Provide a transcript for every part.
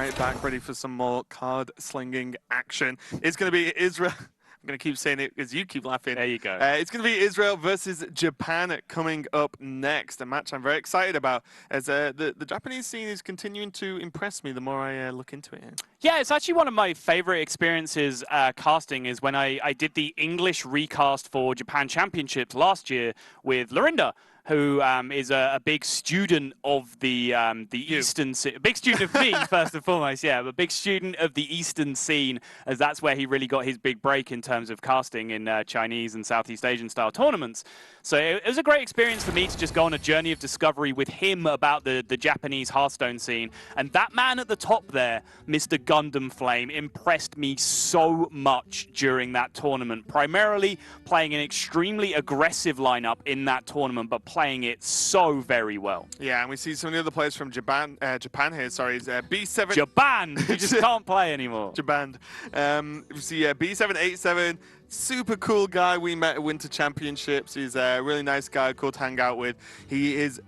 right back, ready for some more card slinging action. It's going to be Israel. I'm going to keep saying it because you keep laughing. There you go. It's going to be Israel versus Japan coming up next. A match I'm very excited about, as the Japanese scene is continuing to impress me the more I look into it. Yeah, it's actually one of my favorite experiences casting is when I did the English recast for Japan Championships last year with Lorinda, who is a big student of the Eastern scene. Big student of me, first and foremost, yeah, but big student of the Eastern scene, as that's where he really got his big break in terms of casting in Chinese and Southeast Asian style tournaments. So it was a great experience for me to just go on a journey of discovery with him about the Japanese Hearthstone scene. And that man at the top there, Mr. Gundam Flame, impressed me so much during that tournament, primarily playing an extremely aggressive lineup in that tournament, but playing it so very well. Yeah, and we see some of the other players from Japan here, sorry, is B7. Japan! You just can't play anymore. Japan. We see B787, super cool guy we met at Winter Championships. He's a really nice guy, cool to hang out with. He is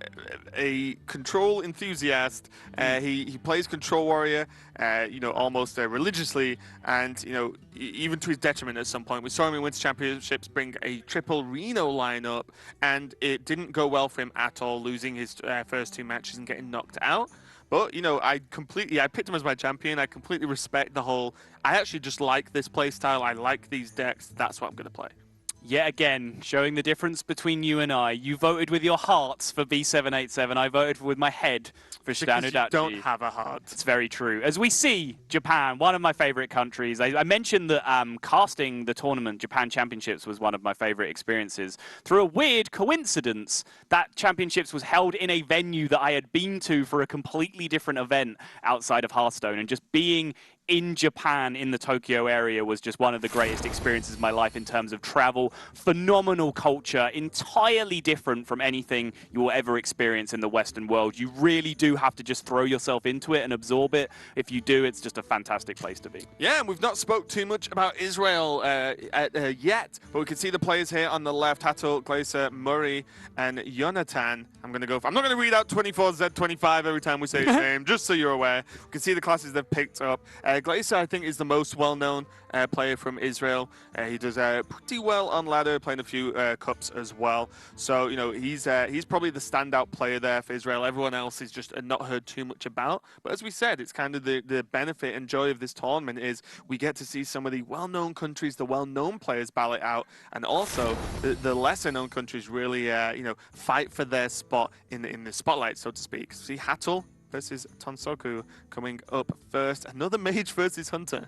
a control enthusiast. He plays Control Warrior, you know, almost religiously, and, you know, even to his detriment at some point. We saw him in Winter Championships bring a triple Reno lineup, and it didn't go well for him at all, losing his first two matches and getting knocked out. But, you know, I picked him as my champion. I completely respect the whole, I actually just like this play style. I like these decks. That's what I'm going to play. Yet again, showing the difference between you and I. You voted with your hearts for B787. I voted with my head for Shidano Dachi. You don't have a heart. It's very true. As we see, Japan, one of my favorite countries. I mentioned that casting the tournament, Japan Championships, was one of my favorite experiences. Through a weird coincidence, that championships was held in a venue that I had been to for a completely different event outside of Hearthstone, and just being in Japan, in the Tokyo area, was just one of the greatest experiences of my life in terms of travel. Phenomenal culture, entirely different from anything you will ever experience in the Western world. You really do have to just throw yourself into it and absorb it. If you do, it's just a fantastic place to be. Yeah, and we've not spoke too much about Israel yet, but we can see the players here on the left: Hatul, Glacier, Murray, and Jonathan. I'm not going to read out 24Z25 every time we say his name, just so you're aware. We can see the classes they've picked up. Glacier, I think, is the most well-known player from Israel. He does pretty well on ladder, playing a few cups as well. So, you know, he's probably the standout player there for Israel. Everyone else is just not heard too much about. But as we said, it's kind of the benefit and joy of this tournament is we get to see some of the well-known countries, the well-known players ballot out, and also the lesser-known countries really, you know, fight for their spot in the spotlight, so to speak. See Hatul versus Tonsoku coming up first. Another mage versus hunter.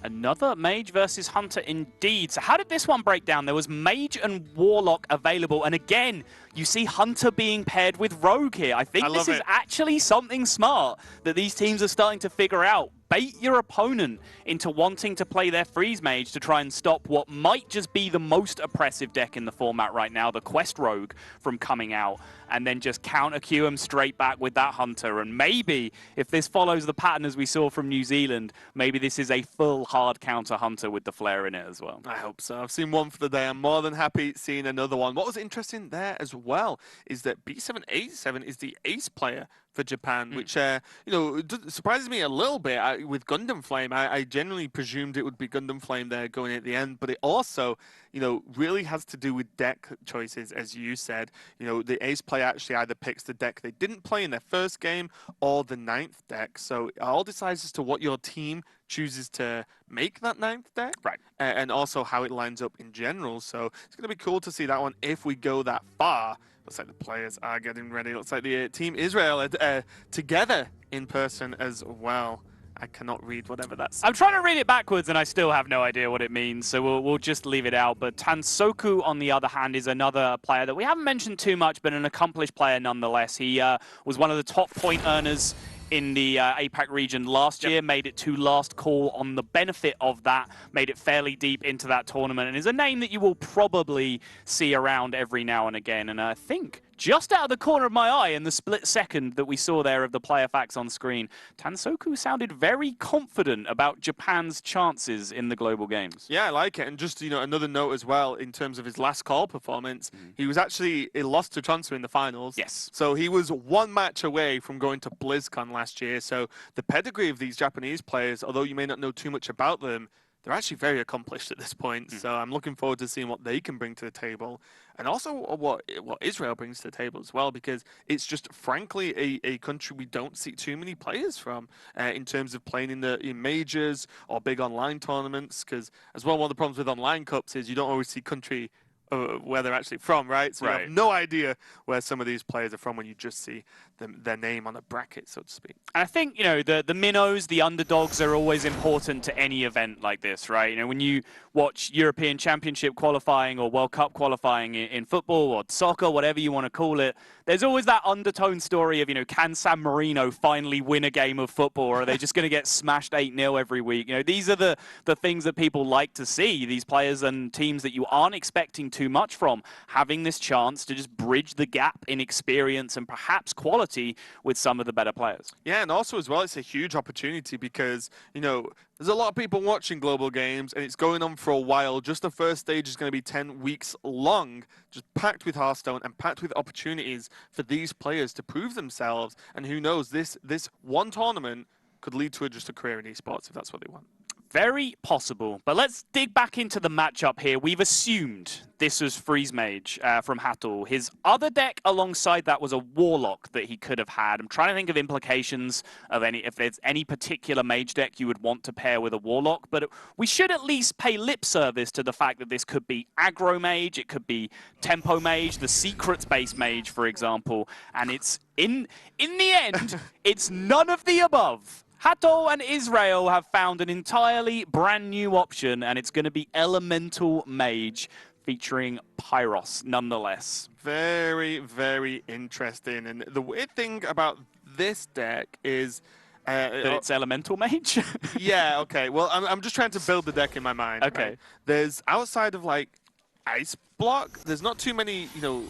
Another mage versus hunter indeed. So how did this one break down? There was mage and warlock available, and again, you see hunter being paired with rogue here. I think this is actually something smart that these teams are starting to figure out. Bait your opponent into wanting to play their freeze mage to try and stop what might just be the most oppressive deck in the format right now, the quest rogue, from coming out, and then just counter queue them straight back with that hunter. And maybe if this follows the pattern as we saw from New Zealand, maybe this is a full hard counter hunter with the flare in it as well. I hope so. I've seen one for the day. I'm more than happy seeing another one. What was interesting there as well is that B787 is the ace player for Japan, which, you know, surprises me a little bit. With Gundam Flame, I generally presumed it would be Gundam Flame there going at the end, but it also, you know, really has to do with deck choices, as you said. You know, the ace player actually either picks the deck they didn't play in their first game or the 9th deck, so it all decides as to what your team chooses to make that 9th deck, right? And also how it lines up in general. So it's going to be cool to see that one if we go that far. Looks like the players are getting ready. Looks like the Team Israel are together in person as well. I cannot read whatever that's. I'm trying to read it backwards, and I still have no idea what it means, so we'll just leave it out. But Tansoku, on the other hand, is another player that we haven't mentioned too much, but an accomplished player nonetheless. He was one of the top point earners in the APAC region last year, made it to last call on the benefit of that, made it fairly deep into that tournament, and is a name that you will probably see around every now and again. And I think just out of the corner of my eye in the split second that we saw there of the player facts on screen, Tansoku sounded very confident about Japan's chances in the global games. Yeah, I like it. And just, another note as well, in terms of his last call performance, he lost to Chonsu in the finals. Yes. So he was one match away from going to BlizzCon last year. So the pedigree of these Japanese players, although you may not know too much about them, they're actually very accomplished at this point. So I'm looking forward to seeing what they can bring to the table. And also what Israel brings to the table as well, because it's just, frankly, a country we don't see too many players from in terms of playing in majors or big online tournaments. Because as well, one of the problems with online cups is you don't always see country where they're actually from, right? So you have no idea where some of these players are from when you just see their name on a bracket, so to speak. And I think, the minnows, the underdogs are always important to any event like this, right? When you watch European Championship qualifying or World Cup qualifying in football or soccer, whatever you want to call it, there's always that undertone story of, can San Marino finally win a game of football, or are they just going to get smashed 8-0 every week? These are the things that people like to see, these players and teams that you aren't expecting too much from, having this chance to just bridge the gap in experience and perhaps quality with some of the better players. Yeah, and also as well, it's a huge opportunity because, there's a lot of people watching global games and it's going on for a while. Just the first stage is going to be 10 weeks long, just packed with Hearthstone and packed with opportunities for these players to prove themselves. And who knows, this one tournament could lead to just a career in esports if that's what they want. Very possible. But let's dig back into the matchup here. We've assumed this was Freeze Mage from Hatul. His other deck alongside that was a Warlock that he could have had. I'm trying to think of implications of if there's any particular Mage deck you would want to pair with a Warlock. But we should at least pay lip service to the fact that this could be Aggro Mage, it could be Tempo Mage, the Secrets-based Mage, for example. And it's in the end, it's none of the above. Hatul and Israel have found an entirely brand new option, and it's going to be Elemental Mage featuring Pyros, nonetheless. Very, very interesting. And the weird thing about this deck is... that it's Elemental Mage? Yeah, okay. Well, I'm just trying to build the deck in my mind. Okay. Right? There's, outside of, Ice Block, there's not too many,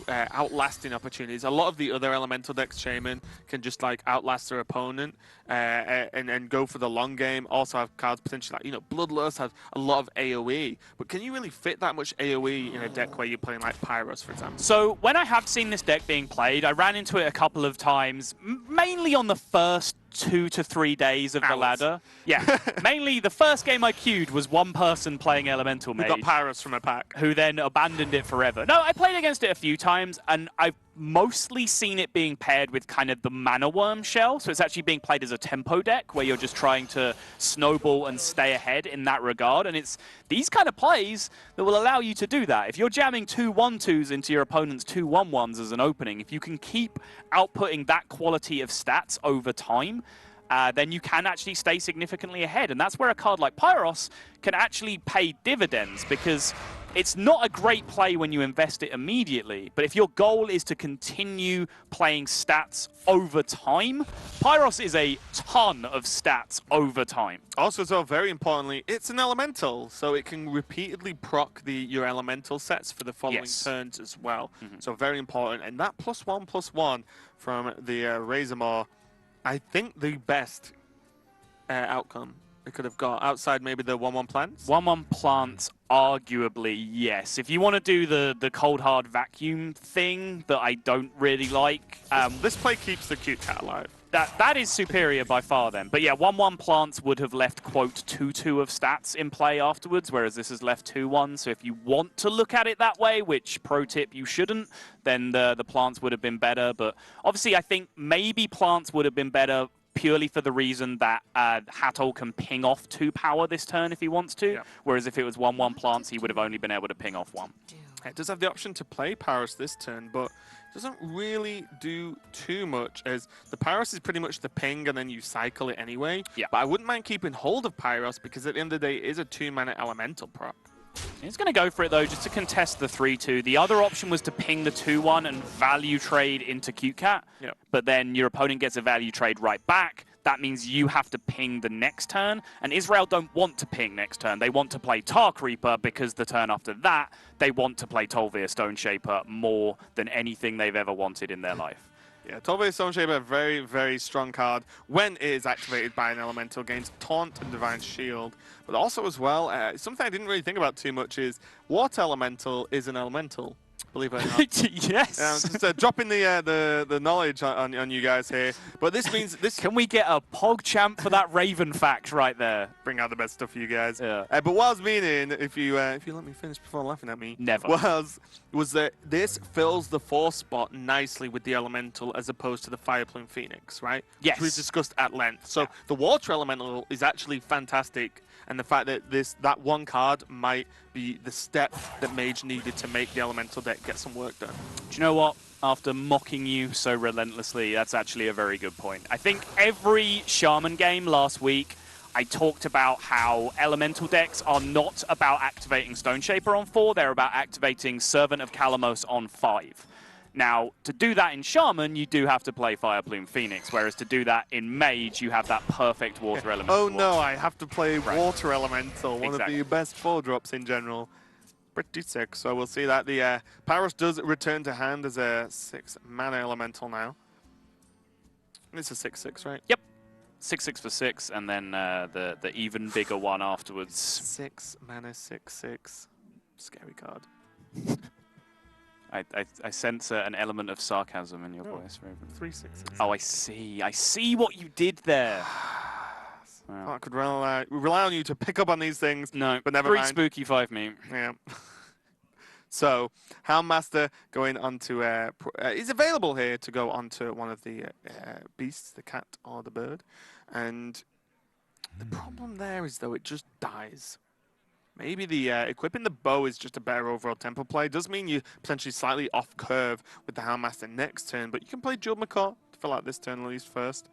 outlasting opportunities. A lot of the other elemental decks, Shaman, can just outlast their opponent and go for the long game. Also have cards potentially Bloodlust has a lot of AoE. But can you really fit that much AoE in a deck where you're playing Pyros, for example? So when I have seen this deck being played, I ran into it a couple of times, mainly on the first 2 to 3 days of the ladder. Yeah, mainly the first game I queued was one person playing Elemental Mage. Who got Pyros from a pack. Who then abandoned it forever. No, I played against it a few times, and I've mostly seen it being paired with kind of the Mana Worm shell. So it's actually being played as a tempo deck where you're just trying to snowball and stay ahead in that regard. And it's these kind of plays that will allow you to do that. If you're jamming 2 1/2s into your opponent's 2 1/1s as an opening, if you can keep outputting that quality of stats over time, then you can actually stay significantly ahead. And that's where a card like Pyros can actually pay dividends, because it's not a great play when you invest it immediately, but if your goal is to continue playing stats over time, Pyros is a ton of stats over time. Also, so very importantly, it's an elemental, so it can repeatedly proc your elemental sets for the following turns as well. So very important. And that +1/+1 from the Razormaw, I think the best outcome it could have got, outside maybe the 1/1 plants? 1/1 plants, arguably, yes. If you want to do the cold hard vacuum thing that I don't really like. This play keeps the cute cat alive. That is superior by far then. But yeah, 1/1 plants would have left, quote, 2/2 of stats in play afterwards, whereas this has left 2/1. So if you want to look at it that way, which, pro tip, you shouldn't, then the plants would have been better. But obviously, I think maybe plants would have been better purely for the reason that Hatul can ping off 2 power this turn if he wants to, whereas if it was 1/1 plants, he would have only been able to ping off 1. It does have the option to play Pyros this turn, but doesn't really do too much, as the Pyros is pretty much the ping and then you cycle it anyway. Yeah. But I wouldn't mind keeping hold of Pyros, because at the end of the day, it is a 2-mana elemental proc. He's going to go for it, though, just to contest the 3/2. The other option was to ping the 2/1 and value trade into Cute Cat, but then your opponent gets a value trade right back. that means you have to ping the next turn. And Israel don't want to ping next turn. They want to play Tark Reaper because the turn after that, they want to play Tolvir Stone Shaper more than anything they've ever wanted in their life. Yeah, Tolvir Stone Shaper, very, very strong card when it is activated by an elemental, gains Taunt and Divine Shield. But also as well, something I didn't really think about too much is Water Elemental is an elemental. Believe it or not. Yes. Just dropping the knowledge on you guys here. But this means this. Can we get a PogChamp for that Raven fact right there? Bring out the best stuff for you guys. Yeah. But what I was meaning, if you let me finish before laughing at me, Never. was that this fills the 4 spot nicely with the elemental as opposed to the Fire Plume Phoenix, right? Yes. Which we discussed at length. So Yeah. the Water Elemental is actually fantastic. And the fact that that one card might be the step that Mage needed to make the Elemental deck get some work done. Do you know what? After mocking you so relentlessly, that's actually a very good point. I think every Shaman game last week, I talked about how Elemental decks are not about activating Stone Shaper on 4, they're about activating Servant of Kalamos on 5. Now, to do that in Shaman, you do have to play Fire Plume Phoenix, whereas to do that in Mage, you have that perfect Water Elemental. Oh no, I have to play Right. Water Elemental, one Exactly. of the best 4-drops in general. Pretty sick, so we'll see that. The Pyros does return to hand as a 6 mana elemental now. It's a 6/6, right? Yep. 6/6 for 6, and then the even bigger one afterwards. 6 mana, 6/6. Scary card. I sense an element of sarcasm in your Oh. voice, Raven. 3/6. Oh, I see. I see what you did there. Well, I could rely on you to pick up on these things. No, but never 3 mind. spooky, 5 me. Yeah. So, Houndmaster going onto is available here to go onto one of the beasts, the cat or the bird, and the problem there is though it just dies. Maybe the equipping the bow is just a better overall tempo play. Does mean you're potentially slightly off curve with the Houndmaster next turn, but you can play Jeweled Macaw to fill out this turn at least first.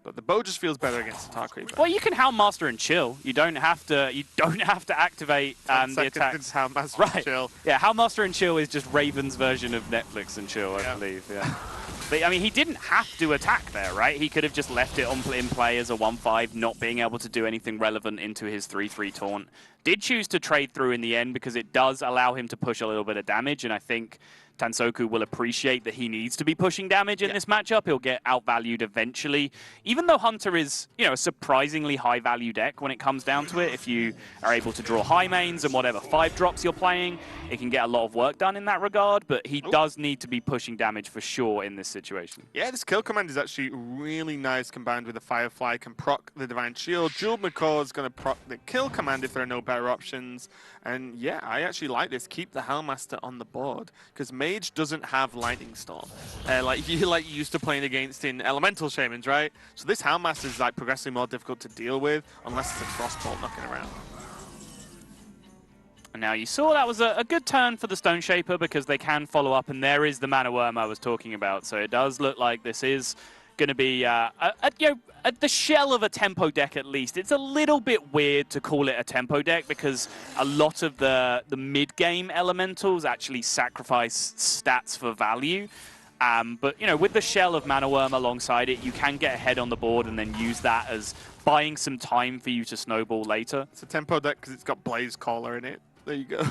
But the bow just feels better against the Tark Reaper. Well, you can Houndmaster and chill. You don't have to. You don't have to activate the attacks. Houndmaster Right. chill. Yeah, Houndmaster and chill is just Raven's version of Netflix and chill, I Yeah. believe. Yeah. But I mean, he didn't have to attack there, right? He could have just left it in play as a 1/5, not being able to do anything relevant into his 3/3 taunt. Did choose to trade through in the end because it does allow him to push a little bit of damage, and I think Tansoku will appreciate that he needs to be pushing damage in this matchup. He'll get outvalued eventually. Even though Hunter is, a surprisingly high-value deck when it comes down to it, if you are able to draw high mains and whatever 5-drops you're playing, it can get a lot of work done in that regard, but he does need to be pushing damage for sure in this situation. Yeah, this kill command is actually really nice combined with the Firefly. Can proc the Divine Shield. Jeweled Macaw is going to proc the kill command if there are no better options. And yeah, I actually like this. Keep the Hellmaster on the board because Mage doesn't have Lightning Storm. Like you used to playing against in Elemental Shamans, right? So this Hellmaster is like progressively more difficult to deal with unless it's a Frostbolt knocking around. And now you saw that was a good turn for the Stone Shaper because they can follow up, and there is the Mana Worm I was talking about. So it does look like this is going to be the shell of a tempo deck at least. It's a little bit weird to call it a tempo deck because a lot of the mid-game elementals actually sacrifice stats for value. But, with the shell of Mana Worm alongside it, you can get ahead on the board and then use that as buying some time for you to snowball later. It's a tempo deck because it's got Blaze Caller in it. There you go.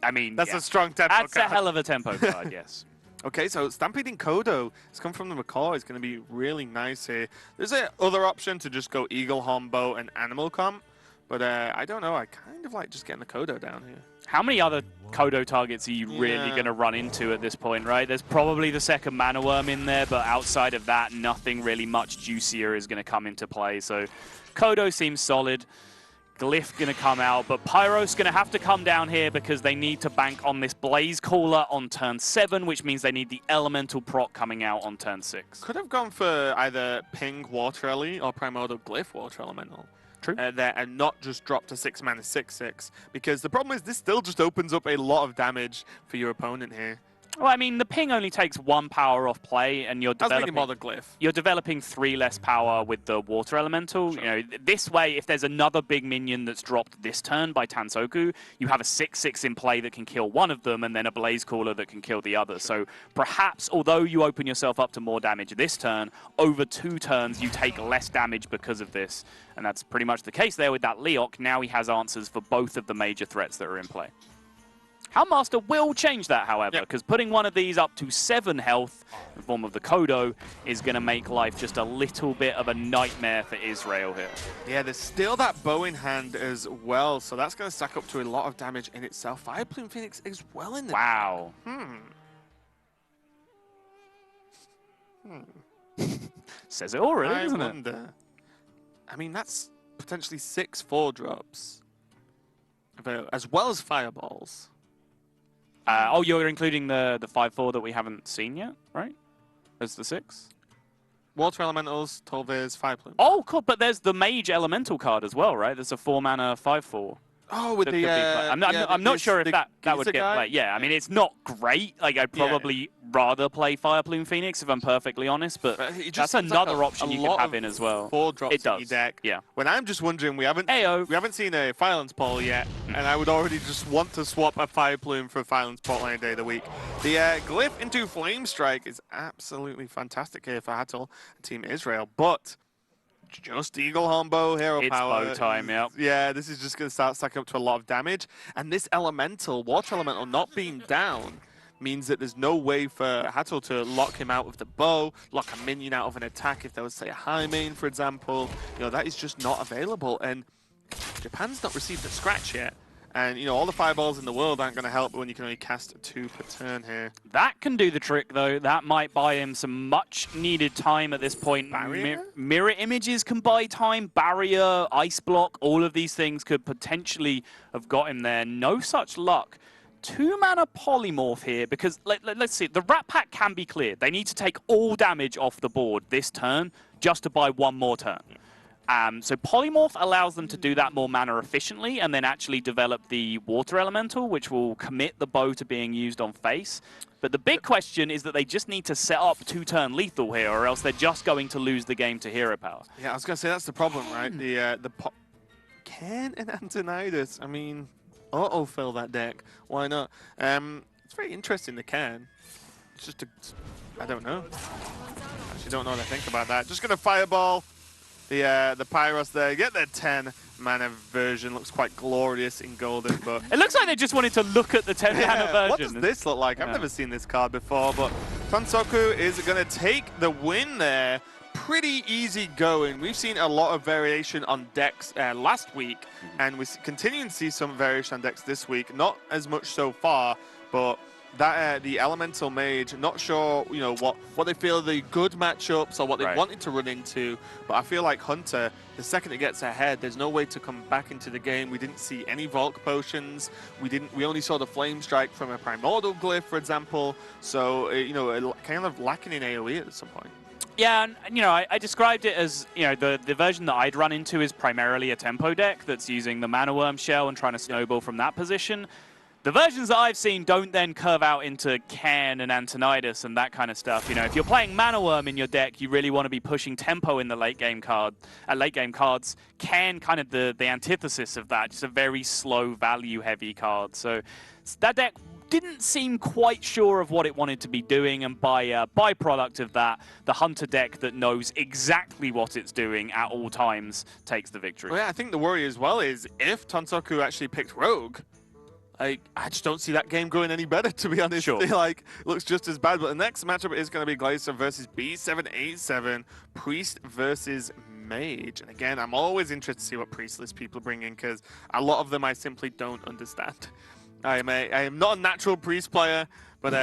I mean, That's yeah. a strong tempo That's card. a hell of a tempo card, yes. Okay, so Stampeding Kodo has come from the Macaw. It's going to be really nice here. There's a other option to just go Eagle, Horn, Bow, and Animal Comp. But I don't know. I kind of like just getting the Kodo down here. How many other Kodo targets are you really going to run into at this point, right? There's probably the second Mana Worm in there, but outside of that, nothing really much juicier is going to come into play. So Kodo seems solid. Glyph going to come out, but Pyros going to have to come down here because they need to bank on this Blaze Caller on turn 7, which means they need the Elemental proc coming out on turn 6. Could have gone for either Ping Water Ellie or Primordial Glyph Water Elemental. True. There and not just drop to 6 mana 6/6 because the problem is this still just opens up a lot of damage for your opponent here. Well, I mean, the ping only takes 1 power off play, and you're I was thinking developing. more the glyph. You're developing 3 less power with the water elemental. Sure. You know, this way, if there's another big minion that's dropped this turn by Tansoku, you have a 6/6 in play that can kill one of them, and then a Blaze Caller that can kill the other. So perhaps, although you open yourself up to more damage this turn, over 2 turns you take less damage because of this, and that's pretty much the case there with that Leok. Now he has answers for both of the major threats that are in play. Houndmaster will change that, however, because putting one of these up to 7 health in the form of the Kodo is going to make life just a little bit of a nightmare for Israel here. Yeah, there's still that bow in hand as well, so that's going to stack up to a lot of damage in itself. Fire Plume Phoenix is well in there. Wow. Says it already, doesn't it? I mean, that's potentially 6 4-drops, as well as fireballs. Oh, you're including the 5/4 that we haven't seen yet, right? As the 6? Water Elementals, Tolviz, Fire Plume. Oh, cool. But there's the Mage Elemental card as well, right? There's a 4-mana 5/4. Oh, with the... I'm not sure if that would get played. Yeah, I mean, it's not great. Like, I'd probably rather play Fire Plume Phoenix, if I'm perfectly honest, but that's another option you could have in as well. 4-drops it does. in your deck. Yeah. When I'm just wondering, we haven't seen a Violence Ball yet, and I would already just want to swap a Fire Plume for a Violence Ball any day of the week. The Glyph into Flame Strike is absolutely fantastic here for Hattel and Team Israel, but... just Eagle Horn Bow, Hero Power. It's bow time, yeah. Yeah, this is just going to start stacking up to a lot of damage. And this Elemental, Water Elemental, not being down means that there's no way for Hattel to lock him out of the bow, lock a minion out of an attack if there was, say, a high main, for example. You know, that is just not available. And Japan's not received a scratch yet. And, you know, all the fireballs in the world aren't going to help when you can only cast 2 per turn here. That can do the trick, though. That might buy him some much-needed time at this point. Mirror images can buy time. Barrier, Ice Block, all of these things could potentially have got him there. No such luck. 2-mana Polymorph here, because let's see. The Rat Pack can be cleared. They need to take all damage off the board this turn just to buy 1 more turn. So Polymorph allows them to do that more mana efficiently and then actually develop the Water Elemental, which will commit the bow to being used on face. But the big question is that they just need to set up 2-turn lethal here, or else they're just going to lose the game to Hero Power. Yeah, I was going to say that's the problem, right? Ken and Antonidas, I mean, auto-fill that deck. Why not? It's very interesting, the Ken. It's just I don't know. I actually don't know what I think about that. Just going to Fireball. The Pyros there, get their 10-mana version. Looks quite glorious in golden, but... it looks like they just wanted to look at the 10-mana version. What does this look like? I've never seen this card before, but Tansoku is going to take the win there. Pretty easy going. We've seen a lot of variation on decks last week, and we're continuing to see some variation on decks this week. Not as much so far, but... that the Elemental Mage, not sure, you know, what they feel are the good matchups or what they wanted to run into, but I feel like Hunter, the second it gets ahead, there's no way to come back into the game. We didn't see any Volk Potions. We only saw the Flame Strike from a Primordial Glyph, for example. So, you know, kind of lacking in AoE at some point. Yeah, and you know, I described it as, you know, the version that I'd run into is primarily a tempo deck that's using the Mana Worm shell and trying to snowball from that position. The versions that I've seen don't then curve out into Ken and Antonidas and that kind of stuff. You know, if you're playing Mana Worm in your deck, you really want to be pushing tempo in the late game cards. Ken, kind of the antithesis of that, just a very slow, value-heavy card. So that deck didn't seem quite sure of what it wanted to be doing, and by byproduct of that, the Hunter deck that knows exactly what it's doing at all times takes the victory. Well, yeah, I think the worry as well is if Tansoku actually picked Rogue, I just don't see that game going any better, to be honest. Sure. Like, looks just as bad. But the next matchup is going to be Glacier versus B787, Priest versus Mage. And again, I'm always interested to see what Priestless people bring in, because a lot of them I simply don't understand. I am not a natural Priest player, but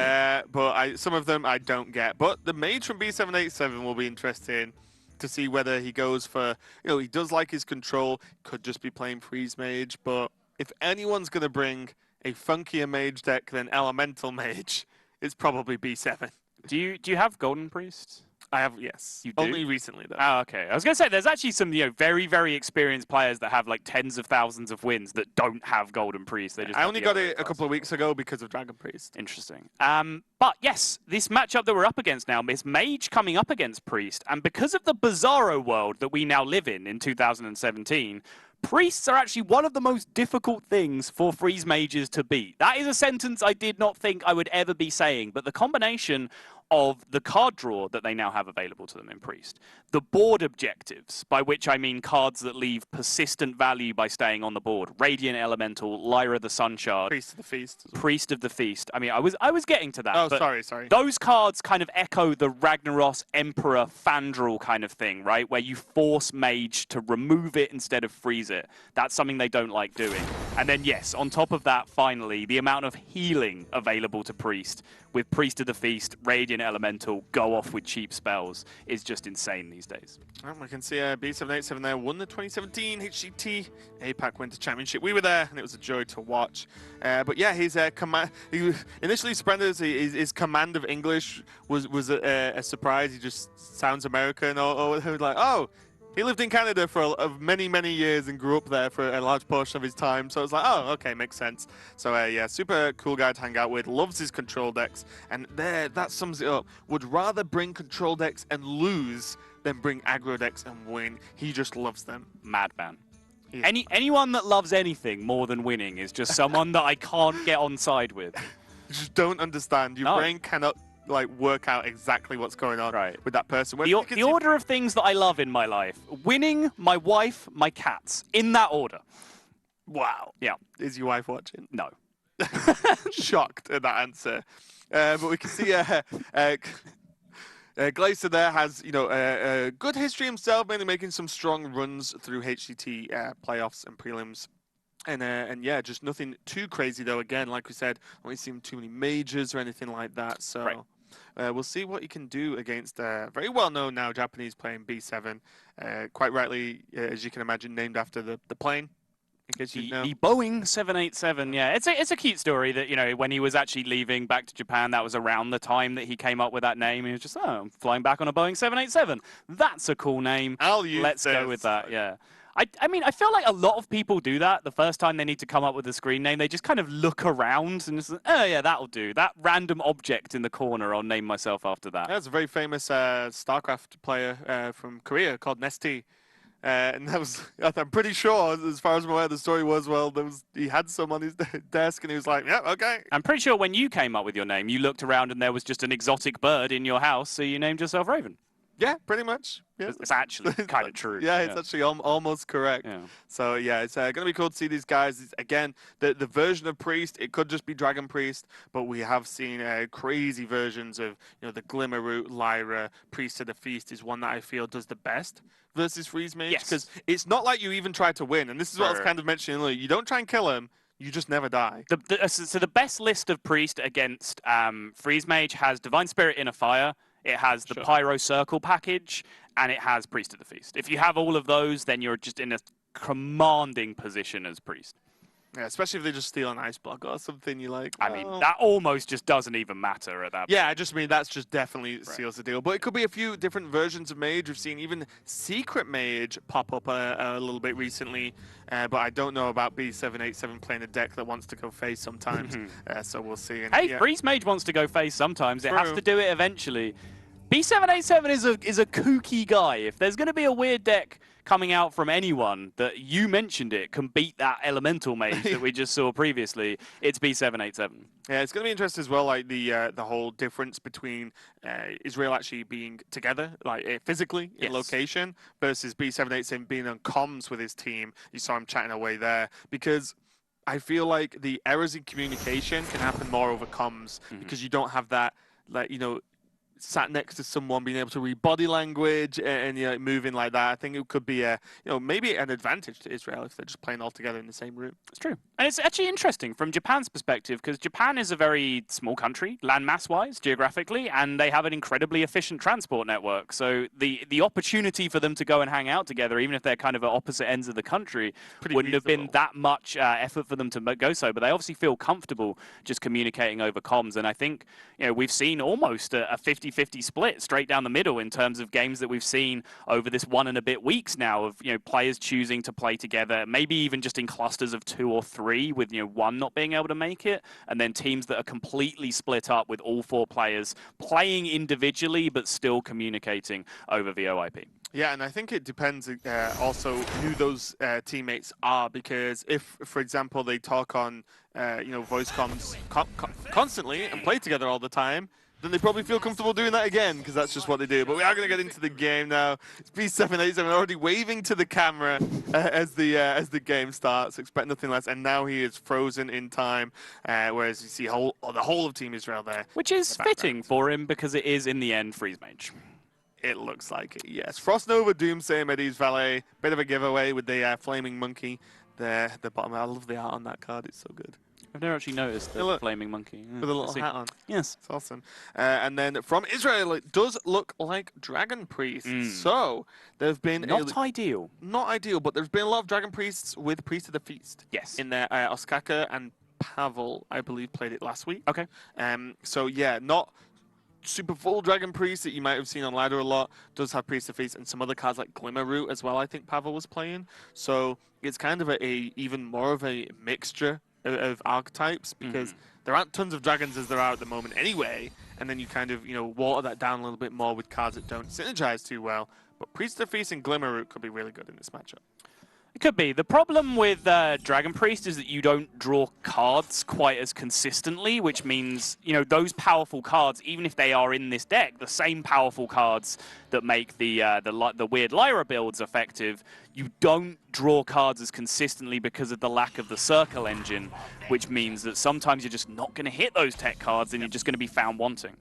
some of them I don't get. But the Mage from B787 will be interesting to see whether he goes for, you know, he does like his control, could just be playing Freeze Mage, but if anyone's going to bring a funkier mage deck than Elemental Mage, it's probably B7. Do you have Golden Priest? I have, yes. You do? Only recently, though. Oh, okay. I was going to say, there's actually some, very, very experienced players that have like tens of thousands of wins that don't have Golden Priest. They just I have only the got other it a couple of weeks ago because of Dragon Priest. Interesting. But yes, this matchup that we're up against now is Mage coming up against Priest. And because of the bizarro world that we now live in 2017, Priests are actually one of the most difficult things for Freeze Mages to beat. That is a sentence I did not think I would ever be saying, but the combination of the card draw that they now have available to them in Priest, the board objectives, by which I mean cards that leave persistent value by staying on the board, Radiant Elemental, Lyra the Sunshard, Priest of the Feast. Priest of the Feast. I mean, I was getting to that. Oh, but sorry. Those cards kind of echo the Ragnaros Emperor Fandral kind of thing, right? Where you force Mage to remove it instead of freeze it. That's something they don't like doing. And then, yes, on top of that, finally, the amount of healing available to Priest with Priest of the Feast, Radiant Elemental, go off with cheap spells is just insane these days. Well, we can see B787 there won the 2017 HCT APAC Winter Championship. We were there, and it was a joy to watch. But yeah, his command. He initially surrenders. His command of English was a surprise. He just sounds American, or like, oh. He lived in Canada for many years and grew up there for a large portion of his time. So I was like, oh, okay, makes sense. So yeah, super cool guy to hang out with. Loves his control decks. And that sums it up. Would rather bring control decks and lose than bring aggro decks and win. He just loves them. Madman. Yeah. Anyone that loves anything more than winning is just someone that I can't get on side with. You just don't understand. Your brain cannot work out exactly what's going on with that person. The order of things that I love in my life: winning, my wife, my cats, in that order. Wow. Yeah. Is your wife watching? No. Shocked at that answer. But we can see Glacier there has a good history himself, mainly making some strong runs through HCT playoffs and prelims. And yeah, just nothing too crazy though. Again, like we said, only seen too many majors or anything like that. So we'll see what he can do against very well-known now Japanese playing B7. Quite rightly, as you can imagine, named after the plane. In case you know. The Boeing 787. Yeah, it's a cute story that when he was actually leaving back to Japan, that was around the time that he came up with that name. He was just I'm flying back on a Boeing 787. That's a cool name. Let's go with that. Yeah. I mean, I feel like a lot of people do that the first time they need to come up with a screen name. They just kind of look around and just, oh, yeah, that'll do. That random object in the corner, I'll name myself after that. That's a very famous StarCraft player from Korea called Nesty. And that was, I'm pretty sure, as far as I'm aware, the story was, well, he had some on his desk and he was like, yeah, okay. I'm pretty sure when you came up with your name, you looked around and there was just an exotic bird in your house, so you named yourself Raven. Yeah, pretty much. Yeah. It's actually kind of true. Yeah, it's actually almost correct. Yeah. So yeah, it's going to be cool to see these guys. Again, the version of Priest, it could just be Dragon Priest, but we have seen crazy versions of the Glimmer Root, Lyra, Priest of the Feast is one that I feel does the best versus Freeze Mage. Because it's not like you even try to win, and this is what I was kind of mentioning earlier. You don't try and kill him. You just never die. So the best list of Priest against Freeze Mage has Divine Spirit Inner Fire. It has the Pyro Circle package, and it has Priest of the Feast. If you have all of those, then you're just in a commanding position as Priest. Yeah, especially if they just steal an ice block or something you like. I mean, that almost just doesn't even matter at that point. Yeah, I just mean that's just definitely seals the deal. But it could be a few different versions of Mage. We've seen even Secret Mage pop up a little bit recently. But I don't know about B787 playing a deck that wants to go face sometimes. So we'll see. And, hey, Freeze Mage wants to go face sometimes. It has to do it eventually. B787 is a kooky guy. If there's going to be a weird deck coming out from anyone that you mentioned it can beat that Elemental Mage that we just saw previously, it's B787. Yeah, it's going to be interesting as well, like the whole difference between Israel actually being together, like physically in location, versus B787 being on comms with his team. You saw him chatting away there because I feel like the errors in communication can happen more over comms because you don't have that, sat next to someone being able to read body language and moving like that. I think it could be maybe an advantage to Israel if they're just playing all together in the same room. It's true. And it's actually interesting from Japan's perspective because Japan is a very small country, landmass wise, geographically, and they have an incredibly efficient transport network. So the opportunity for them to go and hang out together, even if they're kind of at opposite ends of the country, wouldn't have been that much effort for them to go so. But they obviously feel comfortable just communicating over comms. And I think we've seen almost a 50 50-50 split straight down the middle in terms of games that we've seen over this 1 and a bit weeks now of, players choosing to play together, maybe even just in clusters of 2 or 3 with, one not being able to make it, and then teams that are completely split up with all 4 players playing individually but still communicating over VoIP. Yeah, and I think it depends also who those teammates are, because if, for example, they talk on, voice comms constantly and play together all the time, then they probably feel comfortable doing that again, because that's just what they do. But we are going to get into the game now. It's B787 already waving to the camera as the game starts. Expect nothing less. And now he is frozen in time, whereas you see the whole of Team Israel there. Which is fitting for him, because it is, in the end, Freeze Mage. It looks like it, yes. Frost Nova, Doomsayer, Medivh Valet. Bit of a giveaway with the Flaming Monkey there at the bottom. I love the art on that card. It's so good. I've never actually noticed the Flaming Monkey. Yeah, with a little hat on. Yes. It's awesome. And then from Israel, it does look like Dragon Priests. So there have been... Not ideal. Not ideal, but there's been a lot of Dragon Priests with Priest of the Feast. Yes. In there, Oskaka and Pavel, I believe, played it last week. Okay. So yeah, not super full Dragon Priest that you might have seen on ladder a lot. Does have Priest of Feast and some other cards like Glimmer Root as well, I think Pavel was playing. So it's kind of even more of a mixture of archetypes, because there aren't tons of dragons as there are at the moment anyway, and then you kind of, water that down a little bit more with cards that don't synergize too well. But Priest of Feast and Glimmer Root could be really good in this matchup. It could be. The problem with Dragon Priest is that you don't draw cards quite as consistently, which means, those powerful cards, even if they are in this deck, the same powerful cards that make the weird Lyra builds effective, you don't draw cards as consistently because of the lack of the Circle engine, which means that sometimes you're just not going to hit those tech cards and you're just going to be found wanting.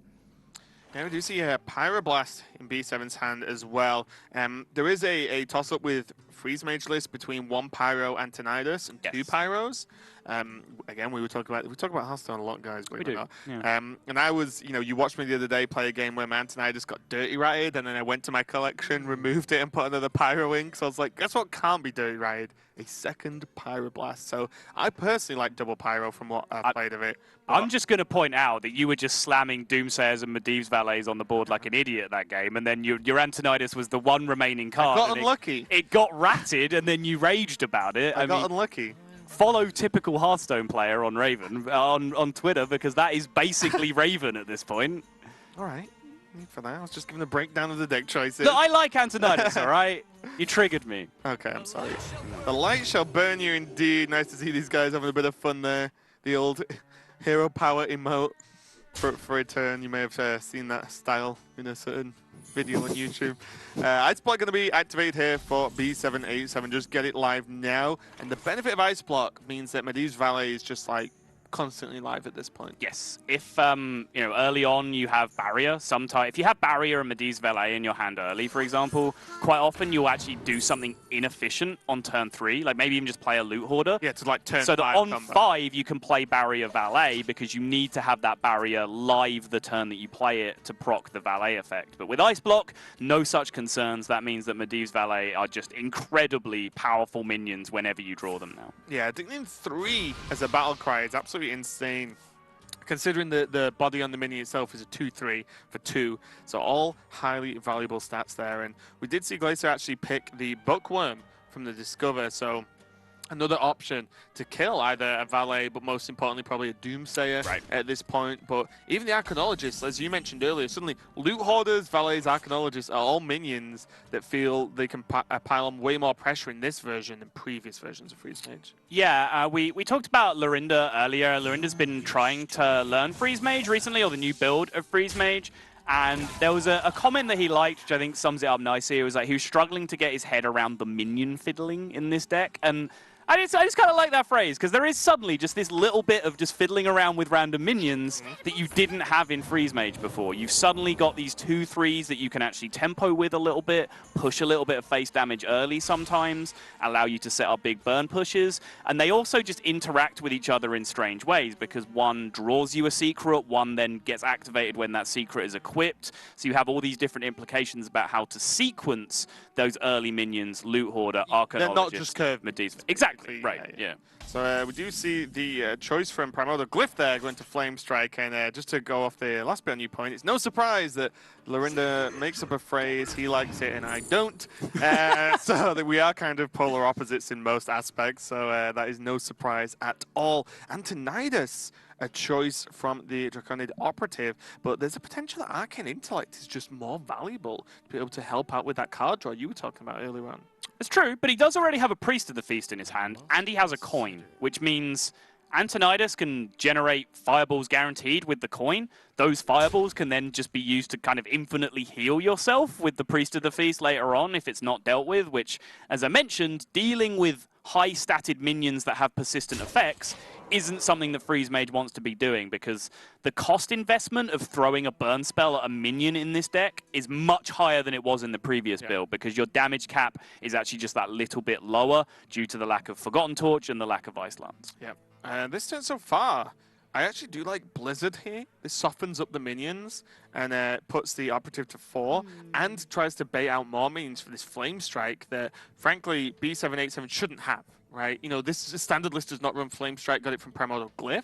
Yeah, we do see a Pyroblast in B7's hand as well. There is a toss-up with Freeze Mage list between 1 Pyro and Tinnitus and 2 Pyros. Again, we talk about Hearthstone a lot, guys. We do. Yeah. And I was, you watched me the other day play a game where Tinnitus got dirty ratted, and then I went to my collection, removed it, and put another Pyro in. So I was like, guess what can't be dirty ratted? A second Pyroblast. So I personally like double Pyro from what I've played of it. I'm just going to point out that you were just slamming Doomsayers and Medivh's Valets on the board like an idiot that game, and then your Antonidas was the one remaining card. I got unlucky. It got ratted, and then you raged about it. I got unlucky. Follow typical Hearthstone player on Raven on Twitter, because that is basically Raven at this point. All right. For that, I was just giving a breakdown of the deck choices. Look, I like Antonidas, all right? You triggered me. Okay, I'm sorry. The light shall burn you indeed. Nice to see these guys having a bit of fun there. The old hero power emote for a turn. You may have seen that style in a certain video on YouTube. Ice Block going to be activated here for B787. Just get it live now. And the benefit of Ice Block means that Medivh's Valet is just like constantly live at this point. Yes. If, early on you have Barrier, if you have Barrier and Medivh's Valet in your hand early, for example, quite often you'll actually do something inefficient on turn 3, like maybe even just play a Loot Hoarder. Yeah, to like turn 5 So that on combat. 5 you can play Barrier Valet, because you need to have that Barrier live the turn that you play it to proc the Valet effect. But with Ice Block, no such concerns. That means that Medivh's Valet are just incredibly powerful minions whenever you draw them now. Yeah, Dignium 3 as a battle cry is absolutely insane, considering the body on the mini itself is a 2/3 for 2. So all highly valuable stats there. And we did see Glacier actually pick the Bookworm from the Discover, so another option to kill either a Valet, but most importantly probably a Doomsayer at this point. But even the Arcanologists, as you mentioned earlier, suddenly Loot Hoarders, Valets, Arcanologists are all minions that feel they can pile on way more pressure in this version than previous versions of Freeze Mage. Yeah, we talked about Lorinda earlier. Lorinda's been trying to learn Freeze Mage recently, or the new build of Freeze Mage. And there was a comment that he liked, which I think sums it up nicely. It was like he was struggling to get his head around the minion fiddling in this deck. And I just kind of like that phrase, because there is suddenly just this little bit of just fiddling around with random minions that you didn't have in Freeze Mage before. You've suddenly got these 2/3s that you can actually tempo with a little bit, push a little bit of face damage early sometimes, allow you to set up big burn pushes, and they also just interact with each other in strange ways, because one draws you a secret, one then gets activated when that secret is equipped. So you have all these different implications about how to sequence those early minions, Loot Hoarder, Arcanologist, They're not just curved. Medivh. Exactly. Exactly. Right. Yeah. So we do see the choice from Primordial Glyph there going to Flame Strike, and just to go off the last bit on your point, it's no surprise that Lorinda makes up a phrase, he likes it and I don't, so that we are kind of polar opposites in most aspects, so that is no surprise at all. Antonidas, a choice from the Draconid Operative, but there's a potential that Arcane Intellect is just more valuable to be able to help out with that card draw you were talking about earlier on. It's true, but he does already have a Priest of the Feast in his hand, and he has a coin, which means Antonidas can generate fireballs guaranteed with the coin. Those fireballs can then just be used to kind of infinitely heal yourself with the Priest of the Feast later on if it's not dealt with, which, as I mentioned, dealing with high-statted minions that have persistent effects isn't something that Freeze Mage wants to be doing, because the cost investment of throwing a burn spell at a minion in this deck is much higher than it was in the previous build, because your damage cap is actually just that little bit lower due to the lack of Forgotten Torch and the lack of Ice Lance. Yeah. This turn so far, I actually do like Blizzard here. This softens up the minions and puts the Operative to 4 and tries to bait out more minions for this Flame Strike that, frankly, B787 shouldn't have. Right, you know, this standard list does not run Flame Strike, got it from Primordial Glyph,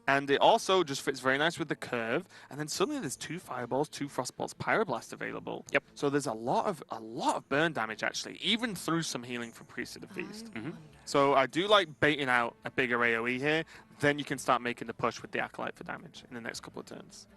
and it also just fits very nice with the curve, and then suddenly there's 2 Fireballs, 2 Frostbolts, Pyroblast available. Yep. So there's a lot of burn damage, actually, even through some healing from Priest of the Feast. So I do like baiting out a bigger AoE here, then you can start making the push with the Acolyte for damage in the next couple of turns.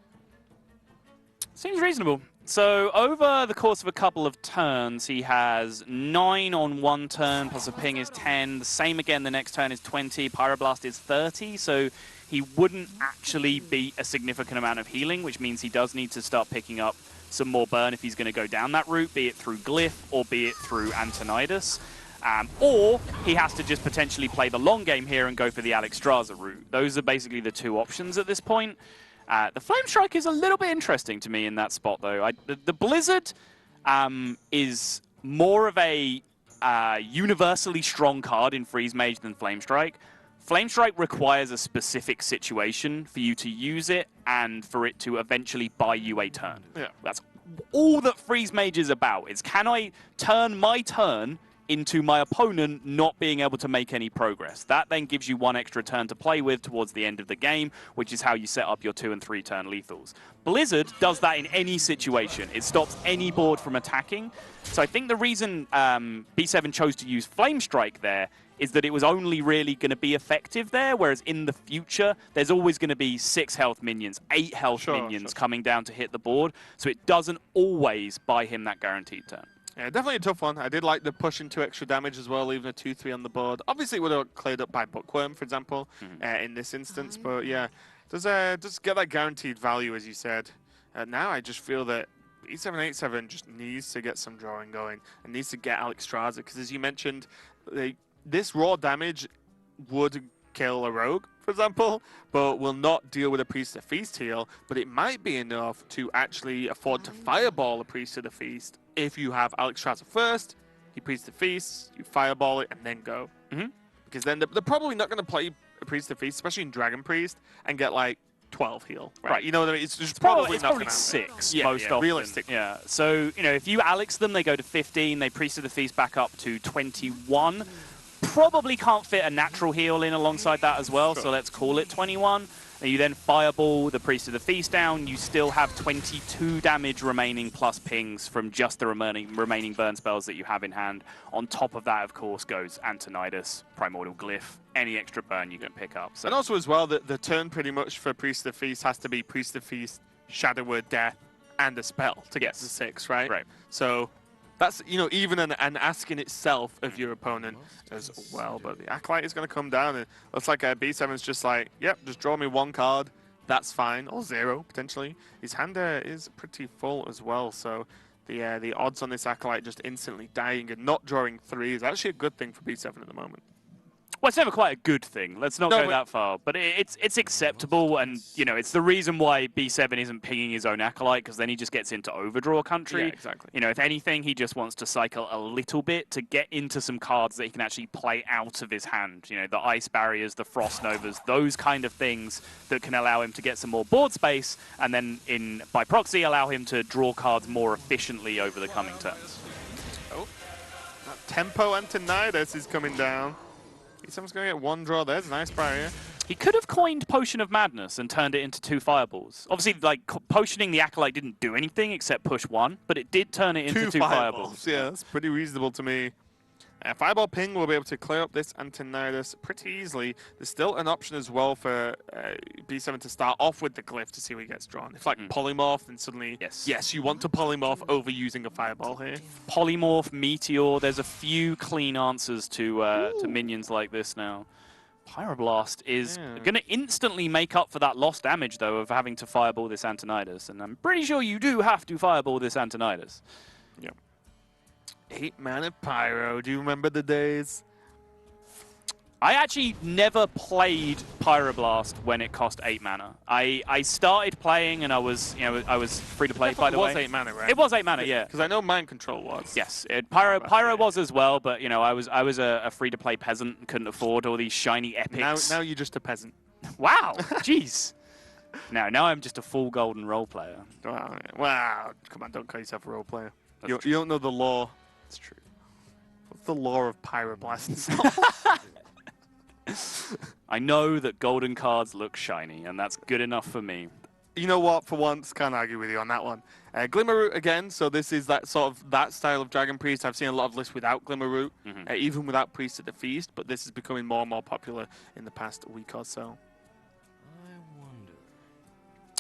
Seems reasonable. So over the course of a couple of turns, he has 9 on one turn, plus a ping is 10. The same again the next turn is 20. Pyroblast is 30, so he wouldn't actually beat a significant amount of healing, which means he does need to start picking up some more burn if he's going to go down that route, be it through Glyph or be it through Antonidas. Or he has to just potentially play the long game here and go for the Alexstrasza route. Those are basically the 2 options at this point. The Flame Strike is a little bit interesting to me in that spot, though. The Blizzard is more of a universally strong card in Freeze Mage than Flame Strike. Flame Strike requires a specific situation for you to use it and for it to eventually buy you a turn. Yeah. That's all that Freeze Mage is about, is can I turn my turn into my opponent not being able to make any progress. That then gives you 1 extra turn to play with towards the end of the game, which is how you set up your 2 and 3 turn lethals. Blizzard does that in any situation. It stops any board from attacking. So I think the reason B7 chose to use Flame Strike there is that it was only really going to be effective there, whereas in the future, there's always going to be 6 health minions, 8 health minions coming down to hit the board, so it doesn't always buy him that guaranteed turn. Yeah, definitely a tough one. I did like the push into extra damage as well, leaving a 2-3 on the board. Obviously, it would have cleared up by Bookworm, for example, in this instance. But yeah, does get that guaranteed value, as you said. Now I just feel that B787 just needs to get some drawing going and needs to get Alexstrasza, because as you mentioned, this raw damage would kill a rogue, for example, but will not deal with a Priest of the Feast heal, but it might be enough to actually afford to fireball a Priest of the Feast if you have Alexstrasza first, you Priest of the Feast, you fireball it, and then go. Because then they're probably not going to play a Priest of the Feast, especially in Dragon Priest, and get like 12 heal. Right. You know what I mean? It's just probably not going to 6 most often. Realistically. Yeah. So, you know, if you Alex them, they go to 15, they Priest of the Feast back up to 21. Probably can't fit a natural heal in alongside that as well, so let's call it 21. And you then fireball the Priest of the Feast down. You still have 22 damage remaining plus pings from just the remaining burn spells that you have in hand. On top of that, of course, goes Antonidas, Primordial Glyph, any extra burn you can pick up. So. And also as well, the turn pretty much for Priest of the Feast has to be Priest of the Feast, Shadow Word, Death, and a spell to get to 6, right? Right. So that's, you know, even an ask in itself of your opponent as well. But the Acolyte is going to come down, and looks like B7's just like, yep, just draw me 1 card. That's fine, or 0 potentially. His hand is pretty full as well, so the odds on this Acolyte just instantly dying and not drawing 3 is actually a good thing for B7 at the moment. Well, it's never quite a good thing. Let's not go that far. But it's acceptable, and, you know, it's the reason why B7 isn't pinging his own Acolyte, because then he just gets into overdraw country. Yeah, exactly. You know, if anything, he just wants to cycle a little bit to get into some cards that he can actually play out of his hand. You know, the Ice Barriers, the Frost Novas, those kind of things that can allow him to get some more board space, and then, by proxy, allow him to draw cards more efficiently over the coming turns. Oh, that Tempo Antonidas is coming down. B7's going to get one draw. There's a nice barrier. He could have coined Potion of Madness and turned it into 2 fireballs. Obviously, like, potioning the Acolyte didn't do anything except push 1, but it did turn it into 2 fireballs. Yeah, that's pretty reasonable to me. Fireball Ping will be able to clear up this Antonidas pretty easily. There's still an option as well for B7 to start off with the Glyph to see what he gets drawn. If like Polymorph, then suddenly, yes, you want to Polymorph over using a Fireball here. Polymorph, Meteor, there's a few clean answers to minions like this now. Pyroblast is going to instantly make up for that lost damage, though, of having to Fireball this Antonidas. And I'm pretty sure you do have to Fireball this Antonidas. Yeah. 8 mana Pyro. Do you remember the days? I actually never played Pyroblast when it cost 8 mana. I started playing and I was free to play. By the way, it was 8 mana, right? It was 8 mana, yeah. Because I know Mind Control was. Yes, Pyro was as well, but you know I was a free to play peasant and couldn't afford all these shiny epics. Now you're just a peasant. Wow, jeez. Now I'm just a full golden role player. Wow, come on, don't call yourself a role player. You don't know the law. That's true. What's the law of Pyroblast? I know that golden cards look shiny, and that's good enough for me. You know what? For once, can't argue with you on that one. Glimmerroot again. So this is that style of Dragon Priest. I've seen a lot of lists without Glimmerroot, even without Priest at the Feast. But this is becoming more and more popular in the past week or so.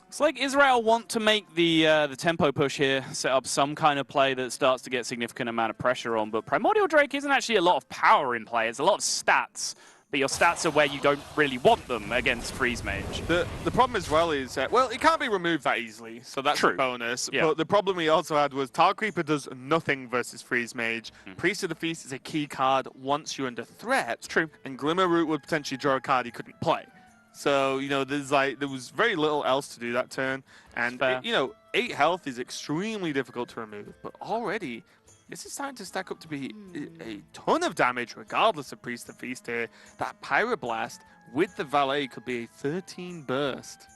It's like Israel want to make the tempo push here, set up some kind of play that starts to get significant amount of pressure on. But Primordial Drake isn't actually a lot of power in play. It's a lot of stats. But your stats are where you don't really want them against Freeze Mage. The problem as well is, well, it can't be removed that easily, so that's a bonus. Yeah. But the problem we also had was Tar Creeper does nothing versus Freeze Mage. Priest of the Feast is a key card once you're under threat. True. And Glimmerroot would potentially draw a card he couldn't play. So, you know, there was very little else to do that turn. And, 8 health is extremely difficult to remove. But already, this is starting to stack up to be a ton of damage, regardless of Priest of Feast here. That Pyroblast with the Valet could be a 13 burst.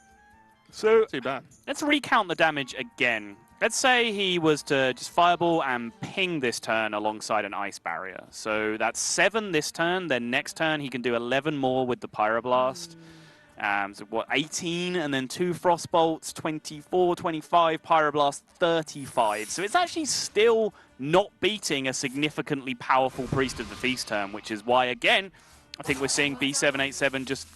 So, not too bad. Let's recount the damage again. Let's say he was to just Fireball and ping this turn alongside an Ice Barrier. So that's 7 this turn, then next turn he can do 11 more with the Pyroblast. So what, 18, and then 2 Frostbolts, 24, 25, Pyroblast, 35. So it's actually still not beating a significantly powerful Priest of the Feast turn, which is why, again, I think we're seeing B787 just,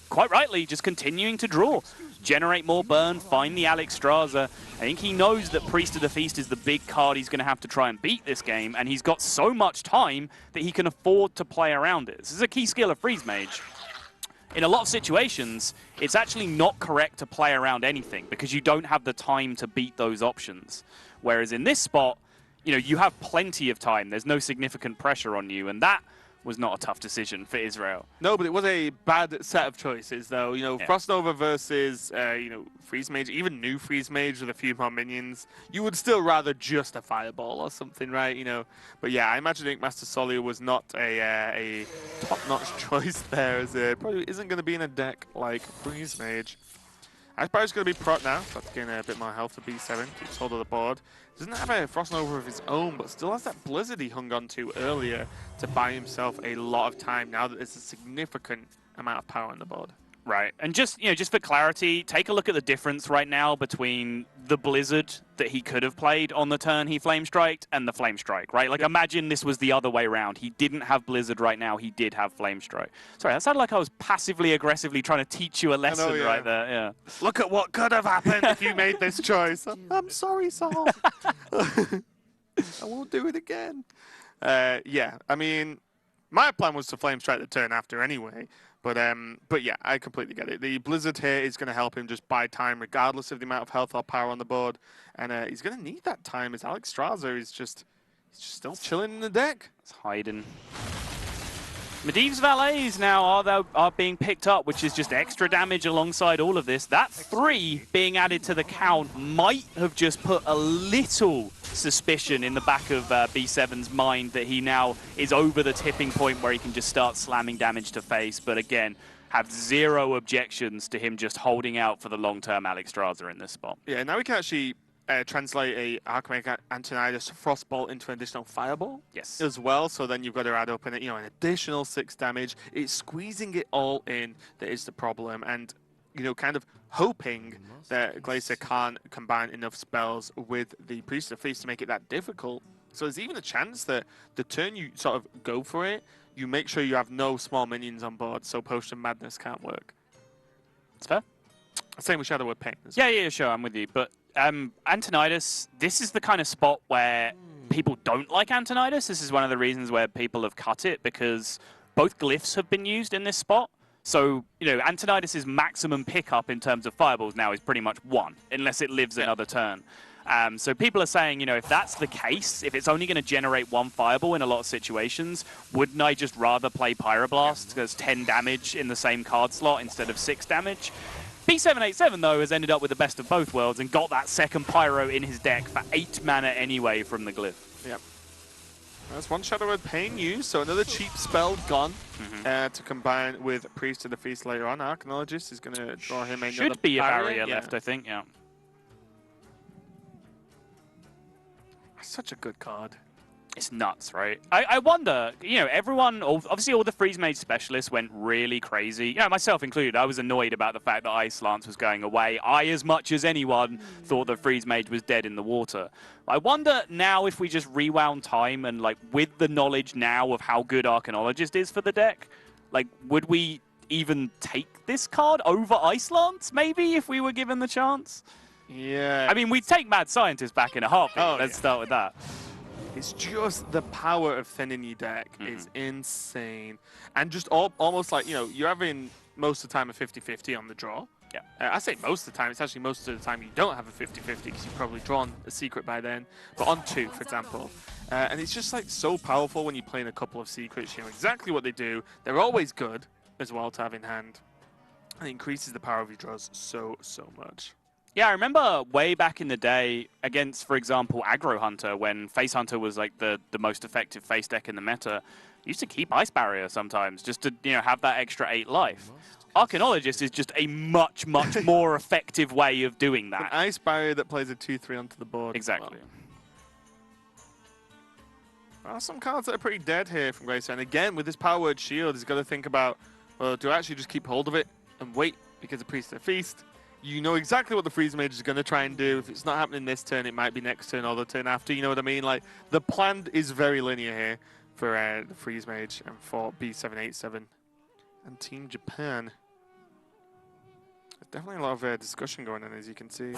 quite rightly, just continuing to draw. Generate more burn, find the Alexstrasza. I think he knows that Priest of the Feast is the big card he's going to have to try and beat this game, and he's got so much time that he can afford to play around it. This is a key skill of Freeze Mage. In a lot of situations, it's actually not correct to play around anything because you don't have the time to beat those options. Whereas in this spot, you know, you have plenty of time. There's no significant pressure on you, and that was not a tough decision for Israel. No, but it was a bad set of choices, though. You know, Frost Nova versus, Freeze Mage, even new Freeze Mage with a few more minions. You would still rather just a Fireball or something, right? You know, but yeah, I imagine Ink Master Solia was not a top-notch choice there, as it probably isn't going to be in a deck like Freeze Mage. Icebarrier's going to be prot now, so that's getting a bit more health for B7, keeps hold of the board. Doesn't have a Frost Nova of his own, but still has that Blizzard he hung on to earlier to buy himself a lot of time now that there's a significant amount of power on the board. Right, and just for clarity, take a look at the difference right now between the Blizzard that he could have played on the turn he Flame Striked and the Flame Strike, right? Like, imagine this was the other way around. He didn't have Blizzard right now, he did have Flame Strike. Sorry, that sounded like I was passively aggressively trying to teach you a lesson right there, yeah. Look at what could have happened if you made this choice. I'm sorry, Saul. I won't do it again. Yeah, I mean, my plan was to Flame Strike the turn after anyway. But yeah, I completely get it. The Blizzard here is going to help him just buy time regardless of the amount of health or power on the board. And he's going to need that time as Alexstrasza is just still chilling in the deck. It's hiding. Medivh's Valets now are being picked up, which is just extra damage alongside all of this. That 3 being added to the count might have just put a little suspicion in the back of B7's mind that he now is over the tipping point where he can just start slamming damage to face. But again, have 0 objections to him just holding out for the long-term Alexstrasza in this spot. Yeah, now we can actually translate a Archmage Antonidas Frostbolt into an additional Fireball. Yes. As well, so then you've got to add up an additional 6 damage. It's squeezing it all in that is the problem, and kind of hoping that Glacier can't combine enough spells with the Priest of the Feast to make it that difficult. So there's even a chance that the turn you sort of go for it, you make sure you have no small minions on board, so Potion Madness can't work. It's fair. Same with Shadow of Pain. Yeah, sure, I'm with you. But Antonidas, this is the kind of spot where people don't like Antonidas. This is one of the reasons where people have cut it, because both glyphs have been used in this spot. So, Antonidas' maximum pickup in terms of fireballs now is pretty much 1, unless it lives another turn. So people are saying, if that's the case, if it's only going to generate 1 fireball in a lot of situations, wouldn't I just rather play Pyroblast because 10 damage in the same card slot instead of 6 damage? B787, though, has ended up with the best of both worlds and got that second Pyro in his deck for 8 mana anyway from the glyph. Yep. That's 1 Shadow of Pain used, so another cheap spell gone to combine with Priest of the Feast later on. Archaeologist is going to draw him another Should be a barrier yeah. left, I think, yeah. Such a good card. It's nuts, right? I wonder, everyone, obviously all the Freeze Mage specialists went really crazy. Myself included, I was annoyed about the fact that Ice Lance was going away. I, as much as anyone, thought that Freeze Mage was dead in the water. I wonder now if we just rewound time and, with the knowledge now of how good Archaeologist is for the deck, would we even take this card over Ice Lance, maybe, if we were given the chance? Yeah. I mean, we'd take Mad Scientist back in a heartbeat. Let's start with that. It's just the power of thinning your deck is insane. And just almost like, you're having most of the time a 50-50 on the draw. Yeah. I say most of the time. It's actually most of the time you don't have a 50-50 because you've probably drawn a secret by then. But on 2, for example. And it's just so powerful when you're playing a couple of secrets. You know exactly what they do. They're always good as well to have in hand. And it increases the power of your draws so much. Yeah, I remember way back in the day against, for example, Aggro Hunter, when Face Hunter was the most effective face deck in the meta. Used to keep Ice Barrier sometimes just to have that extra 8 life. Archaeologist is just a much more effective way of doing that. An Ice Barrier that plays a 2/3 onto the board. Exactly. Well, some cards that are pretty dead here from Glacier. And again, with this Power Word Shield, he's got to think about, well, do I actually just keep hold of it and wait because of Priest of the Feast? You know exactly what the Freeze Mage is going to try and do. If it's not happening this turn, it might be next turn or the turn after. You know what I mean? The plan is very linear here for the Freeze Mage and for B787 and Team Japan. There's definitely a lot of discussion going on, as you can see.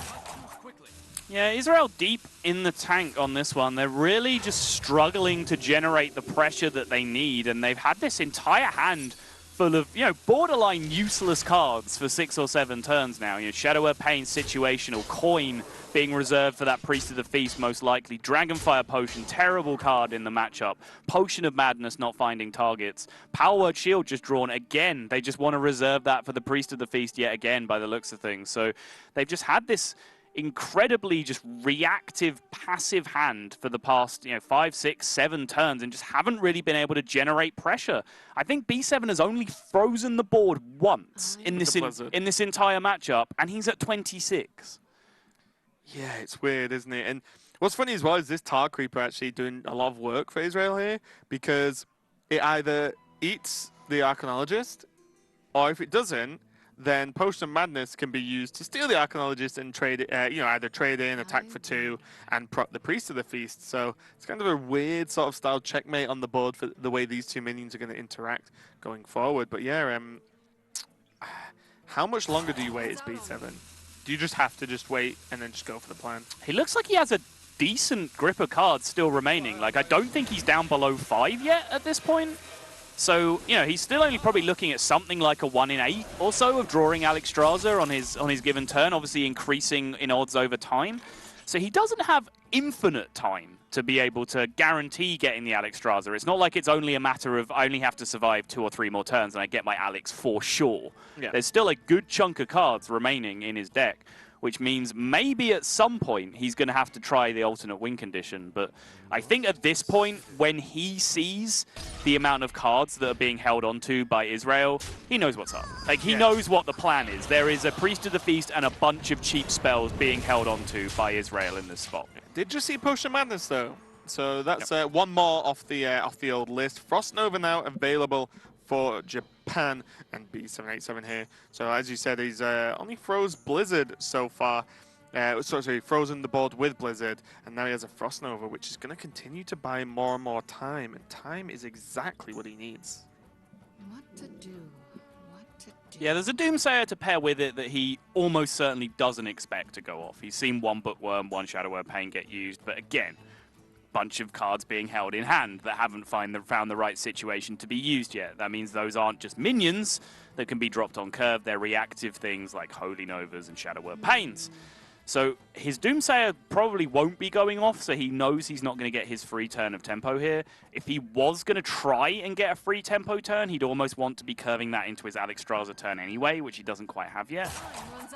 Yeah, Israel deep in the tank on this one. They're really just struggling to generate the pressure that they need, and they've had this entire hand full of, borderline useless cards for 6 or 7 turns now. Shadow of Pain, situational, Coin being reserved for that Priest of the Feast most likely, Dragonfire Potion, terrible card in the matchup, Potion of Madness not finding targets, Power Word Shield just drawn again. They just want to reserve that for the Priest of the Feast yet again by the looks of things. So they've just had this incredibly just reactive, passive hand for the past 5, 6, 7 turns and just haven't really been able to generate pressure. I think B7 has only frozen the board once in this entire matchup, and he's at 26. Yeah, it's weird, isn't it? And what's funny as well is this Tar Creeper actually doing a lot of work for Israel here, because it either eats the Archaeologist, or if it doesn't, then Potion of Madness can be used to steal the Archaeologist and trade it, either trade in, attack for 2, and prop the Priest of the Feast. So it's kind of a weird sort of style checkmate on the board for the way these 2 minions are going to interact going forward. But yeah, how much longer do you wait as B7? Do you just have to just wait and then just go for the plan? He looks like he has a decent grip of cards still remaining. I don't think he's down below 5 yet at this point. So, he's still only probably looking at something like a 1 in 8 or so of drawing Alexstrasza on his given turn, obviously increasing in odds over time. So he doesn't have infinite time to be able to guarantee getting the Alexstrasza. It's not like it's only a matter of I only have to survive 2 or 3 more turns and I get my Alex for sure. Yeah. There's still a good chunk of cards remaining in his deck, which means maybe at some point he's going to have to try the alternate win condition. But I think at this point, when he sees the amount of cards that are being held onto by Israel, he knows what's up. Like, he knows what the plan is. There is a Priest of the Feast and a bunch of cheap spells being held onto by Israel in this spot. Did you see Potion Madness, though? So that's one more off the old list. Frost Nova now available for Japan and B787 here. So as you said, he's only froze Blizzard so far. Sorry, frozen the board with Blizzard, and now he has a Frost Nova, which is going to continue to buy more and more time, and time is exactly what he needs. What to do? What to do? Yeah, there's a Doomsayer to pair with it that he almost certainly doesn't expect to go off. He's seen one Bookworm, one Shadow Word Pain get used, but again, bunch of cards being held in hand that haven't found the right situation to be used yet. That means those aren't just minions that can be dropped on curve, they're reactive things like Holy Novas and Shadow Word Pains. So his Doomsayer probably won't be going off, so he knows he's not going to get his free turn of tempo here. If he was going to try and get a free tempo turn, he'd almost want to be curving that into his Alexstrasza turn anyway, which he doesn't quite have yet.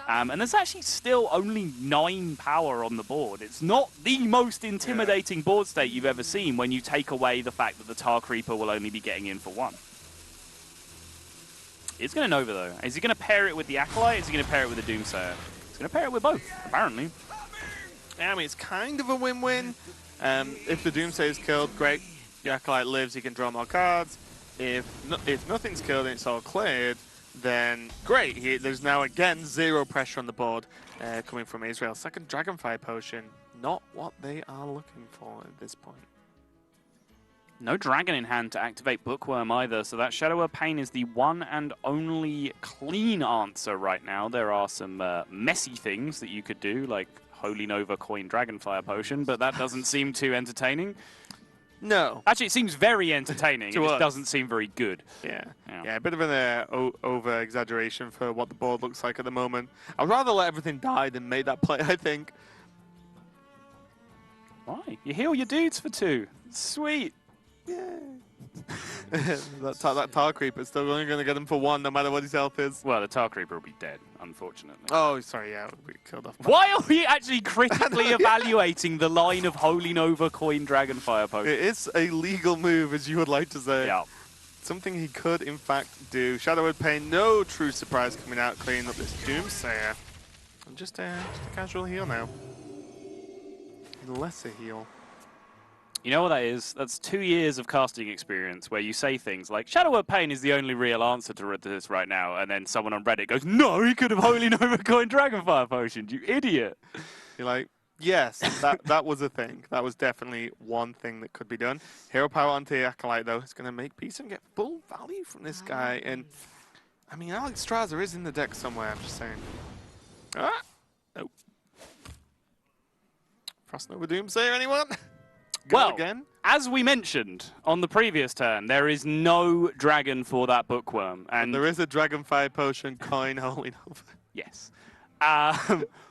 And there's actually still only 9 power on the board. It's not the most intimidating board state you've ever seen when you take away the fact that the Tar Creeper will only be getting in for 1. He's going to Nova, though. Is he going to pair it with the Acolyte? Is he going to pair it with the Doomsayer? He's going to pair it with both, apparently. Yeah, I mean, it's kind of a win-win. If the Doomsayer is killed, great. The Acolyte lives, he can draw more cards. If nothing's killed and it's all cleared, then great. There's now, again, 0 pressure on the board coming from Israel. Second Dragonfire Potion, not what they are looking for at this point. No dragon in hand to activate Bookworm either, so that Shadow Word Pain is the one and only clean answer right now. There are some messy things that you could do, like Holy Nova Coin Dragonfire Potion, but that doesn't seem too entertaining. No. Actually, it seems very entertaining. It just doesn't seem very good. Yeah, a bit of an over-exaggeration for what the board looks like at the moment. I'd rather let everything die than make that play, I think. Why? You heal your dudes for 2. Sweet. Yeah. that Tar Creeper is still only going to get him for 1 no matter what his health is. Well, the Tar Creeper will be dead, unfortunately. Oh, sorry, yeah, we killed off. Why are we actually critically evaluating the line of Holy Nova Coin Dragonfire Potion? It is a legal move, as you would like to say. Yeah. Something he could, in fact, do. Shadow Word Pain, no true surprise coming out, cleaning up this Doomsayer. And just a casual heal now. Lesser heal. You know what that is? That's 2 years of casting experience where you say things like, Shadow Word Pain is the only real answer to this right now, and then someone on Reddit goes, no, he could have Holy Nova Coin Dragonfire Potion, you idiot. You're like, yes, that was a thing. That was definitely one thing that could be done. Hero Power onto the Acolyte, though, is going to make Beeson get full value from this guy, and, I mean, Alexstrasza is in the deck somewhere, I'm just saying. Ah! Nope. Frost Nova Doomsayer, anyone? Well, again? as we mentioned on the previous turn, there is no dragon for that Bookworm. And there is a Dragonfire Potion coin Holy Nova. Yes.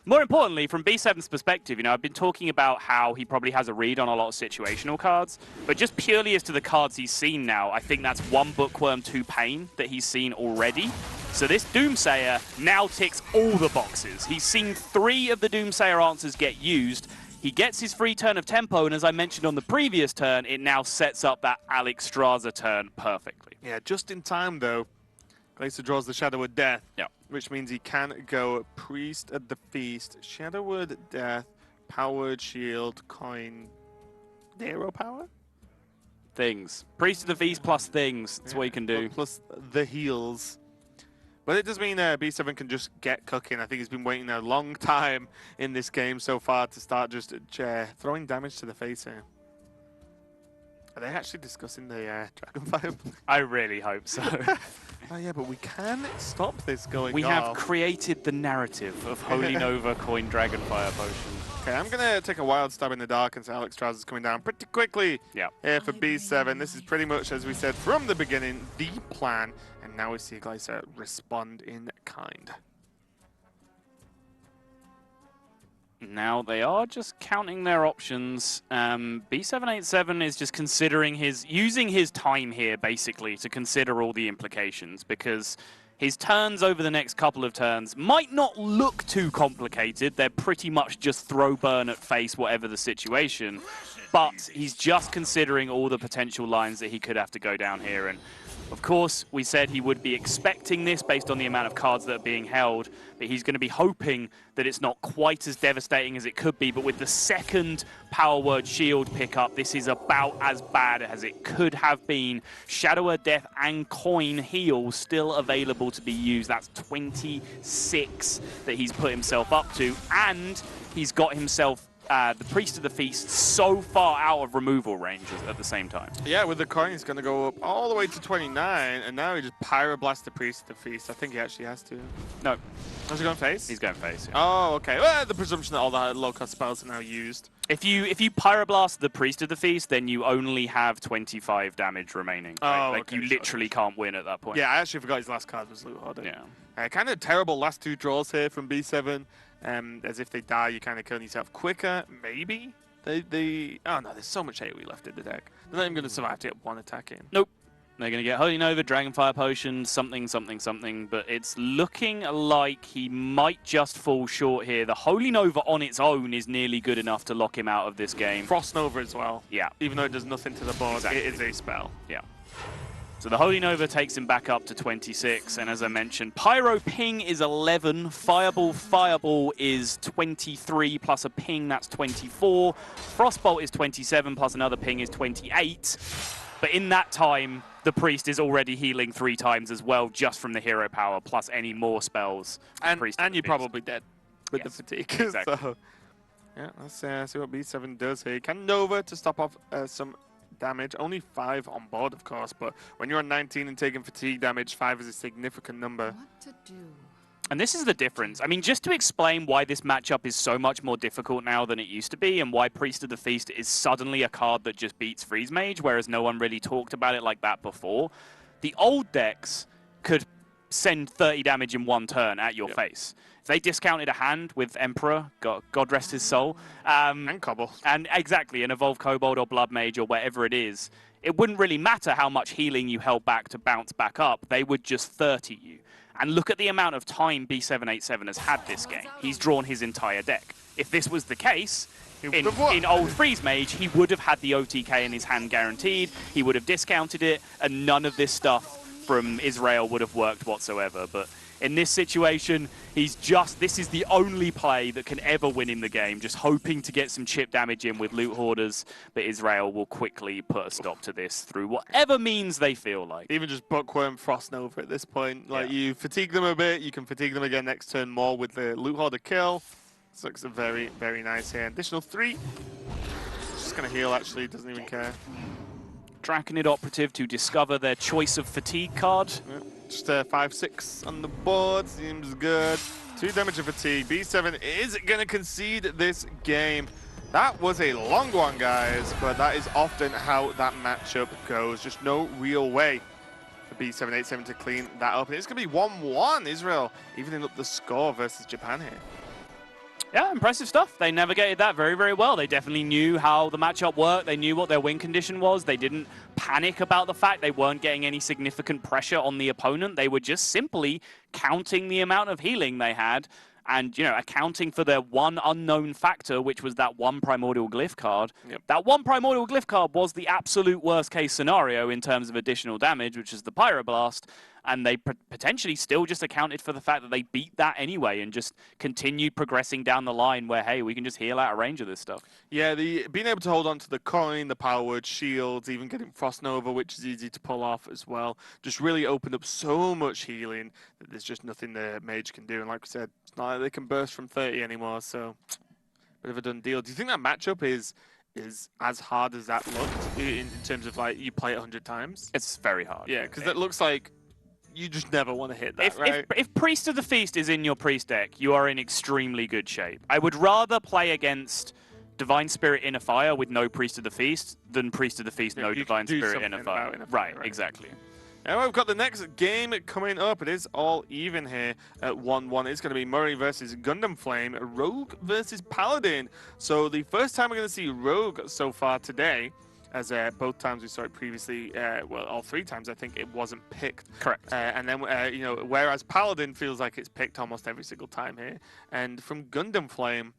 More importantly, from B7's perspective, you know, I've been talking about how he probably has a read on a lot of situational cards, but just purely as to the cards he's seen now, I think that's 1 Bookworm, 2 Pain that he's seen already. So this Doomsayer now ticks all the boxes. He's seen 3 of the Doomsayer answers get used. He gets his free turn of tempo, and as I mentioned on the previous turn, it now sets up that Alexstrasza turn perfectly. Yeah, just in time, though. Glacier draws the Shadow Word Death, which means he can go Priest at the Feast, Shadow Word Death, Powered Shield, Coin, Hero Power? Things. Priest of the Feast plus things. That's what you can do. Plus the heals. But it does mean B7 can just get cooking. I think he's been waiting a long time in this game so far to start just throwing damage to the face here. Are they actually discussing the Dragonfire? I really hope so. Oh yeah, but we can stop this going off. We have created the narrative of Holy Nova Coin Dragonfire Potion. Okay, I'm going to take a wild stab in the dark and say Alexstrasza is coming down pretty quickly here for B7. This is pretty much, as we said from the beginning, the plan. And now we see Glacier respond in kind. Now they are just counting their options. B787 is just considering using his time here basically to consider all the implications, because His turns over the next couple of turns might not look too complicated. They're pretty much just throw burn at face, whatever the situation. But he's just considering all the potential lines that he could have to go down here. And of course, we said he would be expecting this based on the amount of cards that are being held, but he's going to be hoping that it's not quite as devastating as it could be. But with the second Power Word Shield pickup, this is about as bad as it could have been. Shadow of Death and Coin Heal still available to be used. That's 26 that he's put himself up to, and he's got himself the Priest of the Feast so far out of removal range at the same time. Yeah, with the coin, he's going to go up all the way to 29, and now he just Pyroblast the Priest of the Feast. I think he actually has to. No. Was he going face? He's going face, yeah. Oh, okay. Well, the presumption that all the low-cost spells are now used. If you Pyroblast the Priest of the Feast, then you only have 25 damage remaining. Right? Oh, like, okay, you literally can't win at that point. Yeah, I actually forgot his last card was Loot Hoarder. Yeah. Kind of terrible last two draws here from B7. As if they die, you kind of kill yourself quicker, maybe? Oh no, there's so much AoE left in the deck. They're not even going to survive to get one attack in. Nope. They're going to get Holy Nova, Dragonfire Potion, something, but it's looking like he might just fall short here. The Holy Nova on its own is nearly good enough to lock him out of this game. Frost Nova as well. Yeah. Even though it does nothing to the board, Exactly. It is a spell. Yeah. So the Holy Nova takes him back up to 26, and as I mentioned, Pyro Ping is 11, Fireball is 23, plus a Ping, that's 24, Frostbolt is 27, plus another Ping is 28, but in that time, the Priest is already healing 3 times as well, just from the hero power, plus any more spells. And you're probably dead with Yes, the fatigue. exactly. So, yeah, let's see what B7 does here. Can Nova to stop off some damage. Only 5 on board, of course, but when you're on 19 and taking fatigue damage, 5 is a significant number. What to do? And this is the difference. I mean, just to explain why this matchup is so much more difficult now than it used to be, and why Priest of the Feast is suddenly a card that just beats Freeze Mage, whereas no one really talked about it like that before. The old decks could send 30 damage in one turn at your face. If they discounted a hand with Emperor, God rest his soul, And Cobble. and exactly, an Evolved Kobold or Blood Mage or whatever it is, it wouldn't really matter how much healing you held back to bounce back up. They would just 30 you. And look at the amount of time B787 has had this game. He's drawn his entire deck. If this was the case, in old Freeze Mage, he would have had the OTK in his hand guaranteed, he would have discounted it, and none of this stuff from Israel would have worked whatsoever. But in this situation, this is the only play that can ever win him the game, just hoping to get some chip damage in with Loot Hoarders, but Israel will quickly put a stop to this through whatever means they feel like. Even just Bookworm, Frost Nova at this point. Like, you fatigue them a bit, you can fatigue them again next turn more with the Loot Hoarder kill. This looks very, very nice here. Additional 3. Just going to heal, actually, doesn't even care. Draconid Operative to discover their choice of fatigue card. Yep. Just 5-6 on the board, seems good. 2 damage of fatigue. B7 is going to concede this game. That was a long one, guys, but that is often how that matchup goes. Just no real way for B787 to clean that up. And it's going to be 1-1, Israel, evening up the score versus Japan here. Yeah, impressive stuff. They navigated that very, very well. They definitely knew how the matchup worked. They knew what their win condition was. They didn't panic about the fact they weren't getting any significant pressure on the opponent. They were just simply counting the amount of healing they had and, you know, accounting for their one unknown factor, which was that one Primordial Glyph card. Yep. That one Primordial Glyph card was the absolute worst case scenario in terms of additional damage, which is the Pyroblast. And they potentially still just accounted for the fact that they beat that anyway and just continued progressing down the line where, hey, we can just heal out a range of this stuff. Yeah, being able to hold on to the coin, the Power Word Shields, even getting Frost Nova, which is easy to pull off as well, just really opened up so much healing that there's just nothing the Mage can do. And like we said, it's not like they can burst from 30 anymore, so bit of a done deal. Do you think that matchup is as hard as that looked in terms of, like, you play it 100 times? It's very hard. Yeah, because it looks like you just never want to hit that, right? If Priest of the Feast is in your Priest deck, you are in extremely good shape. I would rather play against Divine Spirit Inner Fire with no Priest of the Feast than Priest of the Feast, no Divine Spirit Inner Fire. Right, exactly. And we've got the next game coming up. It is all even here at 1-1. It's going to be Murray versus Gundam Flame, Rogue versus Paladin. So the first time we're going to see Rogue so far today. as both times we saw it previously, well, all 3 times I think it wasn't picked. Correct. And then, you know, whereas Paladin feels like it's picked almost every single time here. And from Gundam Flame,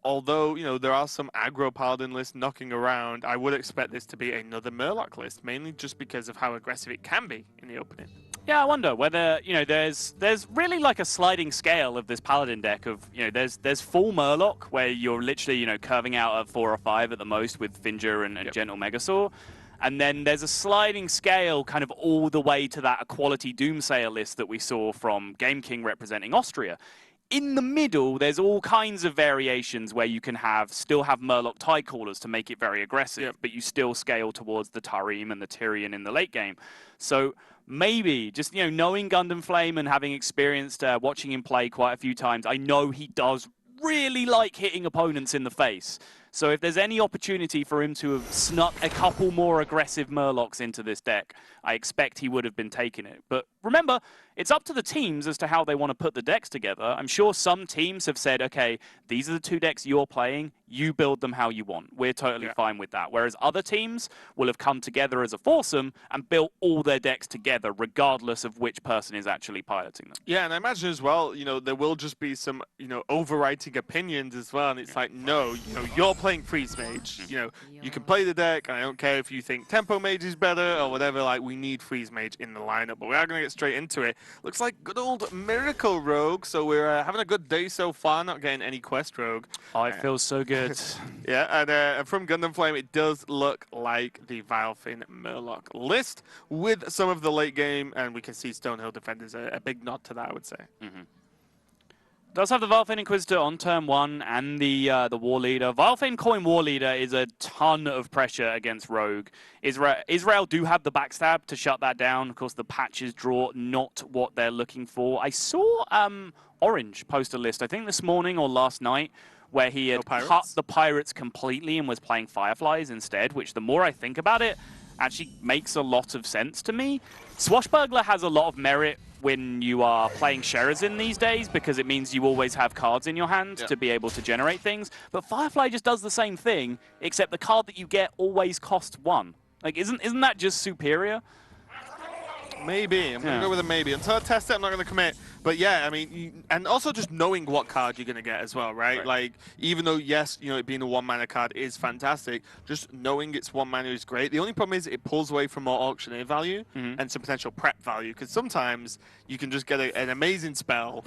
although, you know, there are some aggro Paladin lists knocking around, I would expect this to be another Murloc list, mainly just because of how aggressive it can be in the opening. Yeah, I wonder whether, you know, there's really like a sliding scale of this Paladin deck of, you know, there's full Murloc where you're literally, you know, curving out a 4 or 5 at the most with Finger and Gentle Megasaur. And then there's a sliding scale kind of all the way to that Equality Doomsayer list that we saw from Game King representing Austria. In the middle, there's all kinds of variations where you can still have Murloc Tidecallers to make it very aggressive, but you still scale towards the Tarim and the Tyrion in the late game. So maybe just, you know, knowing Gundam Flame and having experienced watching him play quite a few times, I know he does really like hitting opponents in the face. So if there's any opportunity for him to have snuck a couple more aggressive Murlocs into this deck, I expect he would have been taking it. But remember, it's up to the teams as to how they want to put the decks together. I'm sure some teams have said, okay, these are the 2 decks you're playing, you build them how you want. We're totally fine with that. Whereas other teams will have come together as a foursome and built all their decks together, regardless of which person is actually piloting them. Yeah, and I imagine as well, you know, there will just be some, you know, overwriting opinions as well. And it's like, no, you know, you're playing Freeze Mage. You know, you can play the deck. I don't care if you think Tempo Mage is better or whatever. Like, we need Freeze Mage in the lineup. But we are going to get straight into it. Looks like good old Miracle Rogue. So we're having a good day so far, not getting any Quest Rogue. Oh, it feels so good. Yeah, and from Gundam Flame, it does look like the Vilefin Murloc list with some of the late game, and we can see Stonehill Defenders a big nod to that, I would say. Does have the Vilefin Inquisitor on turn 1 and the War Leader. Vilefin Coin War Leader is a ton of pressure against Rogue. Israel do have the backstab to shut that down. Of course, the patches draw not what they're looking for. I saw Orange post a list, I think this morning or last night, where he had cut the Pirates completely and was playing Fireflies instead, which the more I think about it, actually makes a lot of sense to me. Swashbuckler has a lot of merit when you are playing Sherazin these days because it means you always have cards in your hand to be able to generate things. But Firefly just does the same thing, except the card that you get always costs 1. Like, isn't that just superior? Maybe. I'm going to go with a maybe. Until I test it, I'm not going to commit. But yeah, I mean, and also just knowing what card you're going to get as well, right? Like, even though, yes, you know, it being a 1-mana card is fantastic, just knowing it's 1 mana is great. The only problem is it pulls away from more auctioneer value and some potential prep value, because sometimes you can just get an amazing spell,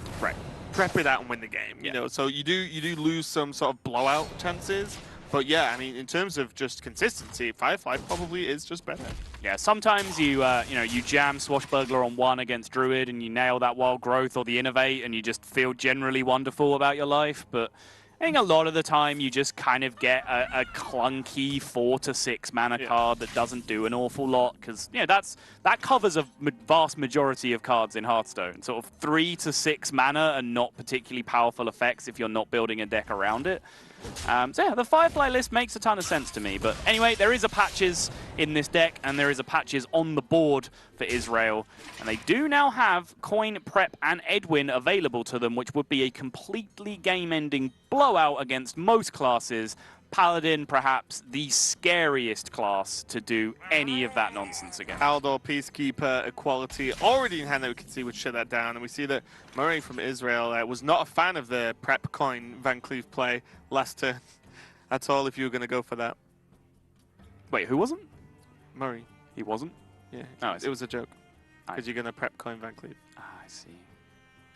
prep it out and win the game, you know? So you do lose some sort of blowout chances. But yeah, I mean, in terms of just consistency, Firefly probably is just better. Yeah, sometimes you know, you jam Swashbuckler on 1 against Druid and you nail that Wild Growth or the Innovate and you just feel generally wonderful about your life. But I think a lot of the time you just kind of get a clunky 4 to 6 mana card that doesn't do an awful lot because, you know, that covers a vast majority of cards in Hearthstone. Sort of 3 to 6 mana and not particularly powerful effects if you're not building a deck around it. So yeah, the Firefly list makes a ton of sense to me. But anyway, there is a patches in this deck, and there is a patches on the board for Israel. And they do now have Coin, Prep, and Edwin available to them, which would be a completely game-ending blowout against most classes. Paladin, perhaps the scariest class to do any of that nonsense against. Aldor, Peacekeeper, Equality, already in hand that we can see would shut that down. And we see that Murray from Israel was not a fan of the Prep Coin Van Cleef play last turn. That's all if you were going to go for that. Wait, who wasn't? Murray. He wasn't? Yeah, oh, it was a joke. Because you're going to Prep Coin Van Cleef. Ah, I see.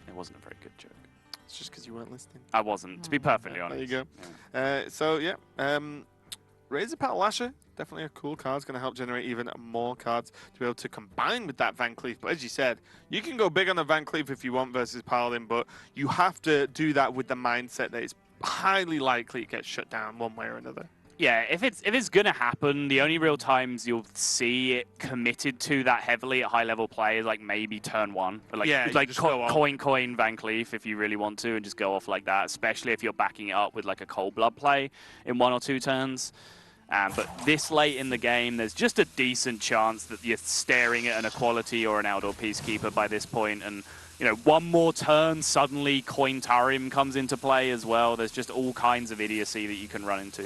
It wasn't a very good joke. It's just because you weren't listening. I wasn't, to be perfectly honest. There you go. So, yeah. Razor Petal Lasher, definitely a cool card. It's going to help generate even more cards to be able to combine with that Van Cleef. But as you said, you can go big on the Van Cleef if you want versus Paladin, but you have to do that with the mindset that it's highly likely it gets shut down one way or another. Yeah, if it's gonna happen, the only real times you'll see it committed to that heavily at high level play is like maybe turn 1. Like, yeah, like coin Van Cleef if you really want to and just go off like that, especially if you're backing it up with like a Cold Blood play in 1 or 2 turns. But this late in the game, there's just a decent chance that you're staring at an Equality or an Outdoor Peacekeeper by this point, and you know, 1 more turn, suddenly Coin Tarim comes into play as well. There's just all kinds of idiocy that you can run into.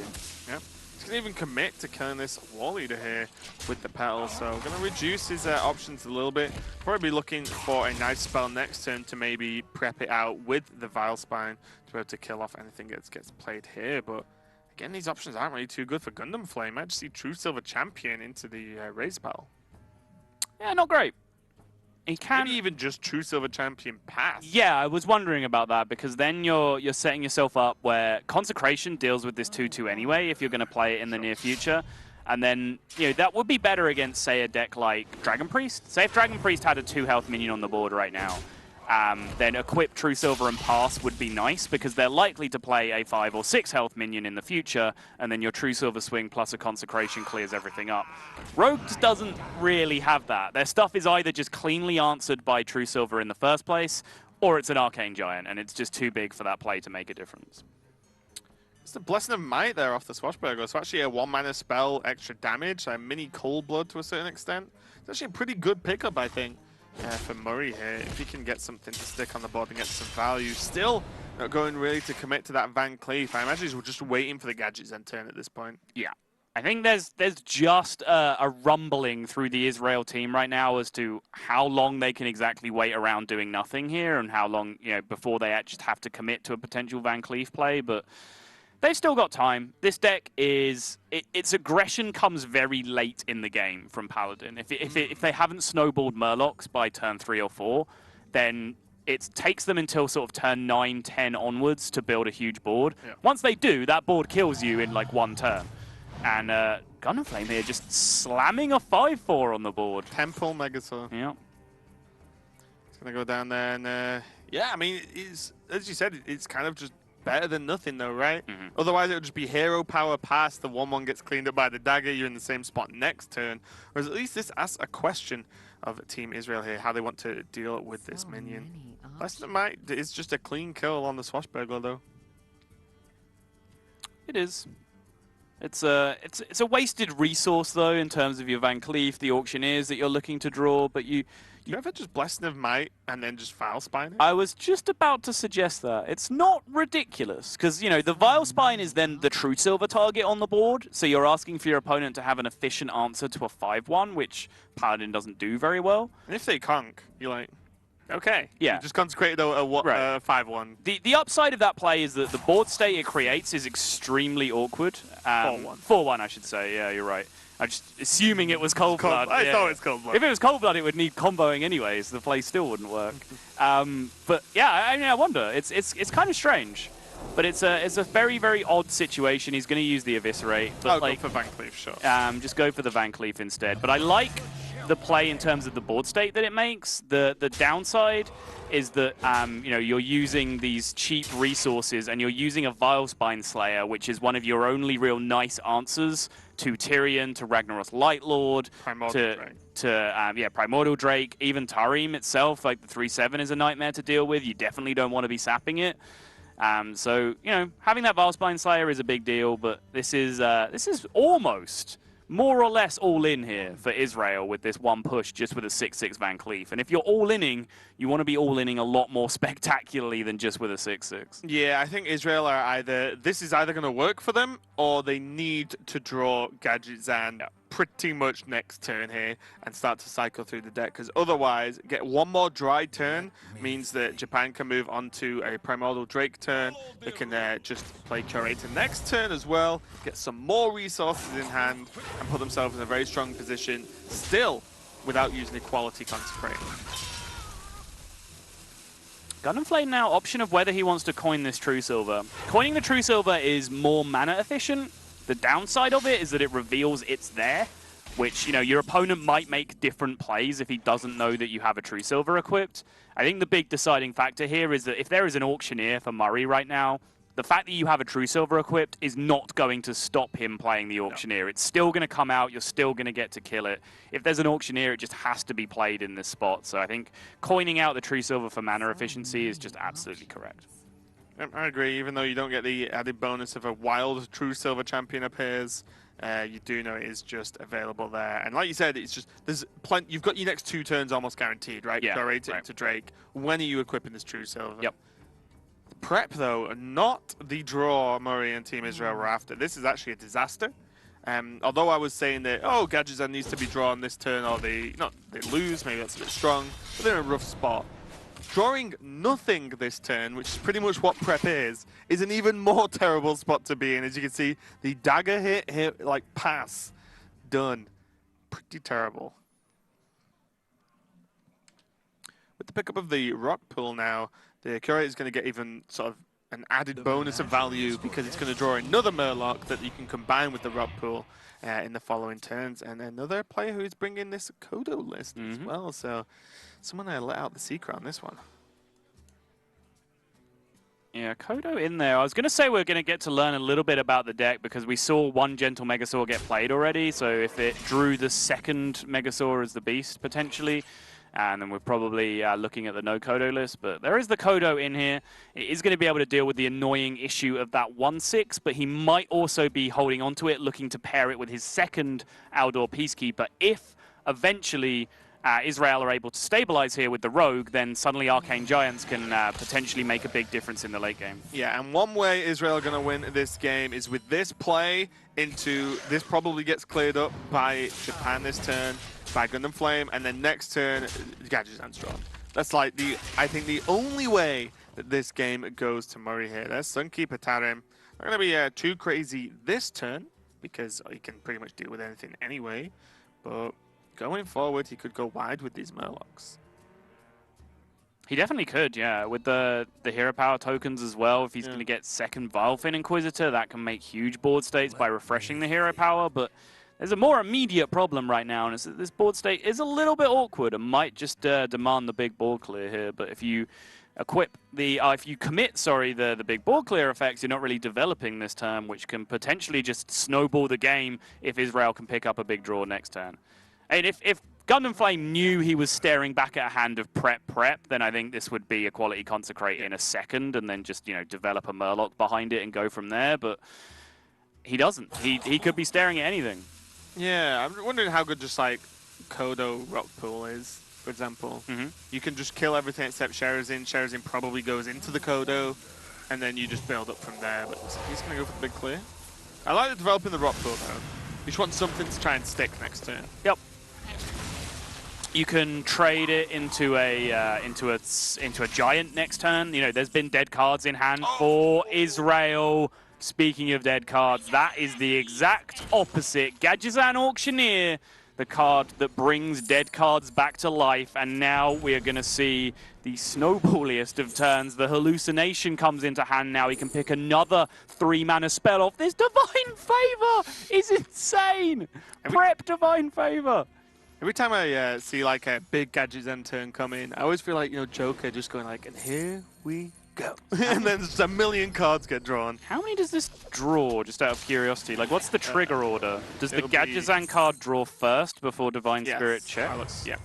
Yeah. He's going to even commit to killing this war leader here with the petals. So going to reduce his options a little bit. Probably looking for a nice spell next turn to maybe prep it out with the Vile Spine to be able to kill off anything that gets played here. But again, these options aren't really too good for Gundam Flame. I just see True Silver Champion into the raise battle. Yeah, not great. He can Maybe even just True Silver Champion pass. Yeah, I was wondering about that because then you're setting yourself up where Consecration deals with this 2/2 anyway if you're going to play it in the near future. And then, that would be better against, say, a deck like Dragon Priest. Say if Dragon Priest had a 2 health minion on the board right now, then equip True Silver and pass would be nice because they're likely to play a 5 or 6 health minion in the future, and then your True Silver swing plus a Consecration clears everything up. Rogues doesn't really have that. Their stuff is either just cleanly answered by True Silver in the first place, or it's an Arcane Giant, and it's just too big for that play to make a difference. It's the Blessing of Might there off the Swashbuckler. So actually a 1-mana spell, extra damage, a mini Cold Blood to a certain extent. It's actually a pretty good pickup, I think. For Murray here, if he can get something to stick on the board and get some value. Still not going really to commit to that Van Cleef. I imagine he's just waiting for the gadgets end turn at this point. Yeah. I think there's just a rumbling through the Israel team right now as to how long they can exactly wait around doing nothing here and how long, before they just have to commit to a potential Van Cleef play. But they've still got time. This deck its aggression comes very late in the game from Paladin. If they haven't snowballed Murlocs by turn 3 or 4, then it takes them until sort of turn 9, 10 onwards to build a huge board. Yeah. Once they do, that board kills you in like 1 turn. And Gundam Flame here just slamming a 5/4 on the board. Temple Megasaur. Yeah. It's going to go down there and, yeah, I mean, as you said, it's kind of just better than nothing though, right? Mm-hmm. Otherwise it would just be hero power pass, the 1/1 gets cleaned up by the dagger, you're in the same spot next turn. Whereas at least this asks a question of Team Israel here, how they want to deal with this minion. Blessing of Might is just a clean kill on the Swashbuckler though. It is. It's a wasted resource though in terms of your Van Cleef, the Auctioneers that you're looking to draw, but you ever just Blessing of Might and then just Vile Spine it? I was just about to suggest that. It's not ridiculous, because, the Vile Spine is then the True Silver target on the board, so you're asking for your opponent to have an efficient answer to a 5/1, which Paladin doesn't do very well. And if they conk, you're like, okay. Yeah. You just consecrated a 5/1. The upside of that play is that the board state it creates is extremely awkward. 4/1. 4/1, I should say. Yeah, you're right. I'm just assuming it was Cold Blood. I thought it was Cold Blood. If it was Cold Blood, it would need comboing anyway, so the play still wouldn't work. But yeah, I wonder. It's kind of strange, but it's a very, very odd situation. He's going to use the Eviscerate, but go for Van Cleef, sure. just go for the Van Cleef instead. But I like the play in terms of the board state that it makes. The downside is that you're using these cheap resources and you're using a Vile Spine Slayer, which is one of your only real nice answers to Tyrion, to Ragnaros Lightlord, Primordial Drake, even Tarim itself, like the 3/7 is a nightmare to deal with. You definitely don't want to be sapping it. So having that Vile Spine Slayer is a big deal, but this is almost more or less all in here for Israel with this one push just with a 6/6 Van Cleef. And if you're all-inning, you want to be all-inning a lot more spectacularly than just with a 6/6. Yeah, I think Israel are this is either going to work for them or they need to draw Gadgets and pretty much next turn here and start to cycle through the deck, because otherwise get one more dry turn means that Japan can move on to a Primordial Drake turn. They can just play Curator next turn as well, get some more resources in hand and put themselves in a very strong position still without using a quality Consecrate. Gundam Flame now option of whether he wants to coin this True Silver. Coining the True Silver is more mana efficient. The downside of it is that it reveals it's there, which, your opponent might make different plays if he doesn't know that you have a True Silver equipped. I think the big deciding factor here is that if there is an Auctioneer for Murray right now, the fact that you have a True Silver equipped is not going to stop him playing the Auctioneer. No. It's still going to come out. You're still going to get to kill it. If there's an Auctioneer, it just has to be played in this spot. So I think coining out the True Silver for mana efficiency is just absolutely correct. I agree, even though you don't get the added bonus of a wild True Silver champion appears, you do know it is just available there. And like you said, it's just, there's plenty, you've got your next 2 turns almost guaranteed, right? Yeah, Curate it right. into Drake. When are you equipping this True Silver? Yep. Prep, though, not the draw Murray and Team Israel were after. This is actually a disaster. Although I was saying that, oh, Gadgetzan needs to be drawn this turn, or they lose, maybe that's a bit strong, but they're in a rough spot. Drawing nothing this turn, which is pretty much what Prep is an even more terrible spot to be in. As you can see, the dagger hit, like, pass, done. Pretty terrible. With the pickup of the rock pool now, the Curator is going to get even sort of an added bonus of value because it's going to draw another Murloc that you can combine with the rock pool in the following turns. And another player who is bringing this Kodo list as well. So someone let out the secret on this one. Yeah, Kodo in there. I was going to say we're going to get to learn a little bit about the deck because we saw one Gentle Megasaur get played already. So if it drew the second Megasaur as the beast, potentially, and then we're probably looking at the no Kodo list. But there is the Kodo in here. It is going to be able to deal with the annoying issue of that 1/6, but he might also be holding on to it, looking to pair it with his second Outdoor Peacekeeper. If eventually Israel are able to stabilize here with the Rogue, then suddenly Arcane Giants can potentially make a big difference in the late game. Yeah, and one way Israel are going to win this game is with this play into, this probably gets cleared up by Japan this turn, by Gundam Flame, and then next turn, Gadgetzan's drawn. That's like I think the only way that this game goes to Murray here. There's Sunkeeper Tarim. Not going to be too crazy this turn, because he can pretty much deal with anything anyway, but going forward, he could go wide with these Murlocs. He definitely could, yeah. With the hero power tokens as well, if he's going to get second Vilefin Inquisitor, that can make huge board states by refreshing the hero power, but there's a more immediate problem right now, and it's that this board state is a little bit awkward and might just demand the big board clear here, but if you equip the, if you commit, the big board clear effects, you're not really developing this turn, which can potentially just snowball the game if Israel can pick up a big draw next turn. And if Gundam Flame knew he was staring back at a hand of prep, then I think this would be a quality consecrate in a second, and then just, develop a Murloc behind it and go from there. But he doesn't. He could be staring at anything. Yeah, I'm wondering how good just like Kodo Rock Pool is, for example. You can just kill everything except Sherazin. Sherazin probably goes into the Kodo, and then you just build up from there. But he's going to go for the big clear. I like developing the Rock Pool though. You just want something to try and stick next turn. Yep. You can trade it into a giant next turn. There's been dead cards in hand for Israel. Speaking of dead cards, that is the exact opposite. Gadgetzan Auctioneer, the card that brings dead cards back to life, and now we are going to see the snowballiest of turns. The Hallucination comes into hand now. He can pick another 3-mana spell off. This Divine Favor is insane. Prep Divine Favor. Every time I see like a big Gadgetzan turn come in, I always feel like, Joker just going like, and here we go. And then just a million cards get drawn. How many does this draw, just out of curiosity? Like, what's the trigger order? Does the Gadgetzan card draw first before Divine Spirit checks? Yeah.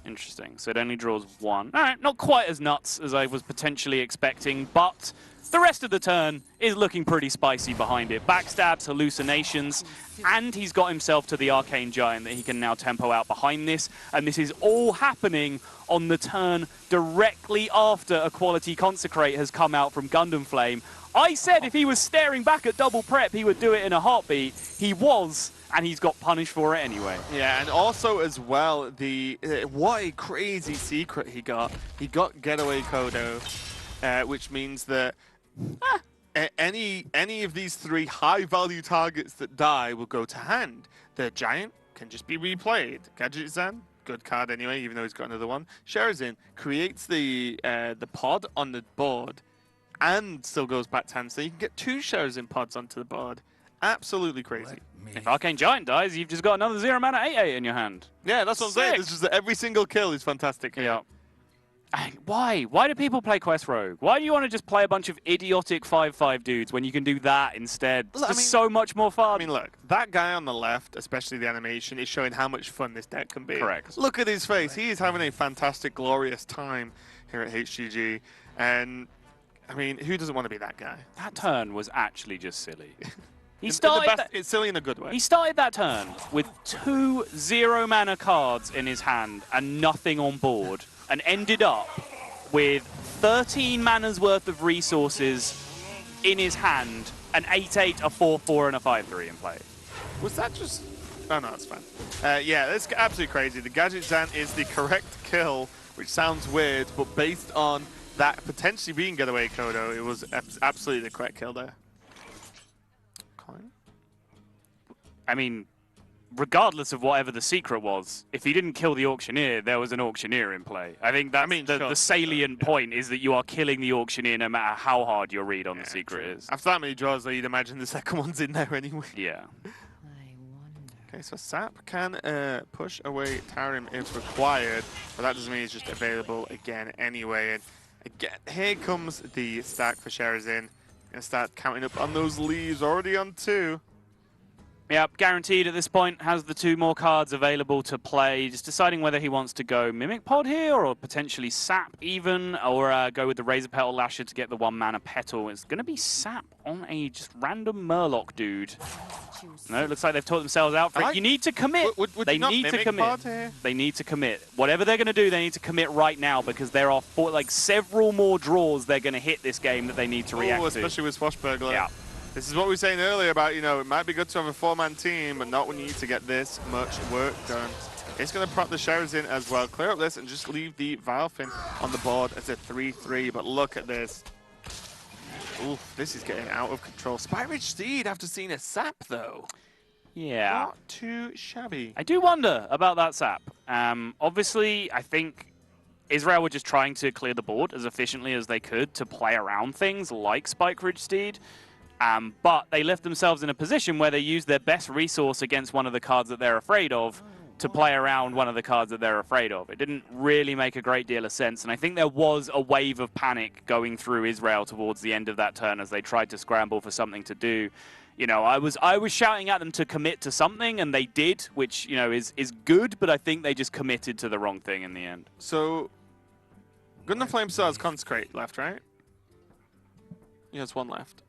Interesting. So it only draws one. All right, not quite as nuts as I was potentially expecting, but the rest of the turn is looking pretty spicy behind it. Backstabs, Hallucinations, and he's got himself to the Arcane Giant that he can now tempo out behind this. And this is all happening on the turn directly after a quality Consecrate has come out from Gundam Flame. I said if he was staring back at double prep, he would do it in a heartbeat. He was, and he's got punished for it anyway. Yeah, and also as well, what a crazy secret he got. He got Getaway Kodo, which means that any of these 3 high-value targets that die will go to hand. The Giant can just be replayed. Gadgetzan, good card anyway, even though he's got another one. Sherazin creates the pod on the board and still goes back to hand, so you can get 2 Sherazin pods onto the board. Absolutely crazy. If Arcane Giant dies, you've just got another 0-mana 8/8 in your hand. Yeah, that's what I'm saying. It's just that every single kill is fantastic. Yeah. Why? Why do people play Quest Rogue? Why do you want to just play a bunch of idiotic 5/5 dudes when you can do that instead? It's just so much more fun. I mean, look, that guy on the left, especially the animation, is showing how much fun this deck can be. Correct. Look at his face. He is having a fantastic, glorious time here at HGG. And, I mean, who doesn't want to be that guy? That turn was actually just silly. It's silly in a good way. He started that turn with 2 0-mana cards in his hand and nothing on board, and ended up with 13 mana's worth of resources in his hand, an 8-8, a 4-4, and a 5-3 in play. Was that just... Oh, no, that's fine. Yeah, that's absolutely crazy. The Gadget Zan is the correct kill, which sounds weird, but based on that potentially being getaway Kodo, it was absolutely the correct kill there. Coin? I mean, regardless of whatever the secret was, if he didn't kill the auctioneer, there was an auctioneer in play. I think that's the salient point is that you are killing the auctioneer no matter how hard your read on the secret is. After that many draws, though, you'd imagine the second one's in there anyway. Yeah. Okay, so Sap can push away Tarim if required, but that doesn't mean it's just available again anyway. And again, here comes the stack for Sherazin. Gonna start counting up on those leaves, already on 2. Yep, guaranteed at this point, has the 2 more cards available to play. Just deciding whether he wants to go Mimic Pod here, or potentially Sap even, or go with the Razor Petal Lasher to get the 1 mana Petal. It's going to be Sap on a just random Murloc dude. No, it looks like they've taught themselves out for it. You need to commit. Would they need to commit. They need to commit. Whatever they're going to do, they need to commit right now, because there are several more draws they're going to hit this game that they need to react to. Especially with Swashbuckler. Yeah. This is what we were saying earlier about, you know, it might be good to have a 4-man team, but not when you need to get this much work done. It's going to prop the Sherazin as well. Clear up this and just leave the Valfin on the board as a 3-3. But look at this. Oof, this is getting out of control. Spyridge Steed after seeing a Sap, though. Yeah. Not too shabby. I do wonder about that Sap. Obviously, I think Israel were just trying to clear the board as efficiently as they could to play around things like Spike Ridge Steed. But they left themselves in a position where they used their best resource against one of the cards that they're afraid of to play around one of the cards that they're afraid of. It didn't really make a great deal of sense, and I think there was a wave of panic going through Israel towards the end of that turn as they tried to scramble for something to do. You know, I was shouting at them to commit to something, and they did, which, you know, is good, but I think they just committed to the wrong thing in the end. So, Gundam Flame still has Consecrate left, right? He has 1 left.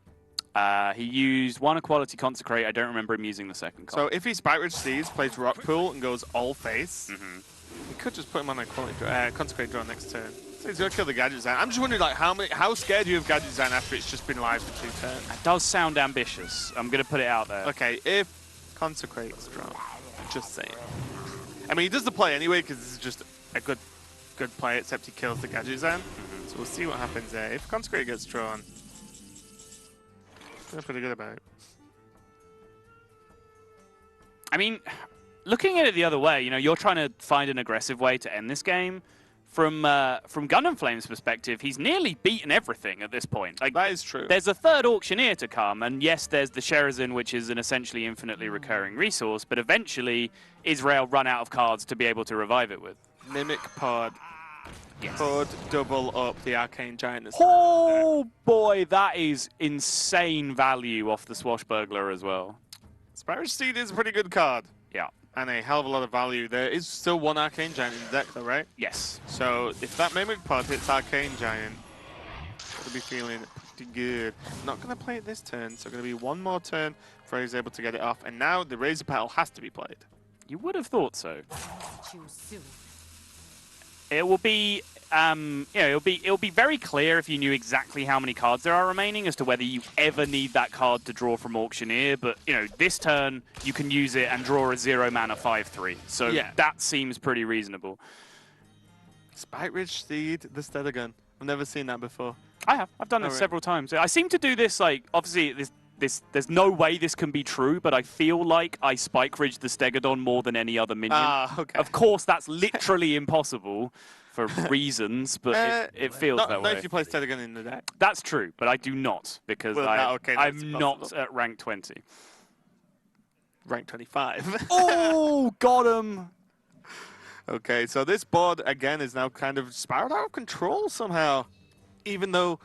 He used 1 Equality Consecrate. I don't remember him using the second card. So if he Spikeridge Steeds, plays Rock Pool, and goes all face, he could just put him on a Consecrate draw next turn. So he's going to kill the Gadget Zan. I'm just wondering, like, how scared are you of Gadget Zan after it's just been live for 2 turns? That does sound ambitious. I'm going to put it out there. Okay, if Consecrate's drawn, just saying. I mean, he does the play anyway, because this is just a good play, except he kills the Gadget Zan. So we'll see what happens there. If Consecrate gets drawn, I'm pretty good about it. I mean, looking at it the other way, you know, you're trying to find an aggressive way to end this game. From Gundam Flame's perspective, he's nearly beaten everything at this point. Like, that is true. There's a 3rd auctioneer to come, and yes, there's the Sherazin, which is an essentially infinitely recurring resource, but eventually Israel run out of cards to be able to revive it with. Mimic Pod. Yes. Could double up the Arcane Giant. Oh boy, that is insane value off the Swashbuckler as well. Spyridge Steed is a pretty good card. Yeah. And a hell of a lot of value. There is still 1 Arcane Giant in the deck though, right? Yes. So if that Mimic Pod hits Arcane Giant, we'll be feeling pretty good. Not going to play it this turn, so going to be 1 more turn before he's able to get it off. And now the Razor Petal has to be played. You would have thought so. It will be, you know, it'll be very clear if you knew exactly how many cards there are remaining as to whether you ever need that card to draw from Auctioneer. But, you know, this turn you can use it and draw a 0 mana 5/3. So yeah, that seems pretty reasonable. Spikeridge Steed, the Stedagon. I've never seen that before. I have. I've done this several times. I seem to do this, like, obviously there's no way this can be true, but I feel like I Spikeridge the Stegodon more than any other minion. Okay. Of course, that's literally impossible for reasons, but it feels that way. Not if you play Stedagon in the deck. That's true, but I do not, because I'm not at rank 20. Rank 25. Oh, got him! Okay, so this board, again, is now kind of spiraled out of control somehow. Even though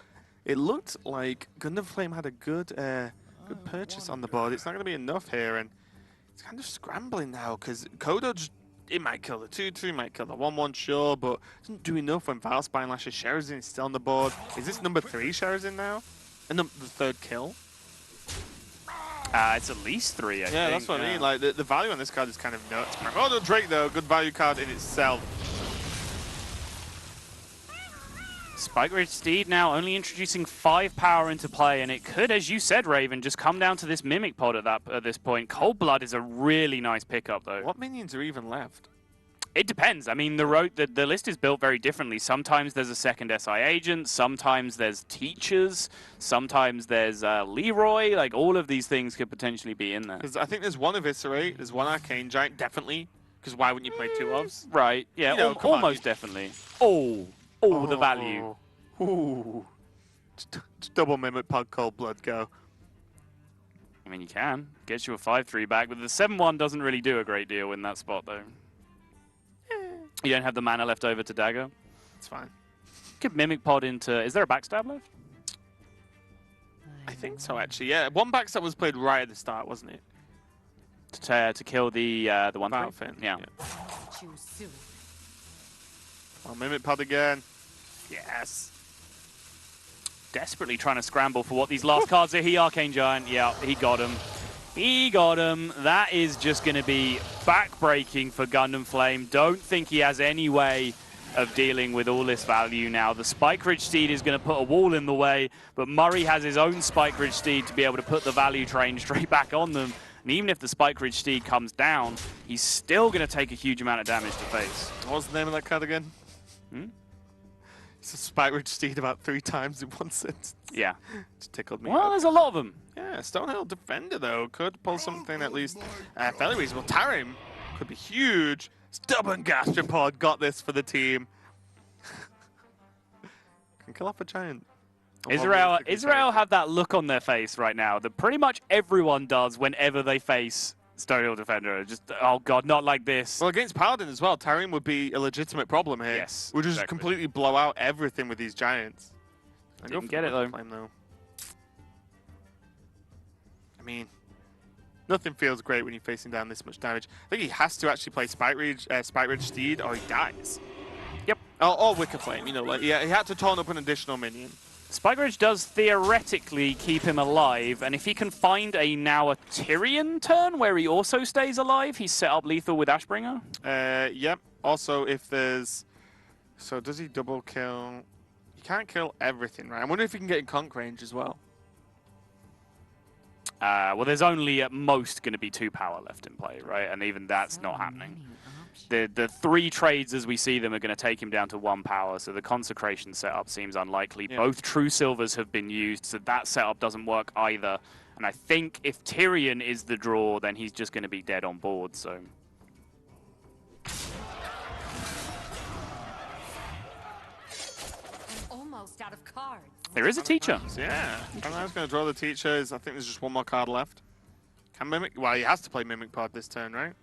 it looked like Gundam Flame had a good purchase on the board, it's not going to be enough here, and it's kind of scrambling now, because Kodo just, it might kill the 2/2, might kill the 1/1, sure, but it doesn't do enough when Valspine Lasher Sherazin is still on the board. Is this number 3 Sherazin now? And the 3rd kill? It's at least 3, I think. Yeah, that's what I mean. Like, the value on this card is kind of nuts. Oh, Drake, though, good value card in itself. Spike Ridge Steed now only introducing 5 power into play, and it could, as you said, Raven, just come down to this Mimic Pod at this point. Cold Blood is a really nice pickup, though. What minions are even left? It depends. I mean, the list is built very differently. Sometimes there's a second SI agent, sometimes there's teachers, sometimes there's Leroy. Like, all of these things could potentially be in there. Because I think there's one Eviscerate, there's one Arcane Giant, definitely. Because why wouldn't you play 2 ofs? Right, yeah, You know, come on, almost definitely. Oh, the value. Ooh. Just double Mimic Pod, Cold Blood, go. I mean, you can. Gets you a 5-3 back, but the 7-1 doesn't really do a great deal in that spot, though. You don't have the mana left over to dagger. It's fine. Could Mimic Pod into... Is there a backstab left? I think so, actually. Yeah, one backstab was played right at the start, wasn't it? To kill the one Battlefield. Yeah. Choose soon. Oh, Mimic Pod again. Yes. Desperately trying to scramble for what these last cards are. He Arcane Giant. Yeah, he got him. He got him. That is just going to be backbreaking for Gundam Flame. Don't think he has any way of dealing with all this value now. The Spike Ridge Steed is going to put a wall in the way, but Murray has his own Spike Ridge Steed to be able to put the value train straight back on them. And even if the Spike Ridge Steed comes down, he's still going to take a huge amount of damage to face. What's the name of that card again? It's a Spike Ridge Steed about 3 times in one sentence. Yeah. Just tickled me. Well, there's a lot of them. Yeah, Stonehill Defender, though, could pull something at least fairly reasonable. Tarim could be huge. Stubborn Gastropod got this for the team. Can kill off a giant. Israel have that look on their face right now that pretty much everyone does whenever they face Stonehill Defender. Just, oh god, not like this. Well, against Paladin as well, Tarim would be a legitimate problem here. Yes, We'll just exactly. completely blow out everything with these giants. Didn't get it, though. Flame, though. I mean, nothing feels great when you're facing down this much damage. I think he has to actually play Spike Ridge Steed or he dies. Yep. Or Wicker Flame, you know, like, yeah, he had to taunt up an additional minion. Spike Ridge does theoretically keep him alive, and if he can find now a Tyrion turn where he also stays alive, he's set up lethal with Ashbringer. Yep. Also, if there's... So does he double kill? He can't kill everything, right? I wonder if he can get in conk range as well. Well, there's only at most going to be 2 power left in play, right? And even that's not happening. The 3 trades as we see them are going to take him down to 1 power, so the Consecration setup seems unlikely. Yeah. Both True Silvers have been used, so that setup doesn't work either. And I think if Tyrion is the draw, then he's just going to be dead on board, so... Almost out of cards. There is a teacher. Yeah. I was going to draw the teacher. I think there's just 1 more card left. Can Mimic... Well, he has to play Mimic Pod this turn, right?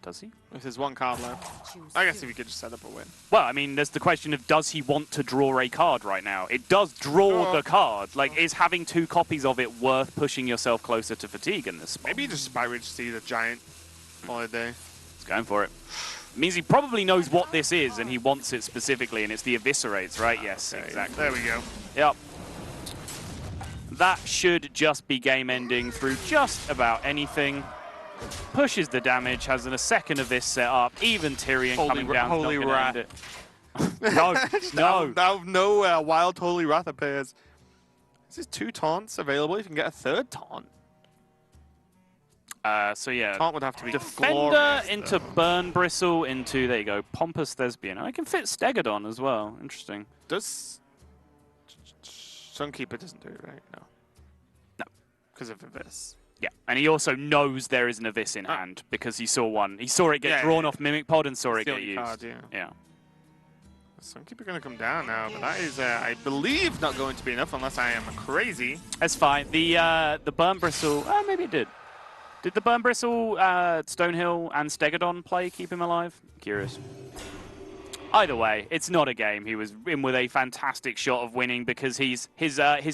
Does he? If there's 1 card left. I guess if he could just set up a win. Well, I mean, there's the question of does he want to draw a card right now? It does draw the card. Like, is having 2 copies of it worth pushing yourself closer to fatigue in this spot? Maybe just Spike Ridge Steed a giant all day. He's going for it. It means he probably knows what this is and he wants it specifically, and it's the Eviscerates, right? Yes, Okay, exactly. There we go. Yep. That should just be game ending through just about anything. Pushes the damage, has a second of this set up. Even Tyrion coming down. Holy Wrath. No. No Wild Holy Wrath appears. This is 2 taunts available. You can get a 3rd taunt. So yeah, Taunt would have to be Defender glorious, into though. Burn Bristle into, there you go, Pompous Thespian. I can fit Stegodon as well. Interesting. Does Sunkeeper doesn't do it, right? No. No. Because of this. Yeah, and he also knows there is an Abyss in hand because he saw one. He saw it get drawn off Mimic Pod and saw it get used. Card, yeah. Sunkeeper going to come down now, but that is, I believe, not going to be enough unless I am crazy. That's fine. The Burn Bristle, maybe it did. Did the Burn Bristle, Stonehill, and Stegodon play keep him alive? Curious. Either way, it's not a game. He was in with a fantastic shot of winning because his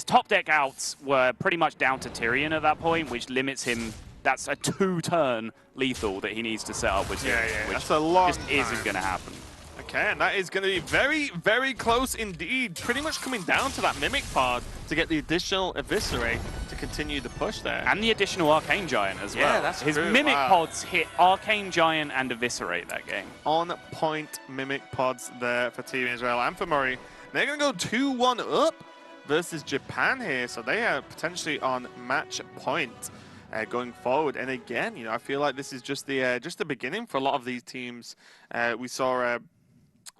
top deck outs were pretty much down to Tyrion at that point, which limits him. That's a 2-turn lethal that he needs to set up with Tyrion, which that's a long just isn't going to happen. Okay, and that is going to be very, very close indeed. Pretty much coming down to that Mimic pod to get the additional Eviscerate to continue the push there. And the additional Arcane Giant as well. Yeah, that's His true. Mimic Wow. pods hit Arcane Giant and Eviscerate that game. On point Mimic pods there for Team Israel and for Murray. They're going to go 2-1 up versus Japan here, so they are potentially on match point going forward. And again, I feel like this is just the beginning for a lot of these teams. We saw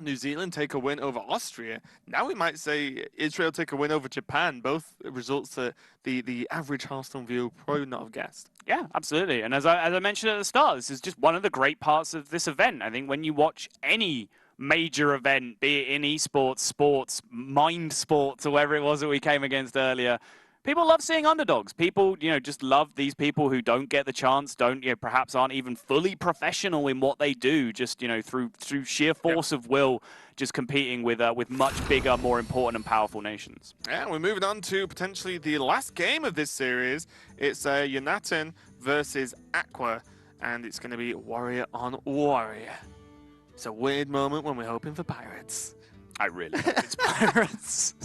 New Zealand take a win over Austria. Now we might say Israel take a win over Japan. Both results that the average Hearthstone viewer probably not have guessed. Yeah, absolutely. And as I mentioned at the start, this is just one of the great parts of this event. I think when you watch any major event, be it in esports, sports, mind sports, or whatever it was that we came against earlier, people love seeing underdogs. People, just love these people who don't get the chance, perhaps aren't even fully professional in what they do, just, through sheer force of will, just competing with much bigger, more important and powerful nations. Yeah, we're moving on to potentially the last game of this series. It's Yonatan versus Aqua, and it's going to be warrior on warrior. It's a weird moment when we're hoping for pirates. I really hope it's pirates.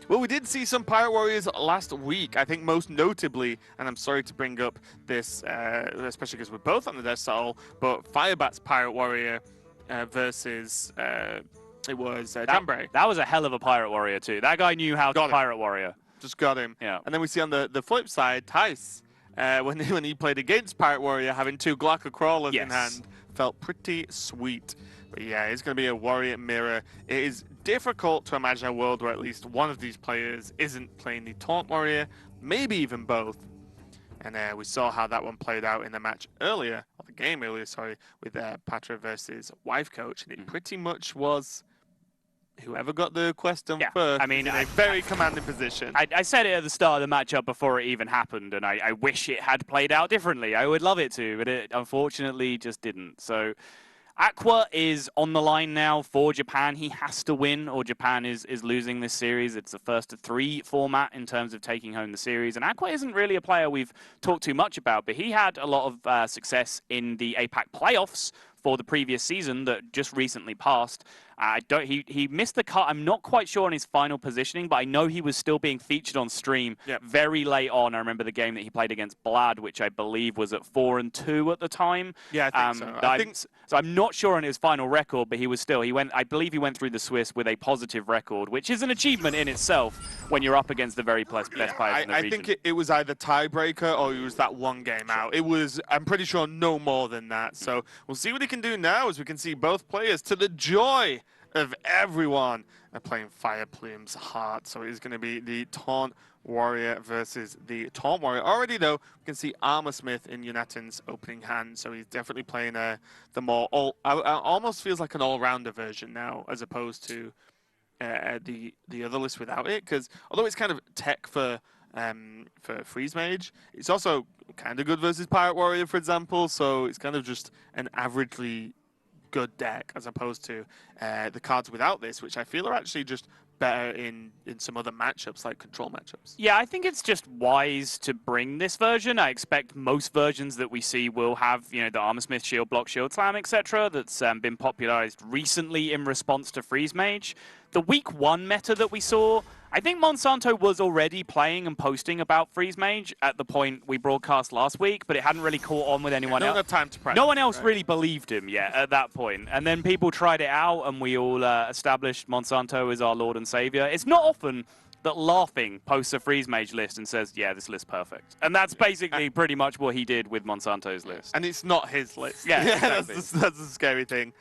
Well, we did see some Pirate Warriors last week. I think most notably, and I'm sorry to bring up this, especially because we're both on the Death Soul, but Firebat's Pirate Warrior versus, it was Jambray. That was a hell of a Pirate Warrior too. That guy knew how to Pirate Warrior. Just got him. Yeah. And then we see on the flip side, Tice, when he played against Pirate Warrior, having 2 Glocker Crawlers in hand, felt pretty sweet. But yeah, it's going to be a warrior mirror. It is difficult to imagine a world where at least one of these players isn't playing the Taunt Warrior, maybe even both. And we saw how that one played out in the match earlier, or the game earlier, sorry, with Patra versus Wife Coach. And it pretty much was whoever got the quest done first. I mean, in a very commanding position. I said it at the start of the matchup before it even happened, and I wish it had played out differently. I would love it to, but it unfortunately just didn't. So Aqua is on the line now for Japan. He has to win, or Japan is losing this series. It's a first of 3 format in terms of taking home the series. And Aqua isn't really a player we've talked too much about, but he had a lot of success in the APAC playoffs for the previous season that just recently passed. He missed the cut. I'm not quite sure on his final positioning, but I know he was still being featured on stream very late on. I remember the game that he played against Blad, which I believe was at 4-2 at the time. Yeah, I think so. So I'm not sure on his final record, but he was still. I believe he went through the Swiss with a positive record, which is an achievement in itself when you're up against the very best players in the region. I think it was either tiebreaker or it was that one game out. It was, I'm pretty sure, no more than that. So we'll see what he can do now, as we can see both players, to the joy of everyone, are playing Fire Plume's Heart. So it is going to be the Taunt Warrior versus the Taunt Warrior. Already, though, we can see Armor Smith in Yonatan's opening hand, so he's definitely playing the more almost feels like an all-rounder version now, as opposed to the other list without it. Because although it's kind of tech for Freeze Mage, it's also kind of good versus Pirate Warrior, for example. So it's kind of just an averagely good deck, as opposed to the cards without this, which I feel are actually just better in some other matchups, like control matchups. Yeah, I think it's just wise to bring this version. I expect most versions that we see will have, the Armor Smith, Shield Block, Shield Slam, etc. that's been popularized recently in response to Freeze Mage. The week 1 meta that we saw, I think Monsanto was already playing and posting about Freeze Mage at the point we broadcast last week, but it hadn't really caught on with anyone else. No time to practice. No one else really believed him yet at that point. And then people tried it out, and we all established Monsanto as our Lord and Savior. It's not often that Laughing posts a Freeze Mage list and says, yeah, this list's perfect. And that's basically pretty much what he did with Monsanto's list. And it's not his list. Yeah, exactly. That's the scary thing.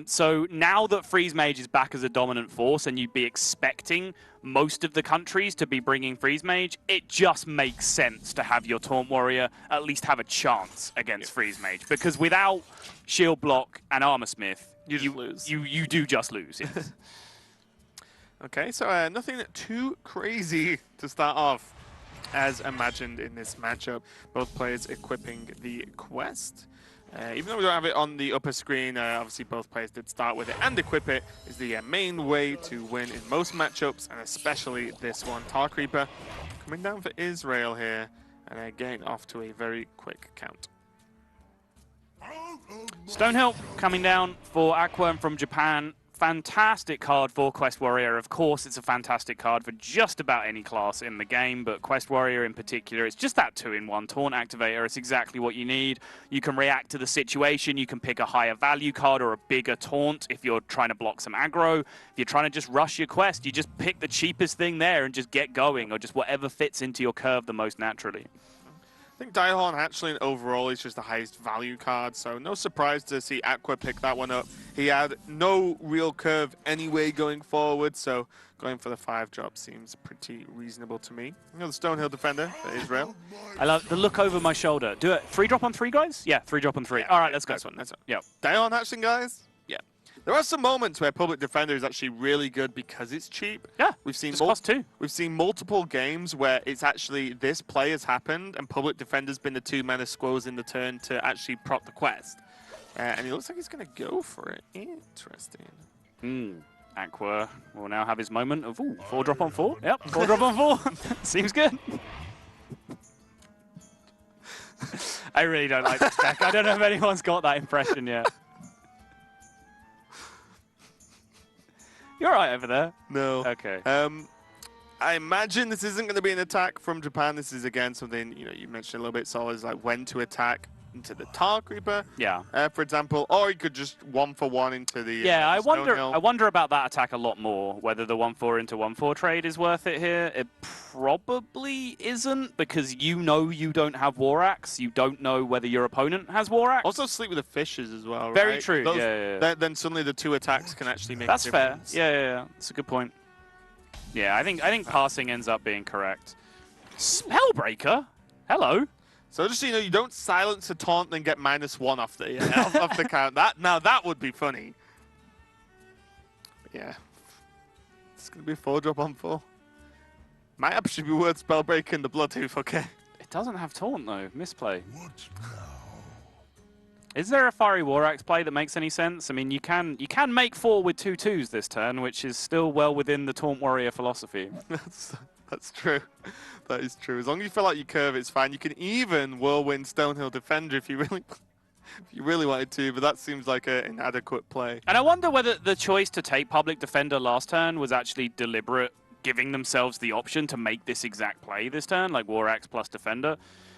So now that Freeze Mage is back as a dominant force, and you'd be expecting most of the countries to be bringing Freeze Mage, it just makes sense to have your Taunt Warrior at least have a chance against Freeze Mage. Because without Shield Block and Armor Smith, you lose. You do just lose. Yes. Okay, so nothing too crazy to start off, as imagined in this matchup. Both players equipping the quest. Even though we don't have it on the upper screen, obviously both players did start with it and equip it. Is the main way to win in most matchups, and especially this one. Tar Creeper coming down for Israel here, and getting off to a very quick count. Stonehill coming down for Aqua and from Japan. Fantastic card for Quest Warrior. Of course, it's a fantastic card for just about any class in the game, but Quest Warrior in particular, it's just that 2-in-1 taunt activator. It's exactly what you need. You can react to the situation. You can pick a higher value card or a bigger taunt if you're trying to block some aggro. If you're trying to just rush your quest, you just pick the cheapest thing there and just get going, or just whatever fits into your curve the most naturally. I think Daihorn actually overall is just the highest value card, so no surprise to see Aqua pick that one up. He had no real curve anyway going forward, so going for the 5-drop seems pretty reasonable to me. You know, the Stonehill defender for Israel. I love the look over my shoulder. Do it. 3-drop on 3, guys? Yeah, 3-drop on 3. Yeah, all right, let's go. That's one. That's one. Yeah. Daihorn action, guys. Yeah. There are some moments where Public Defender is actually really good because it's cheap. Yeah, we've seen cost 2. We've seen multiple games where it's actually this play has happened and Public Defender's been the 2-mana squoze in the turn to actually prop the quest. And he looks like he's going to go for it. Interesting. Aqua will now have his moment of 4-drop on 4. Yep, 4-drop on 4. Seems good. I really don't like this deck. I don't know if anyone's got that impression yet. You're right over there. No. Okay. I imagine this isn't going to be an attack from Japan. This is, again, something, you know, you mentioned a little bit, Sol, is like when to attack into the Tar Creeper, yeah. For example, or you could just 1-for-1 into the yeah. I Stonehill. wonder about that attack a lot more. Whether the 1-4 into 1-4 trade is worth it here. It probably isn't because you know you don't have War Axe. You don't know whether your opponent has War Axe. Also, sleep with the fishes as well. Very right? true. Those, yeah. Then suddenly the 2 attacks can actually make. That's a fair. difference. Yeah. That's a good point. Yeah, I think passing ends up being correct. Spellbreaker. Hello. So just so you know, you don't silence a taunt and get -1 off the off the count. That would be funny. But yeah, it's gonna be a 4-drop on 4. Might actually be worth Spellbreaker and the Bloodhoof. Okay. It doesn't have taunt though. Misplay. Is there a Fiery War Axe play that makes any sense? I mean, you can make 4 with 2/2s this turn, which is still well within the Taunt Warrior philosophy. That's true. That is true. As long as you feel like you curve, it's fine. You can even Whirlwind Stonehill Defender if you really wanted to, but that seems like an inadequate play. And I wonder whether the choice to take Public Defender last turn was actually deliberate, giving themselves the option to make this exact play this turn, like War Axe plus Defender,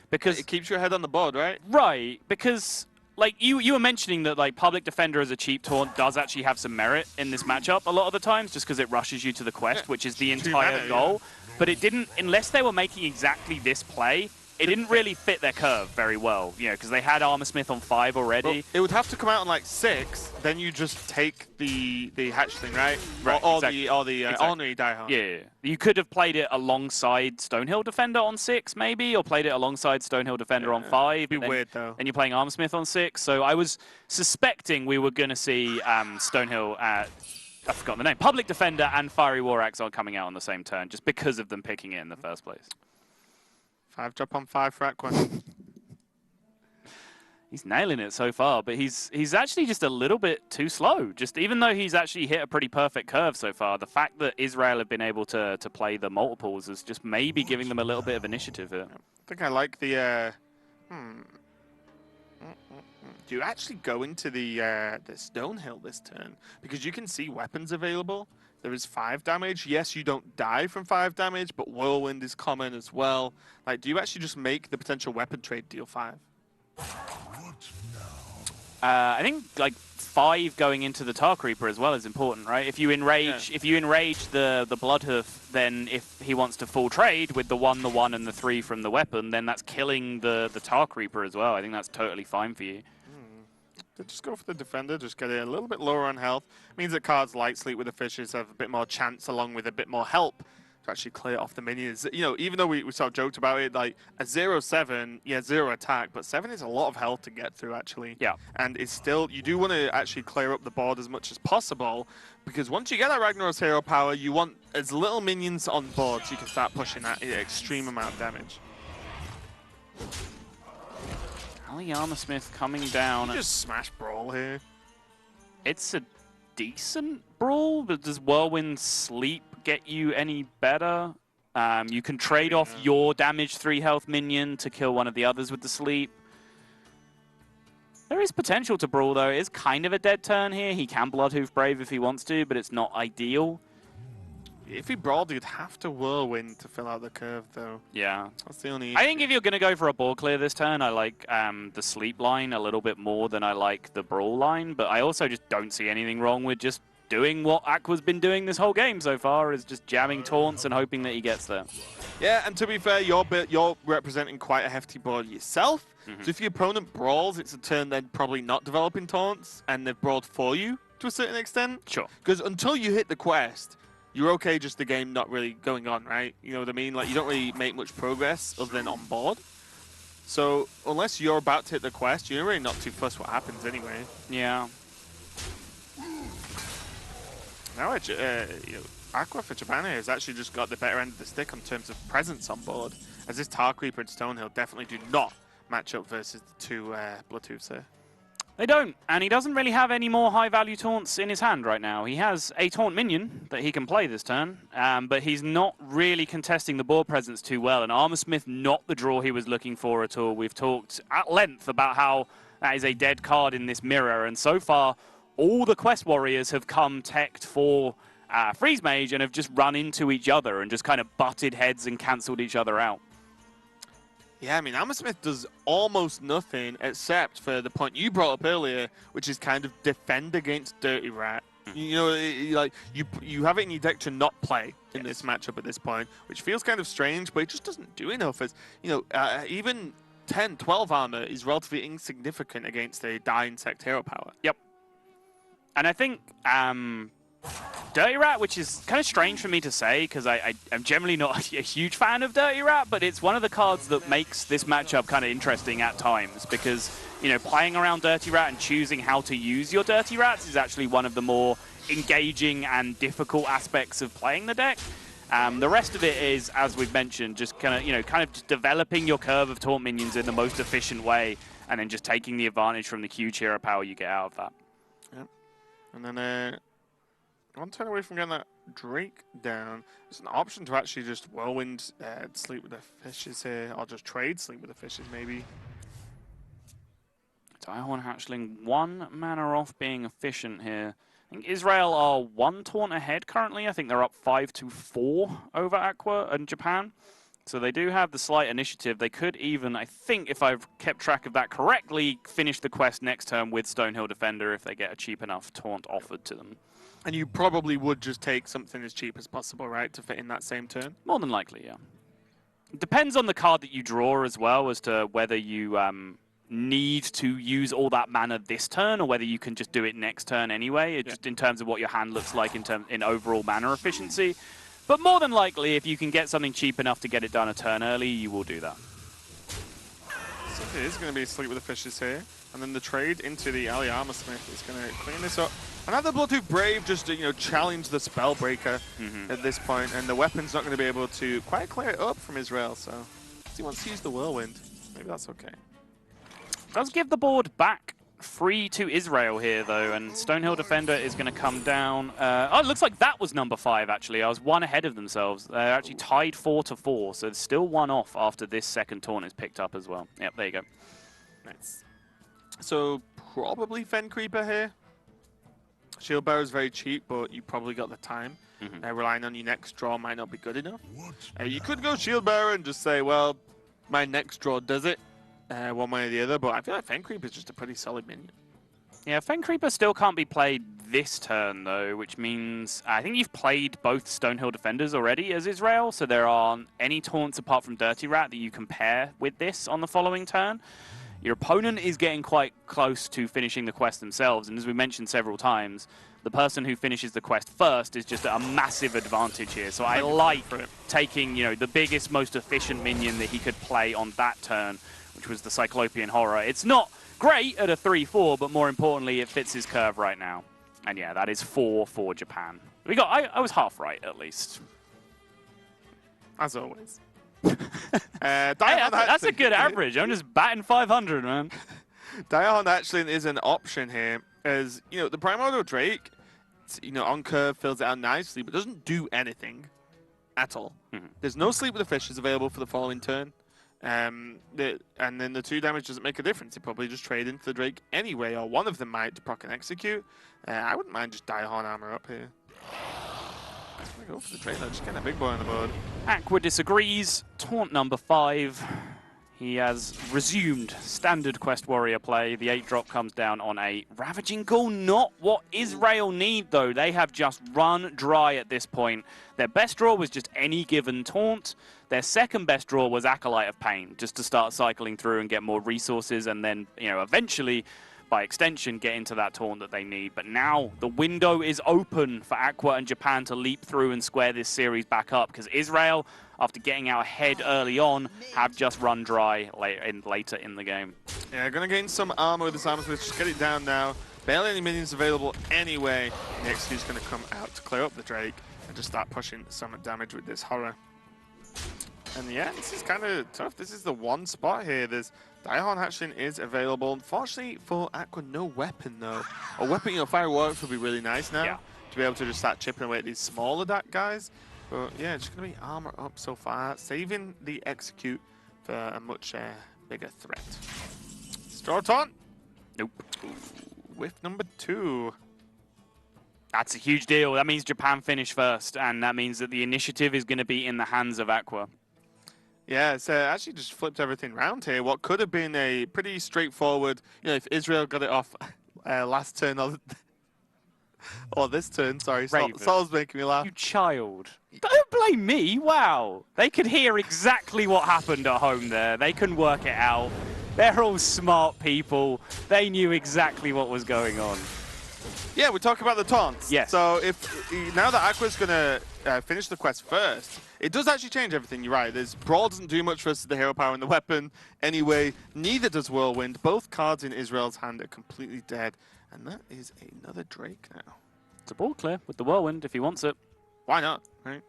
because it keeps your head on the board, right? Right, because like you were mentioning that like Public Defender as a cheap taunt does actually have some merit in this matchup a lot of the times, just because it rushes you to the quest, which is the entire goal. But it didn't, unless they were making exactly this play, it didn't really fit their curve very well, you know, because they had Armor Smith on 5 already. Well, it would have to come out on like 6, then you just take the hatchling, right? Right, or exactly. the ornery Daihorn. Yeah, you could have played it alongside Stonehill Defender on 6, maybe, or played it alongside Stonehill Defender on 5. It'd be weird though. And you're playing Armor Smith on 6, so I was suspecting we were going to see Stonehill I've forgotten the name. Public Defender and Fiery War Axe are coming out on the same turn, just because of them picking it in the first place. 5-drop on 5 for Aqua. He's nailing it so far, but he's actually just a little bit too slow. Just even though he's actually hit a pretty perfect curve so far, the fact that Israel have been able to play the multiples is just maybe giving them a little bit of initiative here. I think I like the. Do you actually go into the Stonehill this turn? Because you can see weapons available. There is 5 damage. Yes, you don't die from 5 damage, but Whirlwind is common as well. Like, do you actually just make the potential weapon trade deal 5? I think like 5 going into the Tar Creeper as well is important, right? If you enrage, the Bloodhoof, then if he wants to full trade with the 1, and the 3 from the weapon, then that's killing the Tar Creeper as well. I think that's totally fine for you. Just go for the defender, just get it a little bit lower on health. Means that cards like Sleep with the Fishes have a bit more chance along with a bit more help to actually clear off the minions. You know, even though we sort of joked about it, like a 0-7, yeah, 0 attack, but 7 is a lot of health to get through actually. Yeah. And it's still, you do want to actually clear up the board as much as possible, because once you get that Ragnaros hero power, you want as little minions on board so you can start pushing that extreme amount of damage. Ali Armor Smith coming down. You just smash Brawl here. It's a decent Brawl, but does Whirlwind Sleep get you any better? You can trade off your damage 3 health minion to kill one of the others with the Sleep. There is potential to brawl, though. It is kind of a dead turn here. He can Bloodhoof Brave if he wants to, but it's not ideal. If he brawled, he'd have to Whirlwind to fill out the curve, though. Yeah. That's the only I think if you're going to go for a ball clear this turn, I like the sleep line a little bit more than I like the brawl line, but I also just don't see anything wrong with just doing what Aqua's been doing this whole game so far, is just jamming taunts and hoping that he gets there. Yeah, and to be fair, you're representing quite a hefty board yourself. So if your opponent brawls, it's a turn then probably not developing taunts, and they've brawled for you to a certain extent. Sure. Because until you hit the quest, you're okay just the game not really going on, right? You know what I mean? Like, you don't really make much progress other than on board. So unless you're about to hit the quest, you're really not too fussed what happens anyway. Yeah. Now, you know, Aqua for Japan here has actually just got the better end of the stick in terms of presence on board, as this Tar Creeper and Stonehill definitely do not match up versus the two Bloodhoofs here. They don't, and he doesn't really have any more high-value taunts in his hand right now. He has a taunt minion that he can play this turn, but he's not really contesting the board presence too well, and Armor Smith not the draw he was looking for at all. We've talked at length about how that is a dead card in this mirror, and so far, all the Quest Warriors have come teched for Freeze Mage and have just run into each other and just kind of butted heads and cancelled each other out. Yeah, I mean, Armor Smith does almost nothing except for the point you brought up earlier, which is kind of defend against Dirty Rat. You know, like you have it in your deck to not play in this matchup at this point, which feels kind of strange, but it just doesn't do enough. As you know, even 10, 12 armor is relatively insignificant against a Die Insect hero power. Yep. And I think Dirty Rat, which is kind of strange for me to say because I'm generally not a huge fan of Dirty Rat, but it's one of the cards that makes this matchup kind of interesting at times because, you know, playing around Dirty Rat and choosing how to use your Dirty Rats is actually one of the more engaging and difficult aspects of playing the deck. The rest of it is, as we've mentioned, just kind of just developing your curve of taunt minions in the most efficient way and then just taking the advantage from the huge hero power you get out of that. Yep. And then one turn away from getting that Drake down. There's an option to actually just Whirlwind Sleep with the Fishes here, or just trade Sleep with the Fishes, maybe. Direhorn Hatchling, 1 mana off being efficient here. I think Israel are 1 taunt ahead currently. I think they're up 5-4 over Aqua and Japan. So they do have the slight initiative. They could even, I think, if I've kept track of that correctly, finish the quest next turn with Stonehill Defender if they get a cheap enough taunt offered to them. And you probably would just take something as cheap as possible, right, to fit in that same turn? More than likely, yeah. It depends on the card that you draw as well as to whether you need to use all that mana this turn or whether you can just do it next turn anyway, just in terms of what your hand looks like in overall mana efficiency. But more than likely, if you can get something cheap enough to get it done a turn early, you will do that. So it is going to be Sleep with the Fishes here. And then the trade into the Ali Armor Smith is going to clean this up. Another Bloodhoof Brave just to, you know, challenge the Spellbreaker at this point, and the weapon's not going to be able to quite clear it up from Israel, so he wants to use the Whirlwind. Maybe that's okay. Does give the board back free to Israel here, though, and Stonehill Defender is going to come down. Oh, it looks like that was number 5, actually. I was 1 ahead of themselves. They're actually tied 4-4, so it's still 1 off after this second taunt is picked up as well. Yep, there you go. Nice. So probably Fen Creeper here. Shield Bearer is very cheap, but you probably got the time. Relying on your next draw might not be good enough. You could go Shield Bearer and just say, well, my next draw does it, one way or the other, but I feel like Fen Creeper is just a pretty solid minion. Yeah, Fen Creeper still can't be played this turn, though, which means I think you've played both Stonehill Defenders already as Israel, so there aren't any taunts apart from Dirty Rat that you can pair with this on the following turn. Your opponent is getting quite close to finishing the quest themselves, and as we mentioned several times, the person who finishes the quest first is just at a massive advantage here. So I like taking, you know, the biggest, most efficient minion that he could play on that turn, which was the Cyclopean Horror. It's not great at a 3-4, but more importantly, it fits his curve right now. And yeah, that is 4 for Japan. I was half right, at least. As always. That's a good average. I'm just batting 500, man. Direhorn Hatchling is an option here, as you know the Primordial Drake, you know, on curve fills it out nicely, but doesn't do anything at all. There's no Sleep with the Fishes available for the following turn. And then the 2 damage doesn't make a difference. He'd probably just trade into the Drake anyway, or one of them might to proc and execute. I wouldn't mind just Diehorn armor up here. I'm going to go for the Drake though, just getting a big boy on the board. Aqua disagrees. Taunt number 5. He has resumed standard Quest Warrior play. The 8-drop comes down on a Ravaging Ghoul. Not what Israel need, though. They have just run dry at this point. Their best draw was just any given taunt. Their second best draw was Acolyte of Pain, just to start cycling through and get more resources, and then, eventually, by extension, get into that taunt that they need. But now the window is open for Aqua and Japan to leap through and square this series back up, because Israel, after getting out ahead early on, have just run dry later in the game. Yeah, gonna gain some armor with this armor switch. Just get it down now. Barely any minions available anyway. The execute's gonna come out to clear up the Drake and just start pushing some damage with this horror. And yeah, this is kind of tough. This is the one spot here. There's Diehorn Hatchling is available. Unfortunately for Aqua, no weapon though. A weapon, Fire Warwick would be really nice now to be able to just start chipping away at these smaller guys. But yeah, it's just going to be armor up so far, saving the execute for a much bigger threat. Straw taunt? Nope. Ooh, whiff number 2. That's a huge deal. That means Japan finish first, and that means that the initiative is going to be in the hands of Aqua. Yeah, it's actually just flipped everything around here. What could have been a pretty straightforward, if Israel got it off last turn or this turn, sorry. Saul's making me laugh. You child. Don't blame me. Wow. They could hear exactly what happened at home there. They can work it out. They're all smart people. They knew exactly what was going on. Yeah, we're talking about the taunts. Yes. So now that Aqua's going to finish the quest first, it does actually change everything. You're right. Brawl doesn't do much versus the hero power and the weapon. Anyway, neither does Whirlwind. Both cards in Israel's hand are completely dead. And that is another Drake now. It's a ball clear with the Whirlwind if he wants it. Why not, right?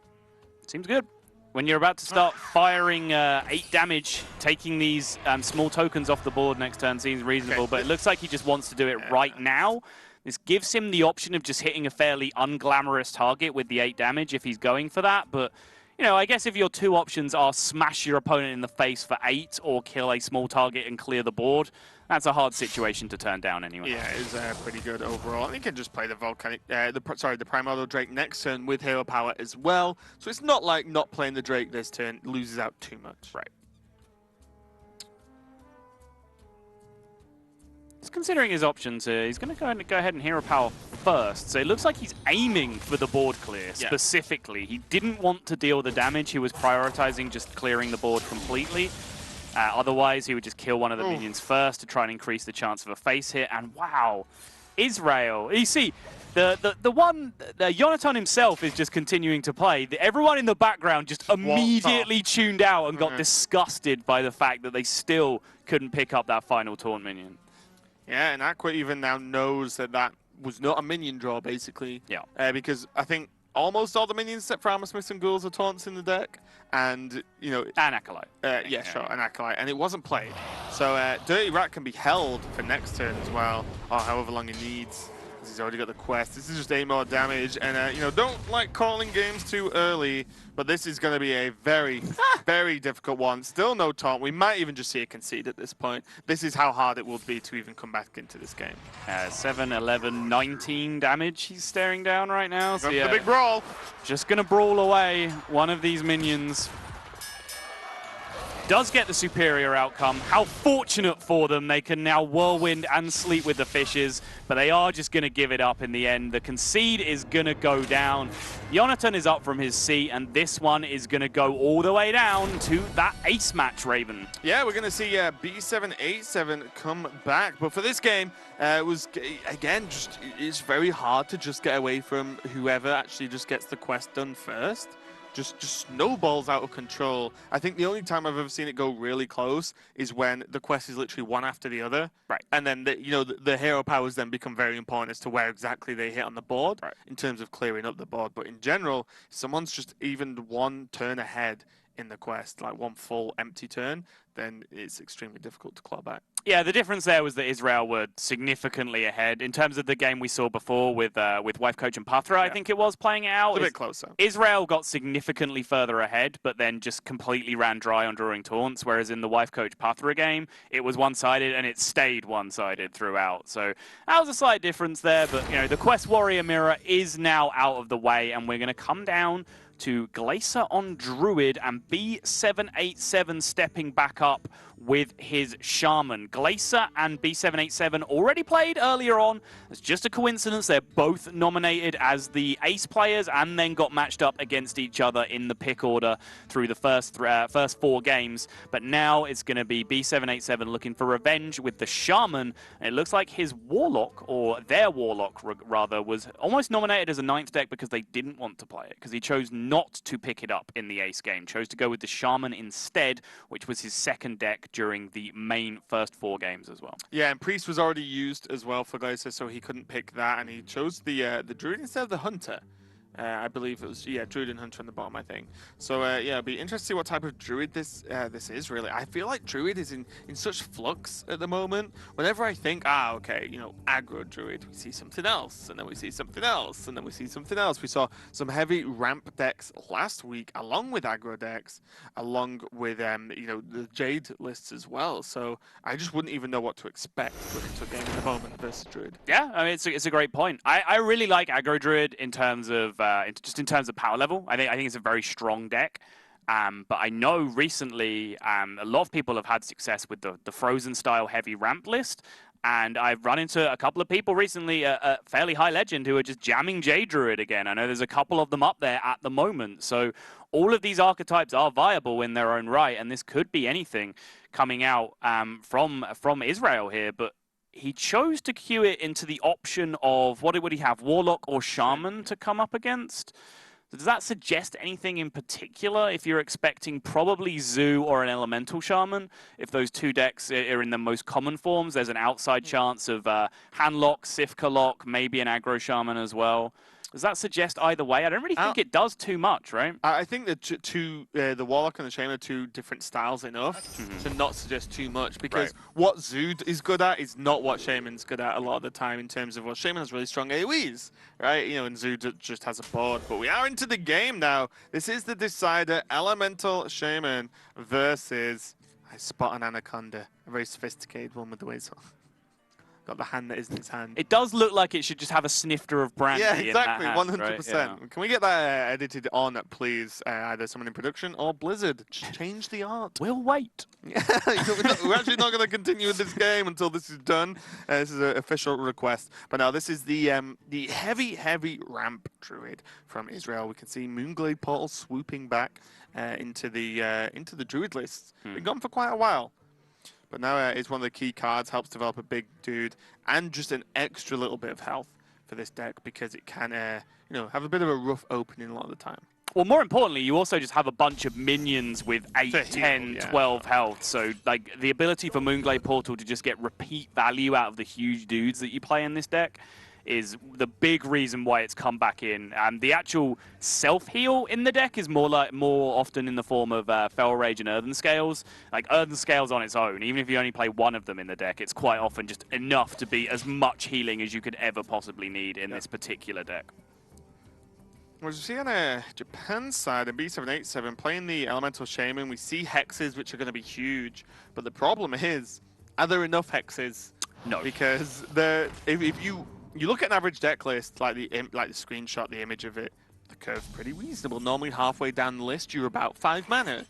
Seems good. When you're about to start firing 8 damage, taking these small tokens off the board next turn seems reasonable, but it looks like he just wants to do it right now. This gives him the option of just hitting a fairly unglamorous target with the 8 damage if he's going for that, but I guess if your 2 options are smash your opponent in the face for 8 or kill a small target and clear the board, that's a hard situation to turn down anyway. Yeah, it's pretty good overall. And you can just play the the Primordial Drake next turn with hero power as well. So it's not like not playing the Drake this turn loses out too much. Right. Just considering his options here, he's going to go ahead and hero power first. So it looks like he's aiming for the board clear specifically. He didn't want to deal the damage. He was prioritizing just clearing the board completely. Otherwise, he would just kill one of the minions first to try and increase the chance of a face hit. And wow, Israel. You see, Jonathan himself is just continuing to play. Everyone in the background just immediately tuned out and got disgusted by the fact that they still couldn't pick up that final taunt minion. Yeah, and Aqua even now knows that was not a minion draw, basically. Yeah. Because I think almost all the minions except for Armor Smiths and Ghouls are taunts in the deck. And, And Acolyte. Yeah, sure, an Acolyte. And it wasn't played. So Dirty Rat can be held for next turn as well, or however long he needs. He's already got the quest. This is just 8 more damage. And, don't like calling games too early, but this is going to be a very, very difficult one. Still no taunt. We might even just see a concede at this point. This is how hard it will be to even come back into this game. 7, 11, 19 damage he's staring down right now. So the big brawl. Just going to brawl away one of these minions. Does get the superior outcome. How fortunate for them. They can now Whirlwind and Sleep with the Fishes, but they are just going to give it up in the end. The concede is going to go down. Jonathan is up from his seat, and this one is going to go all the way down to that ace match, Raven. Yeah, we're going to see B787 come back, but for this game, it was, again, it's very hard to just get away from whoever actually just gets the quest done first. Just snowballs out of control. I think the only time I've ever seen it go really close is when the quest is literally one after the other. Right. And then, the hero powers then become very important as to where exactly they hit on the board in terms of clearing up the board. But in general, if someone's just even one turn ahead, in the quest, like one full empty turn, then it's extremely difficult to claw back. Yeah, the difference there was that Israel were significantly ahead in terms of the game we saw before with Wife Coach and Pathra. I think it was playing it out. It's a bit closer. Israel got significantly further ahead, but then just completely ran dry on drawing taunts. Whereas in the Wife Coach Pathra game, it was one-sided and it stayed one-sided throughout. So that was a slight difference there. But you know, the Quest Warrior mirror is now out of the way, and we're going to come down to Glacier on Druid and B787 stepping back up with his Shaman. Glacier and B787 already played earlier on. It's just a coincidence. They're both nominated as the ace players and then got matched up against each other in the pick order through the first 4 games. But now it's going to be B787 looking for revenge with the Shaman. And it looks like his Warlock, or their Warlock rather, was almost nominated as a 9th deck because they didn't want to play it, because he chose not to pick it up in the ace game. Chose to go with the Shaman instead, which was his 2nd deck during the main first 4 games as well. Yeah, and Priest was already used as well for Glacier, so he couldn't pick that, and he chose the Druid instead of the Hunter. I believe it was, yeah, Druid and Hunter on the bottom, I think. So, yeah, it'll be interesting to see what type of Druid this is, really. I feel like Druid is in such flux at the moment. Whenever I think, okay, you know, aggro Druid, we see something else, and then we see something else, and then we see something else. We saw some heavy ramp decks last week, along with aggro decks, along with, you know, the Jade lists as well. So, I just wouldn't even know what to expect looking to a game at the moment versus Druid. Yeah, I mean, it's a great point. I really like aggro Druid in terms of just in terms of power level. I think it's a very strong deck. But I know recently a lot of people have had success with the Frozen style heavy ramp list. And I've run into a couple of people recently at fairly high legend who are just jamming Jade Druid again. I know there's a couple of them up there at the moment. So all of these archetypes are viable in their own right. And this could be anything coming out from Israel here. But he chose to queue it into the option of, what would he have, Warlock or Shaman to come up against? Does that suggest anything in particular if you're expecting probably Zoo or an Elemental Shaman? If those 2 decks are in the most common forms, there's an outside chance of Handlock, Sifka Lock, maybe an Aggro Shaman as well. Does that suggest either way? I don't really think it does too much, right? I think that the Warlock and the Shaman are 2 different styles enough to not suggest too much, because what Zood is good at is not what Shaman's good at a lot of the time, in terms of, well, Shaman has really strong AoEs, right? You know, and Zood just has a board. But we are into the game now. This is the decider. Elemental Shaman versus, I spot an Anaconda, a very sophisticated one with the ways on. Got the hand that isn't its hand. It does look like it should just have a snifter of brandy. Yeah, exactly, in that hand, 100%. Right? Yeah. Can we get that edited on, please? Either someone in production or Blizzard. Change the art. We'll wait. Yeah, we're actually not going to continue with this game until this is done. This is an official request. But now this is the heavy ramp Druid from Israel. We can see Moonglade Portal swooping back into the Druid lists. Been gone for quite a while. But now it's one of the key cards, helps develop a big dude, and just an extra little bit of health for this deck, because it can, you know, have a bit of a rough opening a lot of the time. Well, more importantly, you also just have a bunch of minions with 8, 10, 12 health. So, like, the ability for Moonglade Portal to just get repeat value out of the huge dudes that you play in this deck is the big reason why it's come back in. And the actual self-heal in the deck is more often in the form of Fel Rage and Earthen Scales. Like, Earthen Scales on its own, even if you only play one of them in the deck, it's quite often just enough to be as much healing as you could ever possibly need in this particular deck. Well, as you see on Japan's side, in B787, playing the Elemental Shaman, we see hexes, which are going to be huge. But the problem is, are there enough hexes? No. Because if you look at an average deck list, like the screenshot, the image of it, the curve's pretty reasonable. Normally halfway down the list, you're about 5 mana.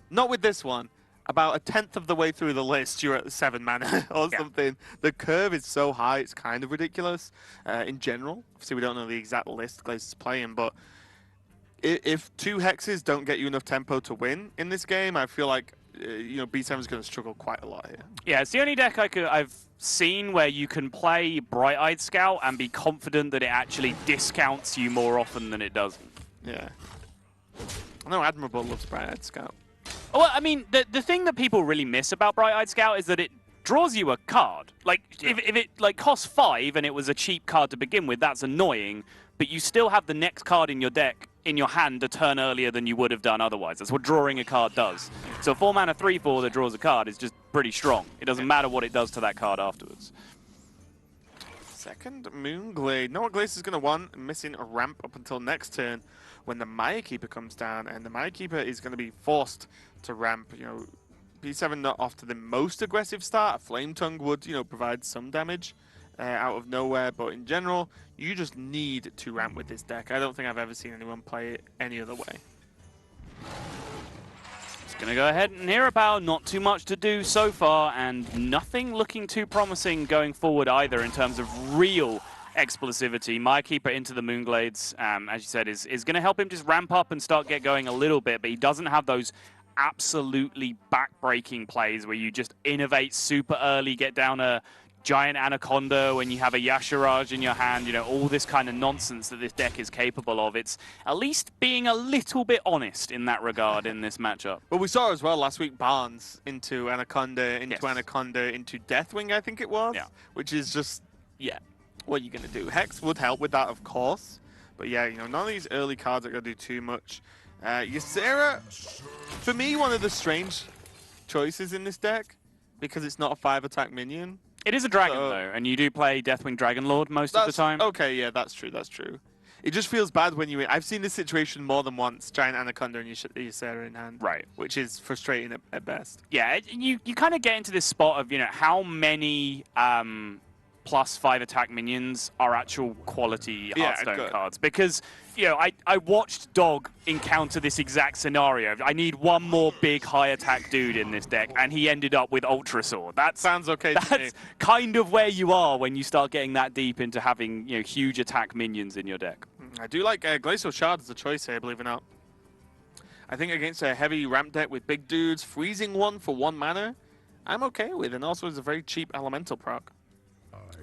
Not with this one. About 1/10 of the way through the list, you're at 7 mana or something. The curve is so high, it's kind of ridiculous in general. Obviously, we don't know the exact list Glaze is playing, but if 2 hexes don't get you enough tempo to win in this game, I feel like you know, B7 is going to struggle quite a lot here. Yeah, it's the only deck I've seen where you can play Bright-Eyed Scout and be confident that it actually discounts you more often than it doesn't. Yeah. I know Admirable loves Bright-Eyed Scout. Well, I mean, the thing that people really miss about Bright-Eyed Scout is that it draws you a card. Like, if it like costs 5 and it was a cheap card to begin with, that's annoying, but you still have the next card in your deck in your hand a turn earlier than you would have done otherwise. That's what drawing a card does. So a 4-mana 3/4 that draws a card is just pretty strong. It doesn't matter what it does to that card afterwards. Second Moonglade. Know what Glacier is going to want? Missing a ramp up until next turn when the Maya Keeper comes down, and the Maya Keeper is going to be forced to ramp. You know, P7 not off to the most aggressive start. Flame Tongue would, you know, provide some damage out of nowhere, but in general, you just need to ramp with this deck. I don't think I've ever seen anyone play it any other way. Just going to go ahead and Hero Power. Not too much to do so far, and nothing looking too promising going forward either in terms of real explosivity. Maya Keeper into the Moonglades, as you said, is going to help him just ramp up and start get going a little bit, but he doesn't have those absolutely back-breaking plays where you just innovate super early, get down a giant Anaconda when you have a Yashiraj in your hand, you know, all this kind of nonsense that this deck is capable of. It's at least being a little bit honest in that regard in this matchup. Well, we saw as well last week Barnes into Anaconda, Yes. Anaconda, into Deathwing, I think it was. Yeah. Which is just, yeah, what are you going to do? Hex would help with that, of course. But yeah, you know, none of these early cards are going to do too much. Ysera, for me, one of the strange choices in this deck, because it's not a 5-attack minion. It is a dragon, though, and you do play Deathwing Dragonlord most of the time. Okay, yeah, that's true, that's true. It just feels bad when you... I've seen this situation more than once, Giant Anaconda and Ysera in hand. Right. Which is frustrating at best. Yeah, you kind of get into this spot of, you know, how many plus 5-attack minions are actual quality Hearthstone cards. Because, you know, I watched Dog encounter this exact scenario. I need one more big high-attack dude in this deck, and he ended up with Ultra Sword. That sounds okay to me. That's kind of where you are when you start getting that deep into having, you know, huge attack minions in your deck. I do like Glacial Shard as a choice here, believe it or not. I think against a heavy ramp deck with big dudes, freezing one for 1 mana, I'm okay with, and also it's a very cheap elemental proc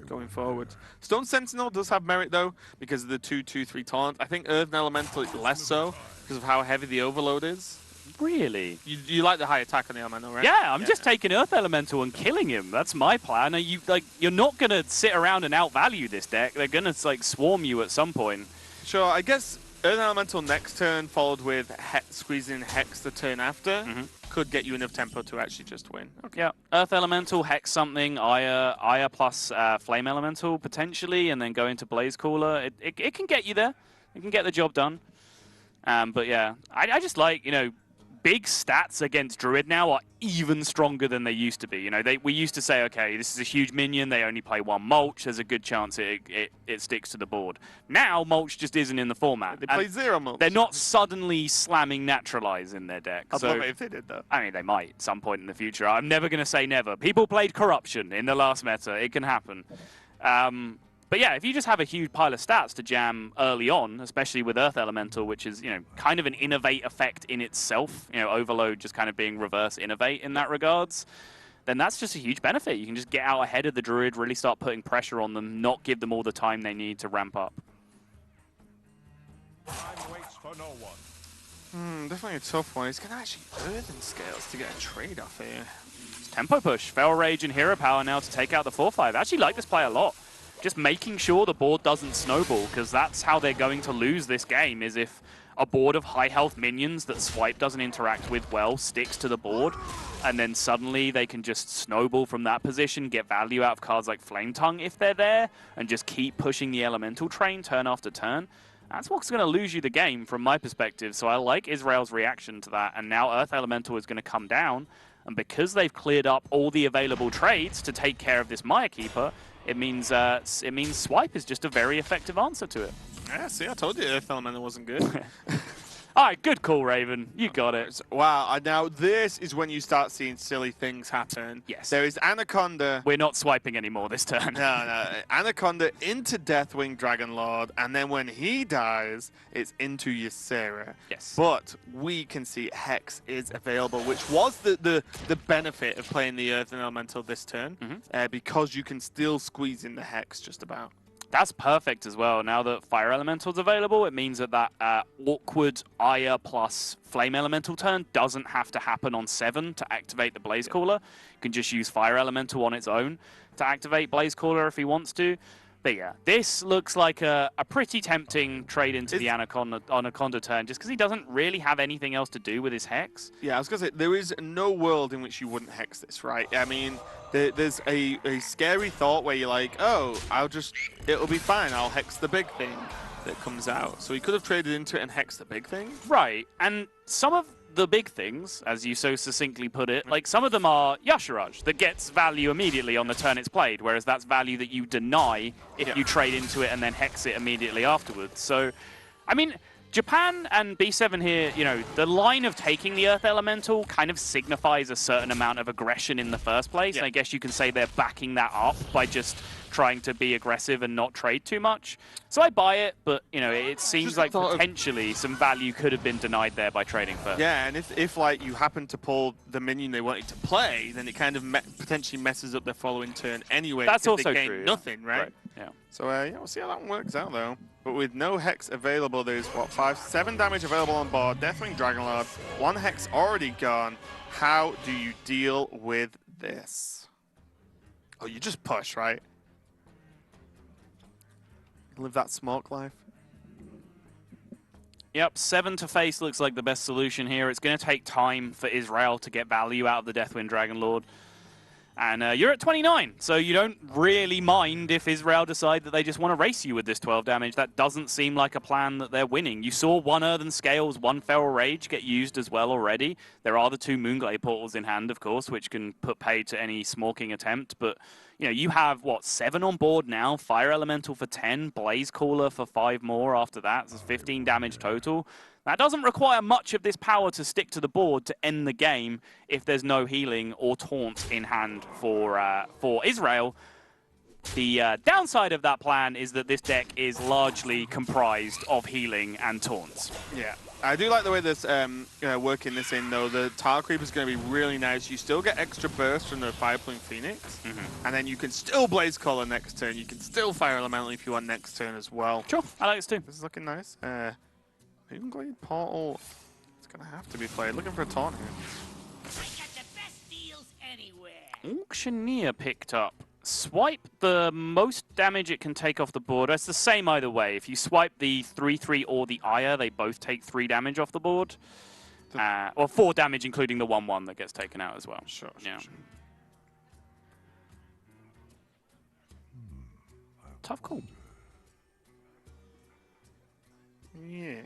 going forward. Stone Sentinel does have merit though, because of the 2/2/3 taunt. I think Earth and Elemental is less so, because of how heavy the overload is. Really? You like the high attack on the Elemental, right? Yeah, I'm just taking Earth Elemental and killing him. That's my plan. You're not gonna sit around and outvalue this deck. They're gonna like swarm you at some point. Sure, I guess Earth Elemental next turn, followed with squeezing Hex the turn after, could get you enough tempo to actually just win. Okay. Yeah, Earth Elemental, Hex something, Aya plus Flame Elemental potentially, and then go into Blaze Cooler. It can get you there. It can get the job done. But yeah, I just like, you know, big stats against Druid now are even stronger than they used to be. You know, we used to say, okay, this is a huge minion, they only play 1 Mulch, there's a good chance it sticks to the board. Now, Mulch just isn't in the format. They play 0 Mulch. They're not suddenly slamming Naturalize in their deck. I'd love it if they did, though. I mean, they might at some point in the future. I'm never going to say never. People played Corruption in the last meta. It can happen. But yeah, if you just have a huge pile of stats to jam early on, especially with Earth Elemental, which is, you know, kind of an innovate effect in itself, you know, Overload just kind of being reverse innovate in that regards, then that's just a huge benefit. You can just get out ahead of the Druid, really start putting pressure on them, not give them all the time they need to ramp up. Time waits for no one. Definitely a tough one. He's going to actually Earthen Scales to get a trade off here. It's Tempo Push, Fel Rage, and Hero Power now to take out the 4/5. I actually like this play a lot. Just making sure the board doesn't snowball, because that's how they're going to lose this game, is if a board of high health minions that Swipe doesn't interact with well sticks to the board, and then suddenly they can just snowball from that position, get value out of cards like Flame Tongue if they're there, and just keep pushing the elemental train turn after turn. That's what's going to lose you the game from my perspective, so I like Israel's reaction to that, and now Earth Elemental is going to come down, and because they've cleared up all the available trades to take care of this Maya Keeper, it means Swipe is just a very effective answer to it. Yeah, see, I told you Earth Elemental wasn't good. All right, good call, Raven. You got it. Wow, now this is when you start seeing silly things happen. Yes. There is Anaconda. We're not swiping anymore this turn. No. Anaconda into Deathwing Dragonlord, and then when he dies, it's into Ysera. Yes. But we can see Hex is available, which was the benefit of playing the Earth and Elemental this turn, because you can still squeeze in the Hex just about. That's perfect as well. Now that Fire Elemental's available, it means that awkward Aya plus Flame Elemental turn doesn't have to happen on 7 to activate the Blaze Caller. You can just use Fire Elemental on its own to activate Blaze Caller if he wants to. But yeah, this looks like a pretty tempting trade into the Anaconda turn, just because he doesn't really have anything else to do with his Hex. Yeah, I was going to say, there is no world in which you wouldn't Hex this, right? I mean, there's a scary thought where you're like, oh, it'll be fine, I'll Hex the big thing that comes out. So he could have traded into it and Hexed the big thing. Right, and some of the big things, as you so succinctly put it, like some of them are Yasharaj, that gets value immediately on the turn it's played, whereas that's value that you deny if you trade into it and then Hex it immediately afterwards. So, I mean, Japan and B7 here, you know, the line of taking the Earth Elemental kind of signifies a certain amount of aggression in the first place, and I guess you can say they're backing that up by just trying to be aggressive and not trade too much. So I buy it, but, you know, it seems like potentially some value could have been denied there by trading first. Yeah, and if like, you happen to pull the minion they wanted to play, then it kind of potentially messes up their following turn anyway. That's also they gain true. Nothing, right? Yeah. So yeah, we'll see how that one works out though. But with no Hex available, there's what, 7 damage available on board. Deathwing Dragonlord, 1 Hex already gone. How do you deal with this? Oh, you just push, right? Live that smoke life. Yep, 7 to face looks like the best solution here. It's going to take time for Israel to get value out of the Deathwind Dragonlord. And you're at 29, so you don't really mind if Israel decide that they just want to race you with this 12 damage. That doesn't seem like a plan that they're winning. You saw 1 Earthen Scales, 1 Feral Rage get used as well already. There are the 2 Moonglade portals in hand, of course, which can put paid to any smorking attempt. But, you know, you have, what, 7 on board now, Fire Elemental for 10, Blaze Caller for 5 more after that. So it's 15 damage total. That doesn't require much of this power to stick to the board to end the game if there's no healing or taunt in hand for Israel. The downside of that plan is that this deck is largely comprised of healing and taunts. Yeah, I do like the way this working this in though. The Tar Creep is going to be really nice. You still get extra burst from the Fire Plume Phoenix, and then you can still Blaze Caller next turn. You can still Fire Elemental if you want next turn as well. Sure, I like this too. This is looking nice. Moonglade Portal, it's going to have to be played. Looking for a taunt here. I got the best deals anywhere. Auctioneer picked up. Swipe the most damage it can take off the board. It's the same either way. If you swipe the 3/3 or the Ire, they both take 3 damage off the board. Or 4 damage, including the 1/1 that gets taken out as well. Sure. Tough call. Yeah.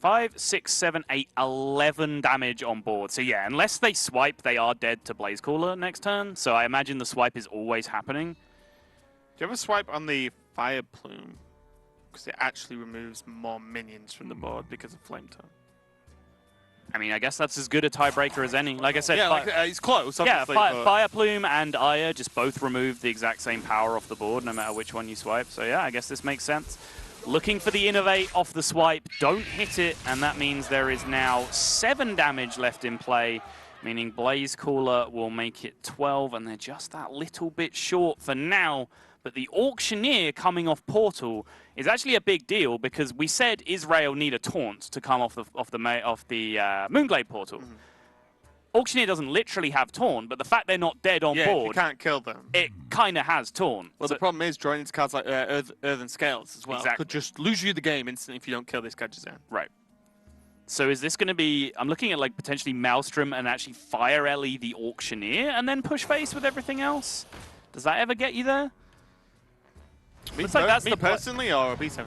5, 6, 7, 8, 11 damage on board. So yeah, unless they swipe, they are dead to Blaze Caller next turn. So I imagine the swipe is always happening. Do you ever swipe on the Fire Plume? Because it actually removes more minions from the board because of Flame Tongue. I mean, I guess that's as good a tiebreaker as any. Like I said, yeah, it's close. Yeah, Obviously, Fire Plume and Ire just both remove the exact same power off the board, no matter which one you swipe. So yeah, I guess this makes sense. Looking for the Innovate off the swipe, don't hit it, and that means there is now 7 damage left in play, meaning Blaze Caller will make it 12, and they're just that little bit short for now. But the Auctioneer coming off Portal is actually a big deal because we said Israel need a taunt to come off the Moonglade Portal. Auctioneer doesn't literally have taunt, but the fact they're not dead on board, you can't kill them. It kind of has taunt. Well, the problem is drawing into cards like Earthen Scales as well. Exactly. Could just lose you the game instantly if you don't kill this Gadgetzan. Right. So is this going to be... I'm looking at like potentially Maelstrom and actually Fire Ellie the Auctioneer and then push face with everything else? Does that ever get you there? Me, Looks like that's me personally or B7?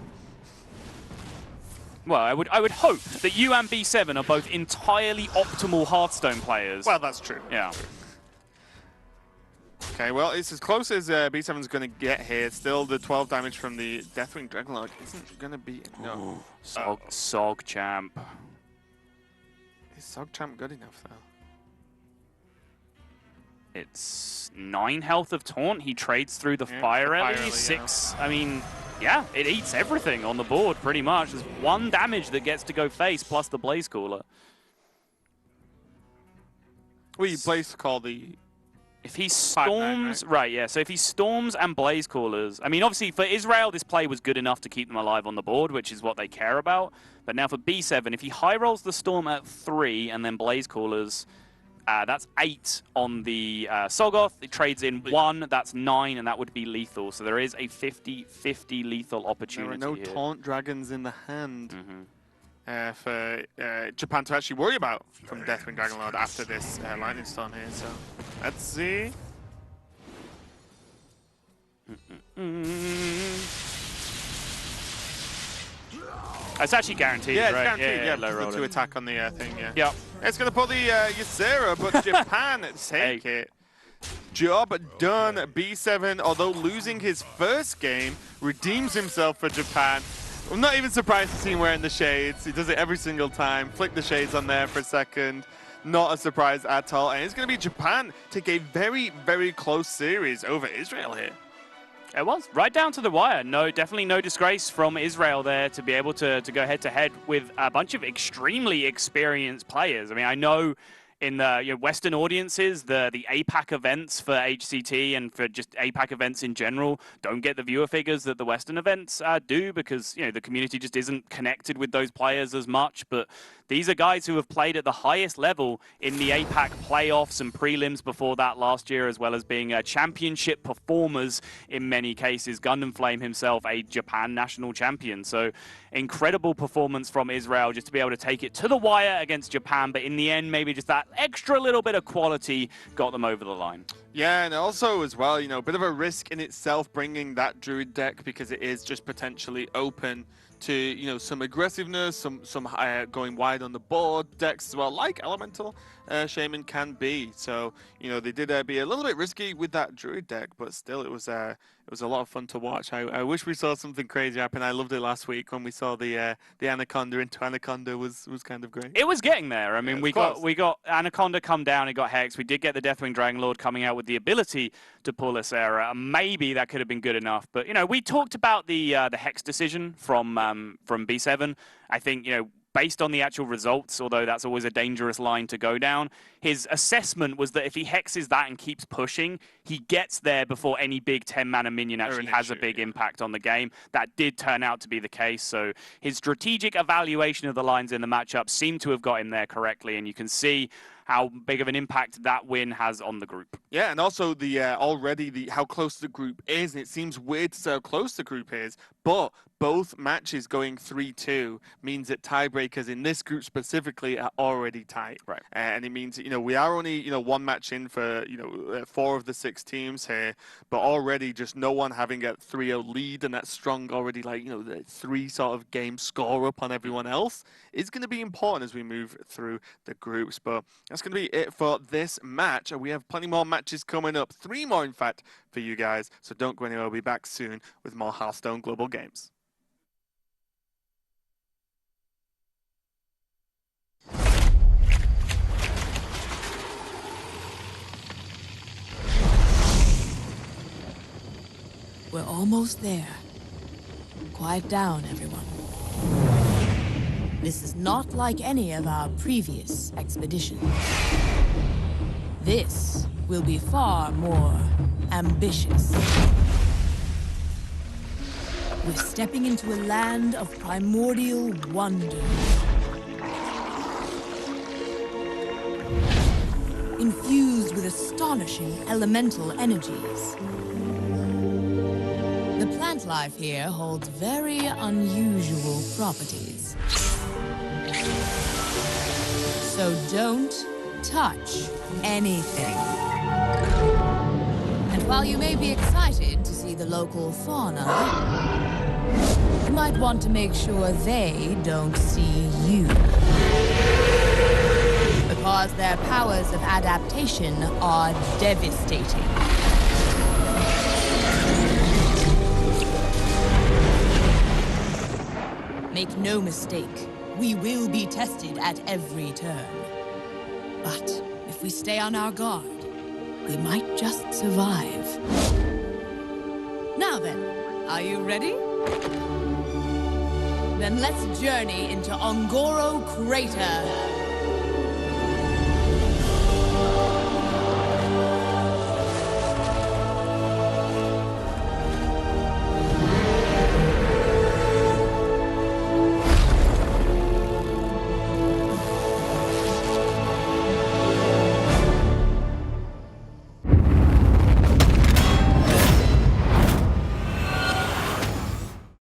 Well, I would hope that you and B7 are both entirely optimal Hearthstone players. Well, that's true. Yeah. Okay, well, it's as close as B7's going to get here. Still, the 12 damage from the Deathwing Dragonlord isn't going to be enough. Sogchamp. Is Sogchamp good enough, though? It's 9 health of taunt. He trades through the Fire Ellie. 6. Yeah. I mean, yeah, it eats everything on the board pretty much. There's 1 damage that gets to go face plus the Blaze Caller. Well, you Blaze Call the... If he storms... Right, yeah. So if he storms and Blaze Callers... I mean, obviously, for Israel, this play was good enough to keep them alive on the board, which is what they care about. But now for B7, if he high rolls the Storm at 3 and then Blaze Callers... That's 8 on the Sogoth. It trades in 1. That's 9, and that would be lethal. So there is a 50-50 lethal opportunity. There are no here. taunt dragons in the hand for Japan to actually worry about from Deathwing Dragonlord after this Lightning Storm here. So let's see. It's actually guaranteed, Yeah, it's right? guaranteed. Yeah, low the roll. 2 attack on the thing. Yeah. Yep. It's going to pull the Ysera, but Japan take it. Job done. B7, although losing his first game, redeems himself for Japan. I'm not even surprised to see him wearing the shades. He does it every single time. Flick the shades on there for a second. Not a surprise at all. And it's going to be Japan take a very, very close series over Israel here. It was right down to the wire. No, definitely no disgrace from Israel there to be able to go head-to-head with a bunch of extremely experienced players. I mean, I know in the Western audiences, the APAC events for HCT and for just APAC events in general don't get the viewer figures that the Western events do because the community just isn't connected with those players as much. But these are guys who have played at the highest level in the APAC playoffs and prelims before that last year, as well as being championship performers in many cases. Gundam Flame himself, a Japan national champion. So incredible performance from Israel just to be able to take it to the wire against Japan. But in the end, maybe just that extra little bit of quality got them over the line. Yeah, and also as well, a bit of a risk in itself bringing that Druid deck because it is just potentially open to, some aggressiveness, some going wide on the board decks as well, like Elemental Shaman can be. So, they did be a little bit risky with that Druid deck, but still it was a lot of fun to watch. I wish we saw something crazy happen. I loved it last week when we saw the Anaconda into Anaconda was kind of great. It was getting there. I mean, we got Anaconda come down, it got Hex. We did get the Deathwing Dragonlord coming out with the ability to pull Ysera. Maybe that could have been good enough. But, we talked about the Hex decision from B7. I think, based on the actual results, although that's always a dangerous line to go down, his assessment was that if he hexes that and keeps pushing, he gets there before any big 10-mana minion actually has a big impact on the game. That did turn out to be the case, so his strategic evaluation of the lines in the matchup seemed to have got him there correctly, and you can see how big of an impact that win has on the group. Yeah, and also the how close the group is, and it seems weird to say how close the group is, but both matches going 3-2 means that tiebreakers in this group specifically are already tight. Right. And it means, we are only, one match in for, 4 of the 6 teams here, but already just no one having a 3-0 lead and that strong already, the 3 sort of game score up on everyone else is going to be important as we move through the groups. But that's going to be it for this match. We have plenty more matches coming up, 3 more in fact, for you guys. So don't go anywhere. We'll be back soon with more Hearthstone Global Games. We're almost there. Quiet down, everyone. This is not like any of our previous expeditions. This will be far more ambitious. We're stepping into a land of primordial wonder. Infused with astonishing elemental energies. The plant life here holds very unusual properties. So don't touch anything. And while you may be excited to see the local fauna, you might want to make sure they don't see you. Because their powers of adaptation are devastating. Make no mistake, we will be tested at every turn. But if we stay on our guard, we might just survive. Now then, are you ready? Then let's journey into Ongoro Crater.